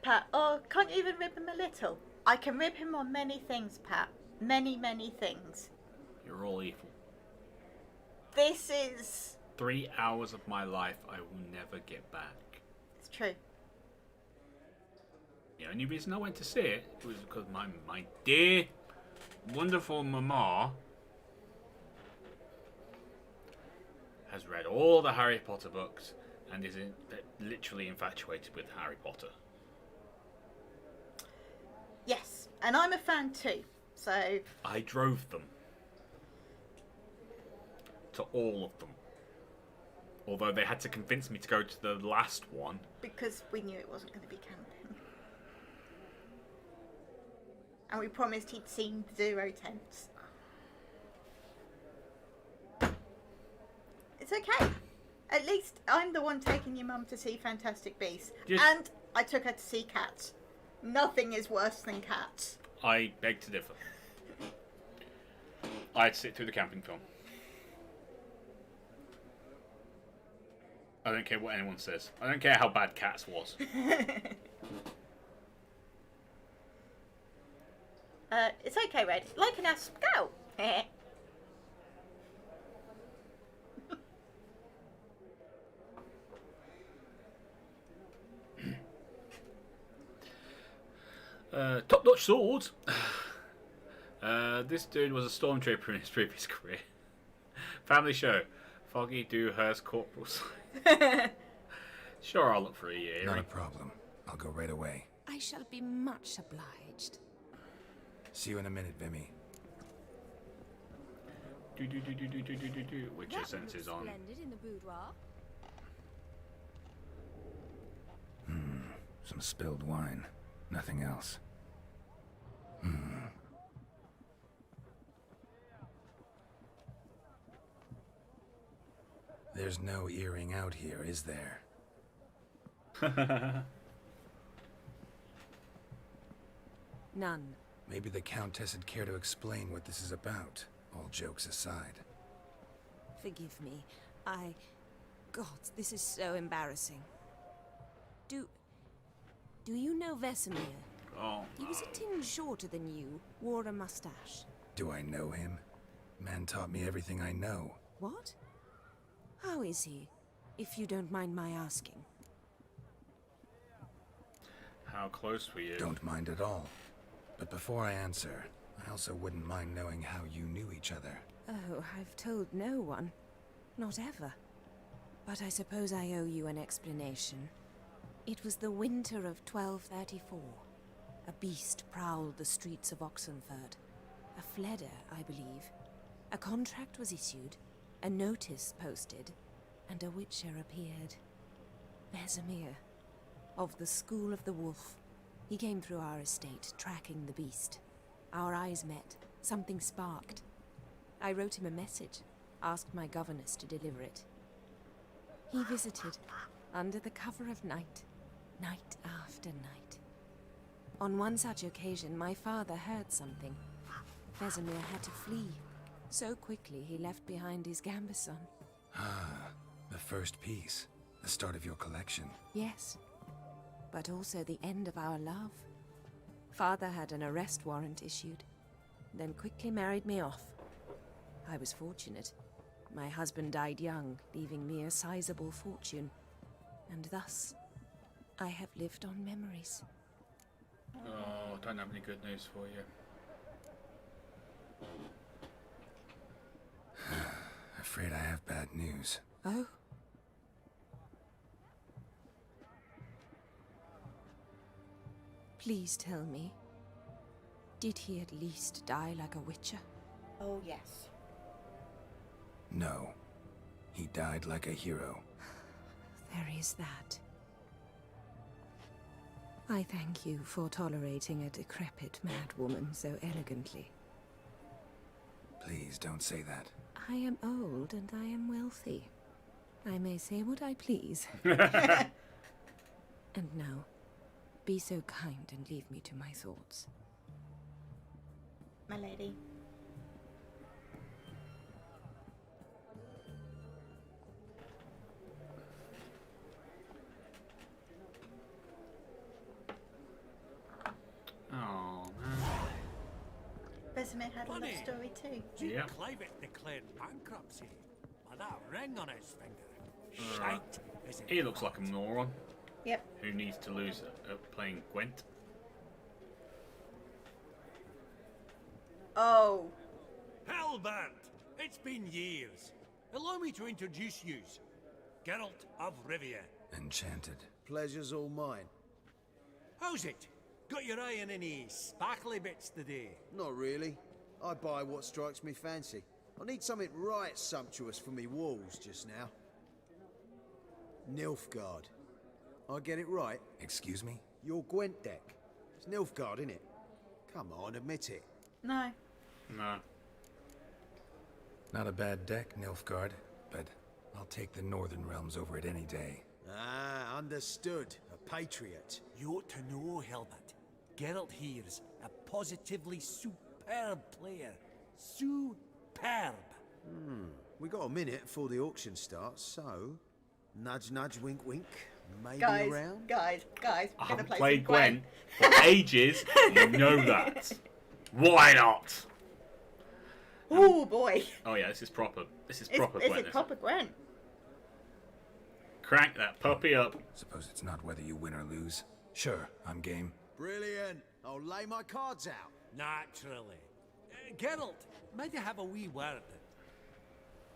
Pat, oh, can't you even rib him a little? I can rib him on many things, Pat. Many, many things. You're all evil. This is... 3 hours of my life I will never get back. It's true. The only reason I went to see it was because my dear, wonderful mama has read all the Harry Potter books and is literally infatuated with Harry Potter. Yes, and I'm a fan too, so... I drove them. To all of them. Although they had to convince me to go to the last one. Because we knew it wasn't going to be camping. And we promised he'd seen 0 tents. It's okay. At least I'm the one taking your mum to see Fantastic Beasts. Yes. And I took her to see Cats. Nothing is worse than Cats. I beg to differ. I'd sit through the camping film. I don't care what anyone says. I don't care how bad Cats was. It's okay, Red. Like an asp. Go! Top-notch swords. This dude was a stormtrooper in his previous career. Family show. Foggy Dewhurst Corporal. Sure, I'll look for a year. Not a problem. I'll go right away. I shall be much obliged. See you in a minute, Vimy. Witcher senses on. Splendid in the boudoir. Some spilled wine. Nothing else. There's no earring out here, is there? None. Maybe the Countess would care to explain what this is about, all jokes aside. Forgive me. God, this is so embarrassing. Do you know Vesemir? Oh. He was a tinge shorter than you, wore a mustache. Do I know him? Man taught me everything I know. What? How is he, if you don't mind my asking? How close were you? Don't mind at all. But before I answer, I also wouldn't mind knowing how you knew each other. Oh, I've told no one. Not ever. But I suppose I owe you an explanation. It was the winter of 1234. A beast prowled the streets of Oxenford. A fledder, I believe. A contract was issued, a notice posted, and a witcher appeared. Vesemir, of the School of the Wolf. He came through our estate, tracking the beast. Our eyes met. Something sparked. I wrote him a message, asked my governess to deliver it. He visited, under the cover of night, night after night. On one such occasion, my father heard something. Vesemir had to flee. So quickly, he left behind his gambeson. Ah, the first piece. The start of your collection. Yes, but also the end of our love. Father had an arrest warrant issued, then quickly married me off. I was fortunate. My husband died young, leaving me a sizable fortune. And thus, I have lived on memories. Oh, I don't have any good news for you. Afraid I have bad news. Oh? Please tell me, did he at least die like a witcher? Oh, yes. No. He died like a hero. There is that. I thank you for tolerating a decrepit madwoman so elegantly. Please don't say that. I am old and I am wealthy. I may say what I please. And now, be so kind and leave me to my thoughts. my lady. Oh man. Vesemir had a love story too. Yeah. Clivet declared bankruptcy with that ring on his finger. Right. Shite, is it He looks not? like a moron. Yep. Who needs to lose playing Gwent? Oh. Hellband! It's been years. Allow me to introduce you. Geralt of Rivia. Enchanted. Pleasure's all mine. How's it? Got your eye on any sparkly bits today? Not really. I buy what strikes me fancy. I need something right sumptuous for me walls just now. Nilfgaard. I get it right? Excuse me? Your Gwent deck. It's Nilfgaard, innit? Come on, admit it. No. No. Not a bad deck, Nilfgaard, but I'll take the Northern Realms over it any day. Ah, understood. A patriot. You ought to know, Helmut. Geralt here's a positively superb player. Superb. We got a minute before the auction starts, so... Nudge, nudge, wink, wink. Maybe Guys, around? guys, we're I gonna haven't play played some Gwent. Gwen for ages. You know that. Why not? Oh boy. Oh yeah, this is proper. This is It's, proper it's Gwen. a proper Gwent. Crank that puppy up. Suppose it's not whether you win or lose. Sure, I'm game. Brilliant. I'll lay my cards out. Naturally. Geralt, might I have a wee word?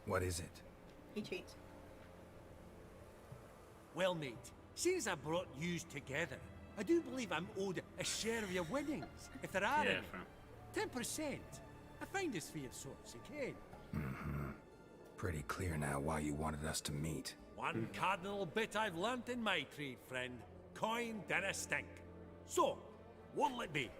What is it? He cheats. Well, mate, since I brought yous together, I do believe I'm owed a share of your winnings, if there are Yeah, any. 10%. I find this fair sorts, you can. Pretty clear now why you wanted us to meet. One cardinal bit I've learnt in my trade, friend. Coin dinna stink. So, what'll it be?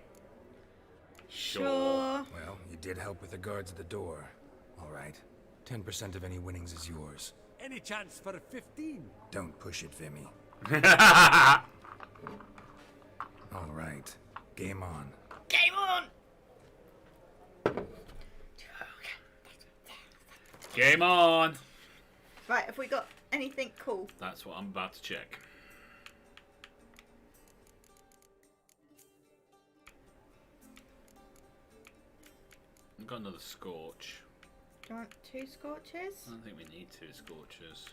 Sure. Well, you did help with the guards at the door. All right. 10% of any winnings is yours. Any chance for 15? Don't push it, Vimy. All right. Game on. Game on! Game on. Right, have we got anything cool? That's what I'm about to check. I've got another scorch. Do you want 2 scorches? I don't think we need 2 scorches.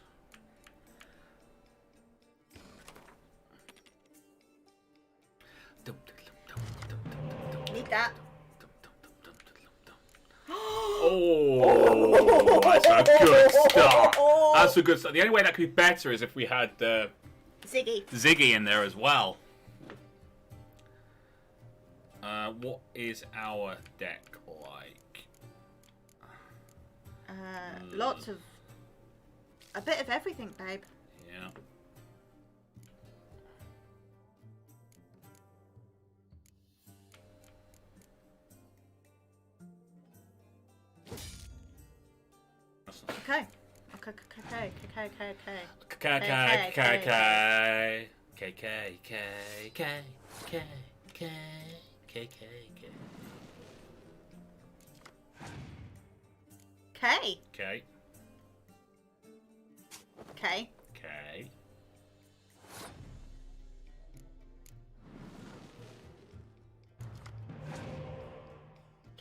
Need that. Oh, that's a good start. That's a good start. The only way that could be better is if we had Ziggy in there as well. What is our deck like? Lots of... a bit of everything, babe. Yeah. Okay. Okay. Okay. Okay. Okay. Okay.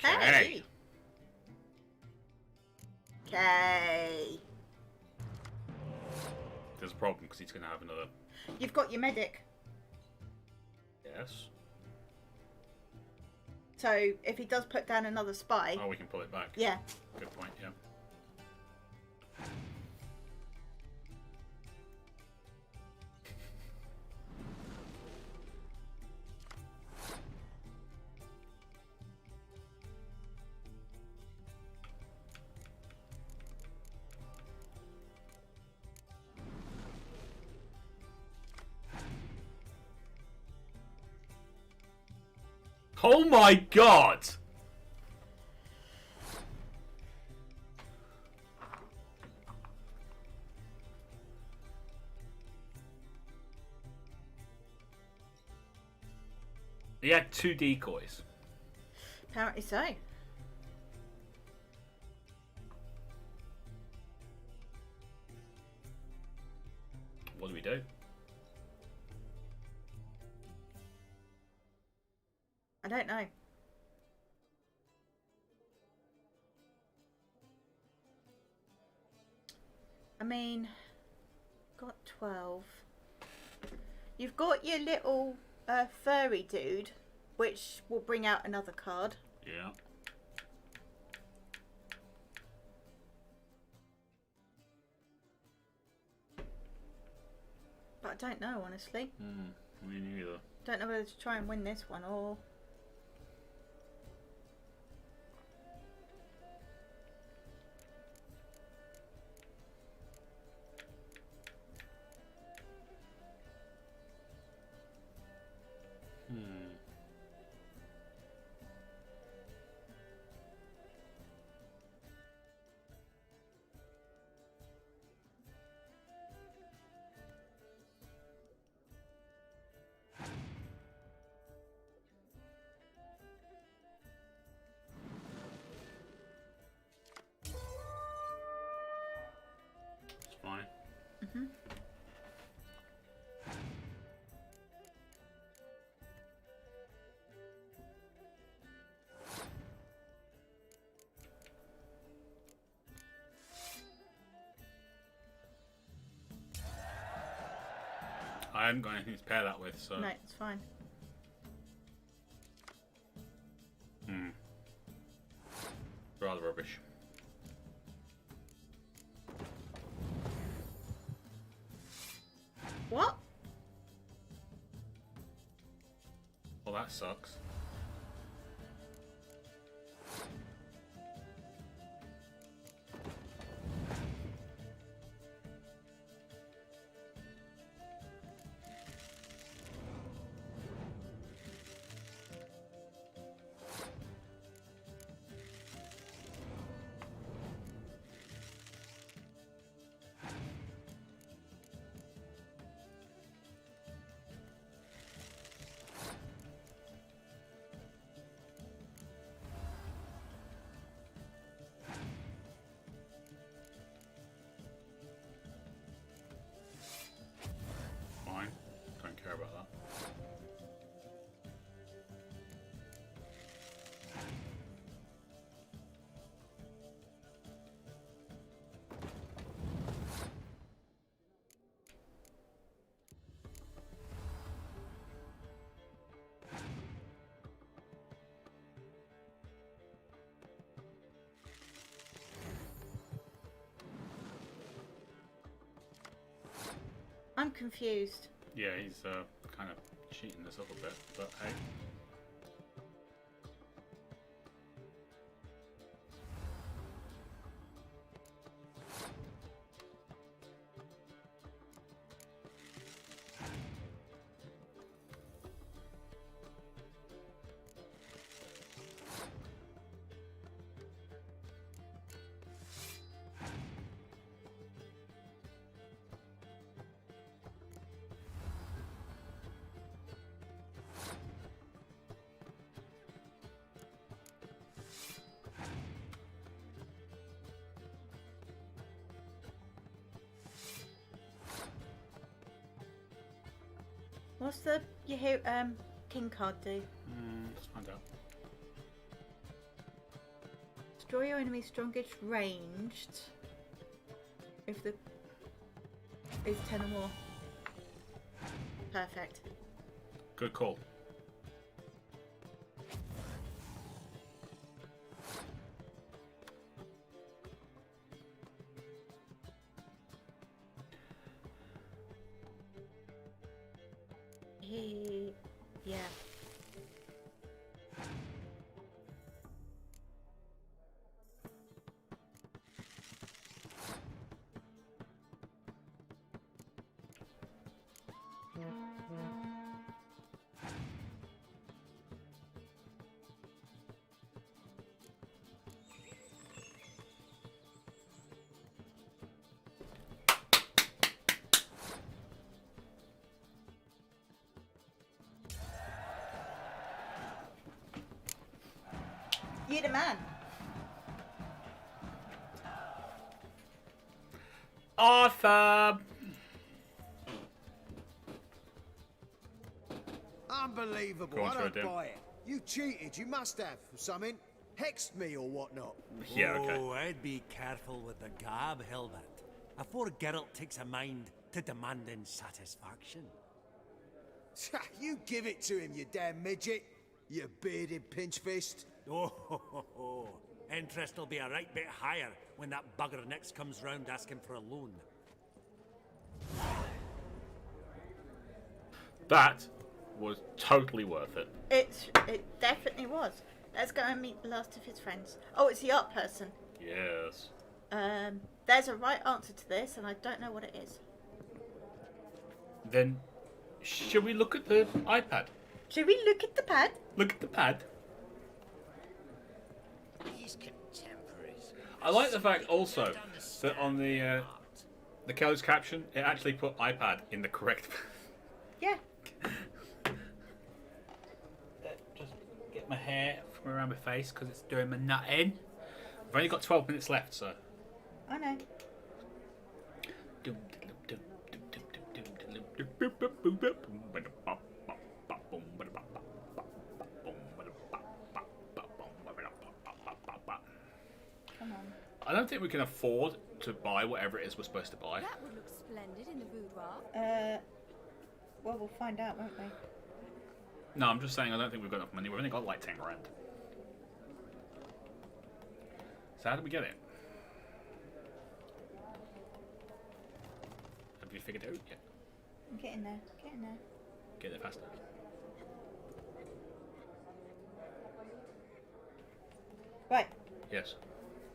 Okay. Okay. There's a problem because he's going to have another. You've got your medic. Yes. So if he does put down another spy. Oh, we can pull it back. Yeah. Good point. Yeah. Oh my god! He had 2 decoys. Apparently so. What do we do? I don't know. I mean, got 12. You've got your little furry dude, which will bring out another card. Yeah. But I don't know, honestly. Me neither. Don't know whether to try and win this one or... It's fine. I haven't got anything to pair that with, so... No, it's fine. Rather rubbish. What? Well, that sucks. Fine. Don't care about that. I'm confused. Yeah, he's kind of cheating this up a bit, but hey. What's the king card do? Let's find out. Destroy your enemy's strongest ranged. If the is 10 or more. Perfect. Good call. Yeah. You the man. Arthur! Unbelievable. Go on, I throw it don't down. buy it. You cheated. You must have. Or something. Hexed me or whatnot. Yeah, okay. Oh, I'd be careful with the gab, Hilbert. Afore Geralt takes a mind to demanding satisfaction. You give it to him, you damn midget. You bearded pinchfist. Oh, interest will be a right bit higher when that bugger next comes round asking for a loan. That was totally worth it. It definitely was. Let's go and meet the last of his friends. Oh, it's the art person. Yes. There's a right answer to this, and I don't know what it is. Then, shall we look at the iPad? Should we look at the pad? Look at the pad. These contemporaries. I like the fact also that on the closed caption, it actually put iPad in the correct. Yeah. Just get my hair from around my face because it's doing my nutting. I've only got 12 minutes left, so. I know. Come on. I don't think we can afford to buy whatever it is we're supposed to buy. That would look splendid in the boudoir. Well, we'll find out, won't we? No, I'm just saying I don't think we've got enough money. We've only got like 10 grand. So how do we get it? Have you figured it out yet? I'm getting there. Getting there. Get there faster. Right. Yes.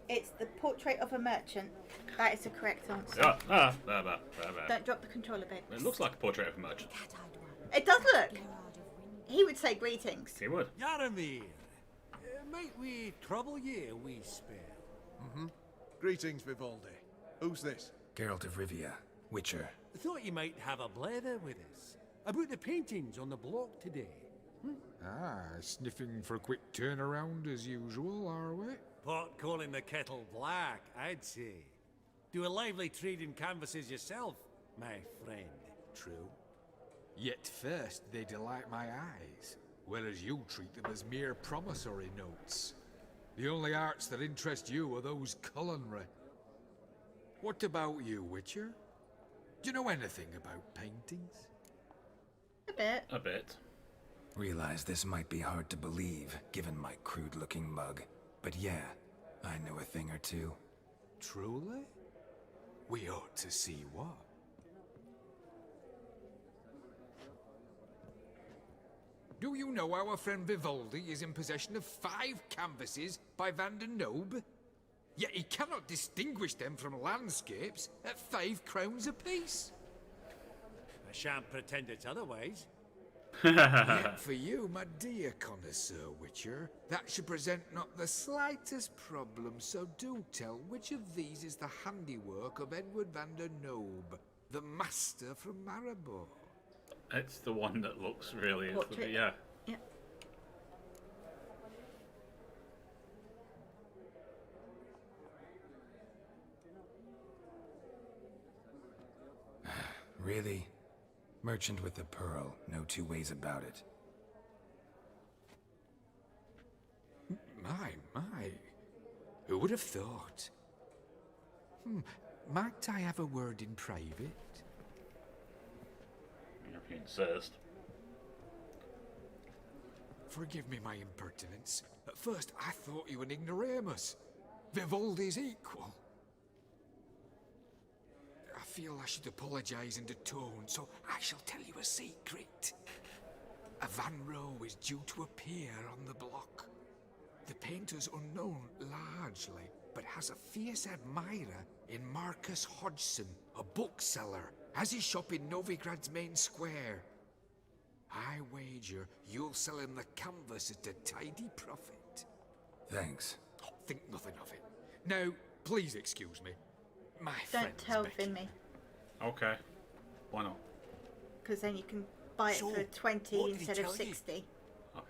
It's the portrait of a merchant. That is the correct answer. Don't drop the controller, babe. It looks like a portrait of a merchant. It does look. He would say greetings. He would. Yaramir, might we trouble ye a wee spell? Greetings, Vivaldi. Who's this? Geralt of Rivia, Witcher. Thought you might have a blather with us about the paintings on the block today. Ah, sniffing for a quick turnaround as usual, are we? Pot calling the kettle black, I'd say. Do a lively trade in canvases yourself, my friend. True. Yet first they delight my eyes, whereas you treat them as mere promissory notes. The only arts that interest you are those culinary. What about you, Witcher? Do you know anything about paintings? A bit. A bit. Realize this might be hard to believe, given my crude-looking mug. But yeah, I know a thing or two. Truly? We ought to see what. Do you know our friend Vivaldi is in possession of 5 canvases by Van der Nobe? Yet he cannot distinguish them from landscapes at 5 crowns apiece. I shan't pretend it's otherwise. Yet for you, my dear connoisseur Witcher, that should present not the slightest problem, so do tell which of these is the handiwork of Edward van der Nobe, the master from Maribor. It's the one that looks really... Portrait. Yeah. Yeah. Really? Merchant with the pearl, no two ways about it. My. Who would have thought? Might I have a word in private? If you insist. Forgive me my impertinence. At first I thought you an ignoramus. Vivaldi's equal. I feel I should apologise in the tone, so I shall tell you a secret. A Van Row is due to appear on the block. The painter's unknown largely, but has a fierce admirer in Marcus Hodgson, a bookseller, has his shop in Novigrad's main square. I wager you'll sell him the canvas at a tidy profit. Thanks. Think nothing of it. Now, please excuse me. My Don't friend's tell Becky. Finmy, Okay. Why not? because then you can buy it So, for 20 what did he instead of tell you? 60. Okay.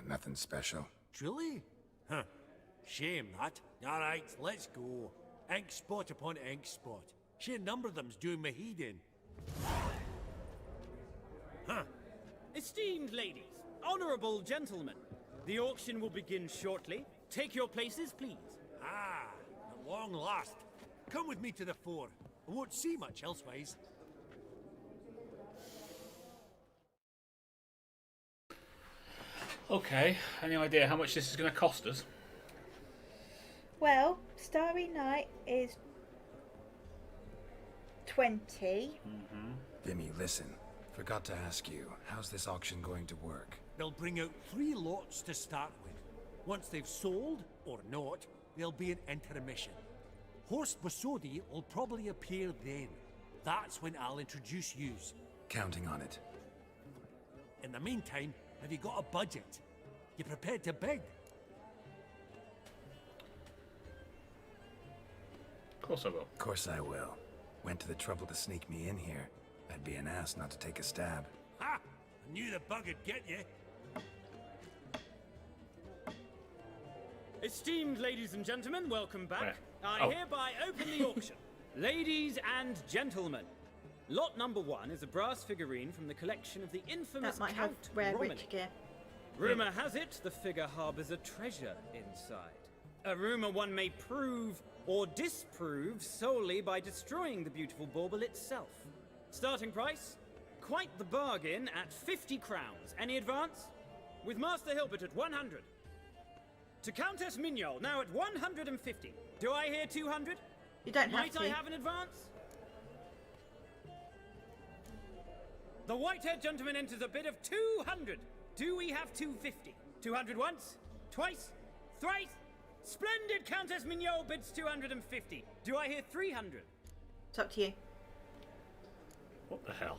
nothing special. Truly? Huh. Shame that. Alright, let's go. Ink spot upon ink spot. Sheer number of them's doing my head in. Huh. Esteemed ladies, honourable gentlemen, the auction will begin shortly. Take your places, please. Ah, at long last. Come with me to the fore. I won't see much elsewise. Okay, any idea how much this is going to cost us? Well, Starry Night is 20. Vimy, listen. Forgot to ask you, how's this auction going to work? They'll bring out 3 lots to start with. Once they've sold, or not, there'll be an intermission. Horst Bosodi will probably appear then. That's when I'll introduce yous. Counting on it. In the meantime, have you got a budget? You prepared to bid? Of course I will. Of course I will. Went to the trouble to sneak me in here. I'd be an ass not to take a stab. Ha! I knew the bug would get you. Esteemed ladies and gentlemen, welcome back. Where? I hereby open the auction. Ladies and gentlemen, lot number 1 is a brass figurine from the collection of the infamous That might have Count rare Romany. rich gear. Rumour has it the figure harbours a treasure inside. A rumour one may prove or disprove solely by destroying the beautiful bauble itself. Starting price? Quite the bargain at 50 crowns. Any advance? With Master Hilbert at 100. To Countess Mignol, now at 150. Do I hear 200? You don't have Might to. I have an advance? The white-haired gentleman enters a bid of 200. Do we have 250? 200 once? Twice? Thrice? Splendid Countess Mignol bids 250. Do I hear 300? It's up to you. What the hell?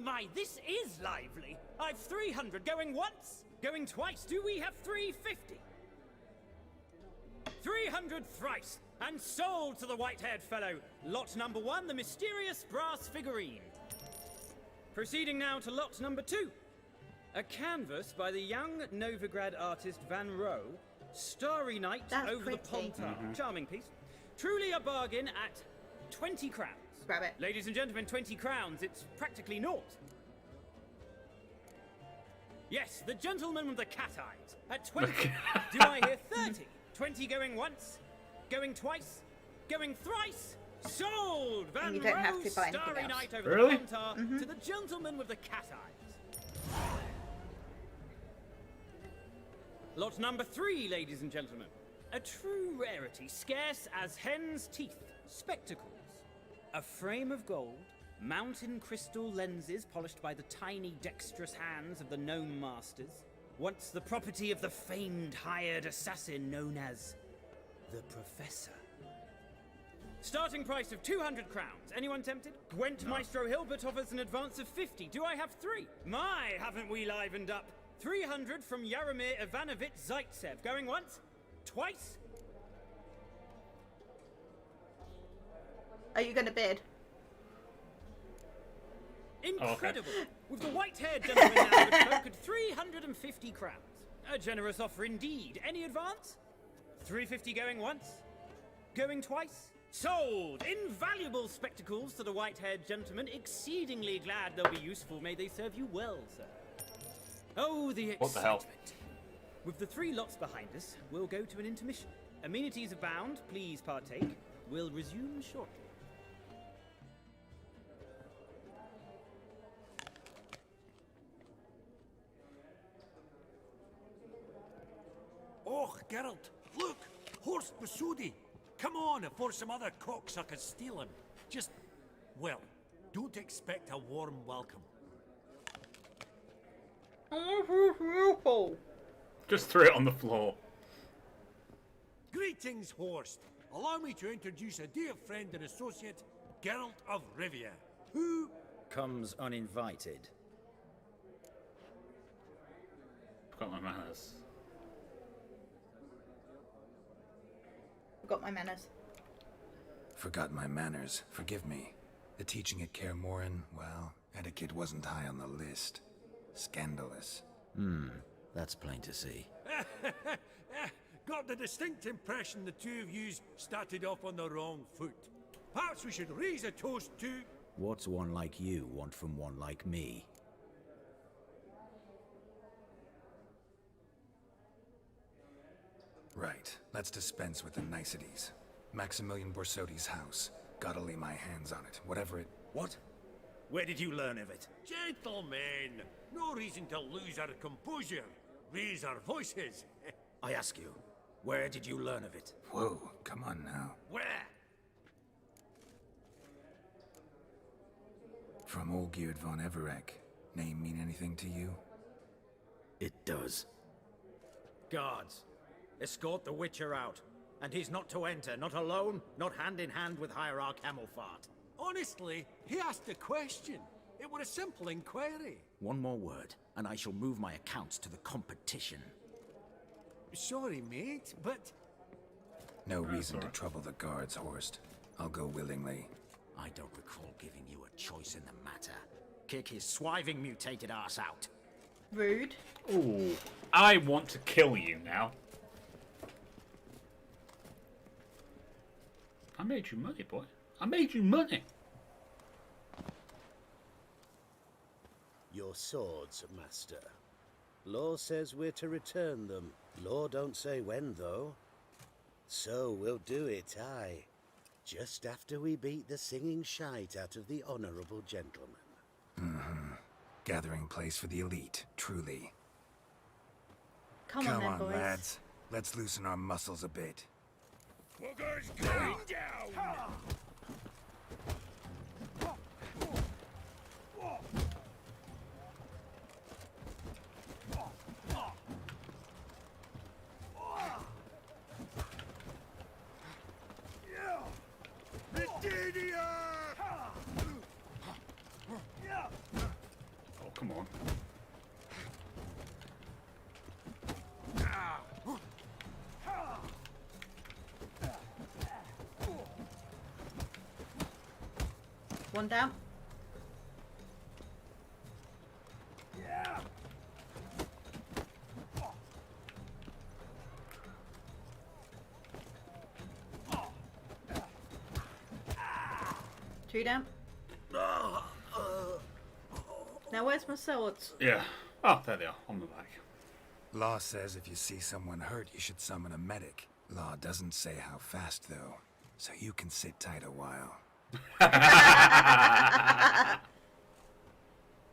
My, this is lively. I've 300 going once, going twice. Do we have 350? 300 thrice, and sold to the white-haired fellow. Lot number 1, the mysterious brass figurine. Proceeding now to lot number 2. A canvas by the young Novigrad artist Van Rohe, Starry Night That's over pretty. the Pontar. Charming piece. Truly a bargain at 20 crowns. Grab it. Ladies and gentlemen, 20 crowns. It's practically naught. Yes, the gentleman with the cat eyes. At 20. Do I hear 30? 20 going once, going twice, going thrice. Sold! Van And you don't have Rohe, to buy anything Starry else. Night over Really? the Pontar to the gentleman with the cat eyes. Lot number 3, ladies and gentlemen. A true rarity, scarce as hen's teeth. Spectacles. A frame of gold, mountain crystal lenses polished by the tiny dexterous hands of the gnome masters. Once the property of the famed hired assassin known as the Professor. Starting price of 200 crowns. Anyone tempted? Gwent Maestro Hilbert offers an advance of 50. Do I have 3? My, haven't we livened up? 300 from Yaromir Ivanovich Zaitsev. Going once? Twice? Are you going to bid? Incredible! With the white-haired gentleman now at cloak at 350 crowns. A generous offer indeed. Any advance? 350 going once? Going twice? Sold! Invaluable spectacles to the white-haired gentleman. Exceedingly glad they'll be useful. May they serve you well, sir. Oh, the excitement. What the hell? With the 3 lots behind us, we'll go to an intermission. Amenities abound. Please partake. We'll resume shortly. Oh, Geralt, look! Horst Bosodi! Come on, before some other cocksuckers steal him. Just, well, don't expect a warm welcome. Just threw it on the floor. Greetings, Horst. Allow me to introduce a dear friend and associate, Geralt of Rivia, who comes uninvited. Forgot my manners. Forgot my manners. Forgot my manners. Forgive me. The teaching at Kaer Morhen, well, etiquette wasn't high on the list. Scandalous. That's plain to see. Got the distinct impression the two of yous started off on the wrong foot. Perhaps we should raise a toast to... What's one like you want from one like me? Right. Let's dispense with the niceties. Maximilian Borsodi's house. Gotta lay my hands on it, whatever it... What? Where did you learn of it? Gentlemen, no reason to lose our composure. Raise our voices. I ask you, where did you learn of it? Whoa, come on now. Where? From Olgierd von Everek. Name mean anything to you? It does. Guards, escort the Witcher out. And he's not to enter, not alone, not hand in hand with Hierarch Hemelfart. Honestly, he asked a question. It were a simple inquiry. One more word, and I shall move my accounts to the competition. Sorry, mate, but... No reason to trouble the guards, Horst. I'll go willingly. I don't recall giving you a choice in the matter. Kick his swiving mutated ass out. Rude. Ooh, I want to kill you now. I made you money, boy. I made you money. Your swords, master. Law says we're to return them. Law don't say when, though. So we'll do it, aye. Just after we beat the singing shite out of the honourable gentleman. Mm-hmm. Gathering place for the elite, truly. Come on, then, boys. Lads. Let's loosen our muscles a bit. Bugger's going down! Oh, come on. One down. Two down. Now where's my swords? Yeah. Oh, there they are, on the back. Law says if you see someone hurt, you should summon a medic. Law doesn't say how fast, though, so you can sit tight a while.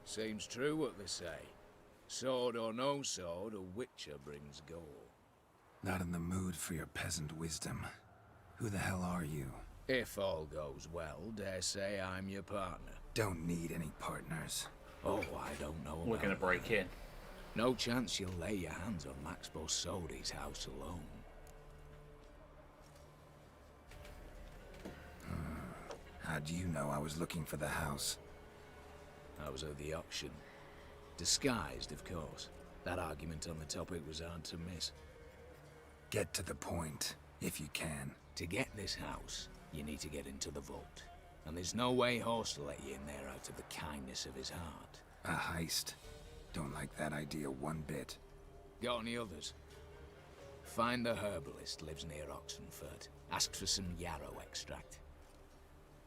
Seems true what they say. Sword or no sword, a witcher brings goal. Not in the mood for your peasant wisdom. Who the hell are you? If all goes well, dare say I'm your partner. Don't need any partners. Oh, I don't know. We're gonna break in. No chance you'll lay your hands on Max Borsodi's house alone. How do you know I was looking for the house? I was at the auction. Disguised, of course. That argument on the topic was hard to miss. Get to the point, if you can. To get this house, you need to get into the vault. And there's no way Horst will let you in there out of the kindness of his heart. A heist. Don't like that idea one bit. Got any others? Find the herbalist lives near Oxenfurt. Ask for some yarrow extract.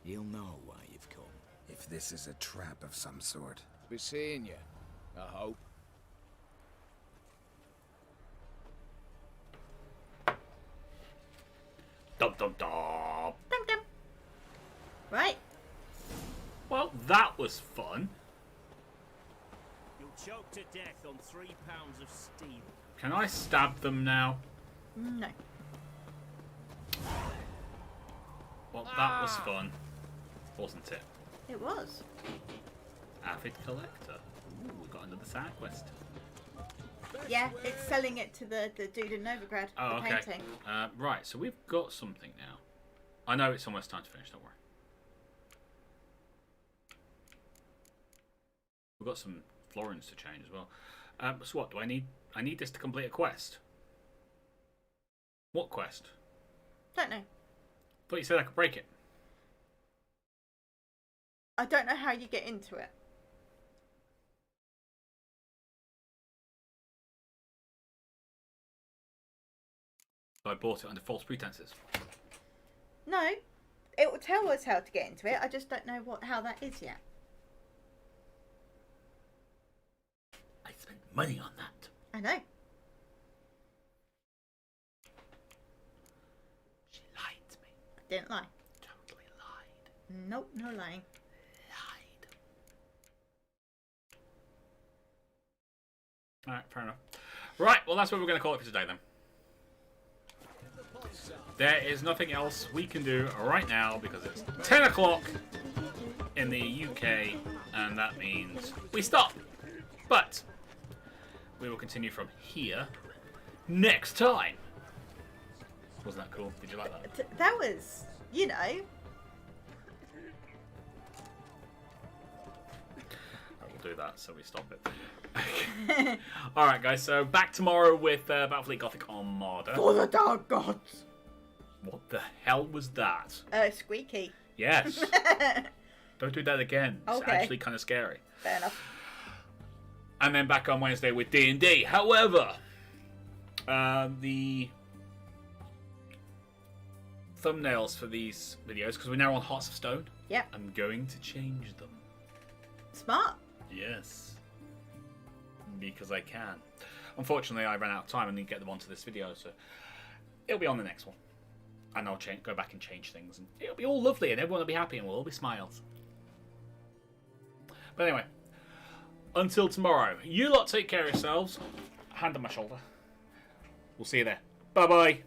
You'll know why you've come. If this is a trap of some sort. Be seeing you, I hope. Dum dum dum. Dum dum. Right. Well, that was fun. You'll choke to death on 3 pounds of steel. Can I stab them now? No. Well, that was fun, wasn't it? It was. Avid collector. Ooh, we got another side quest. Yeah, it's selling it to the dude in Novigrad. Oh, the okay. painting. Right, so we've got something now. I know it's almost time to finish, don't worry. We've got some florins to change as well. So what, do I need this to complete a quest? What quest? Don't know. Thought you said I could break it. I don't know how you get into it. So I bought it under false pretenses. No, it will tell us how to get into it. I just don't know how that is yet. I spent money on that. I know. She lied to me. I didn't lie. Totally lied. Nope, no lying. Alright, fair enough. Right, well that's what we're going to call it for today then. There is nothing else we can do right now because it's 10 o'clock in the UK and that means we stop. But we will continue from here next time. Wasn't that cool? Did you like that? That was, you know. We'll do that so we stop it. Alright guys, so back tomorrow with Battlefleet Gothic Armada. For the Dark Gods! What the hell was that? Squeaky. Yes. Don't do that again. It's Okay. actually kind of scary. Fair enough. And then back on Wednesday with D&D. However, the thumbnails for these videos, because we're now on Hearts of Stone, Yep. I'm going to change them. Smart. Yes. Because I can. Unfortunately, I ran out of time and didn't get them onto this video, so it'll be on the next one. And I'll go back and change things, and it'll be all lovely, and everyone will be happy, and we'll all be smiles. But anyway, until tomorrow, you lot take care of yourselves. Hand on my shoulder. We'll see you there. Bye-bye.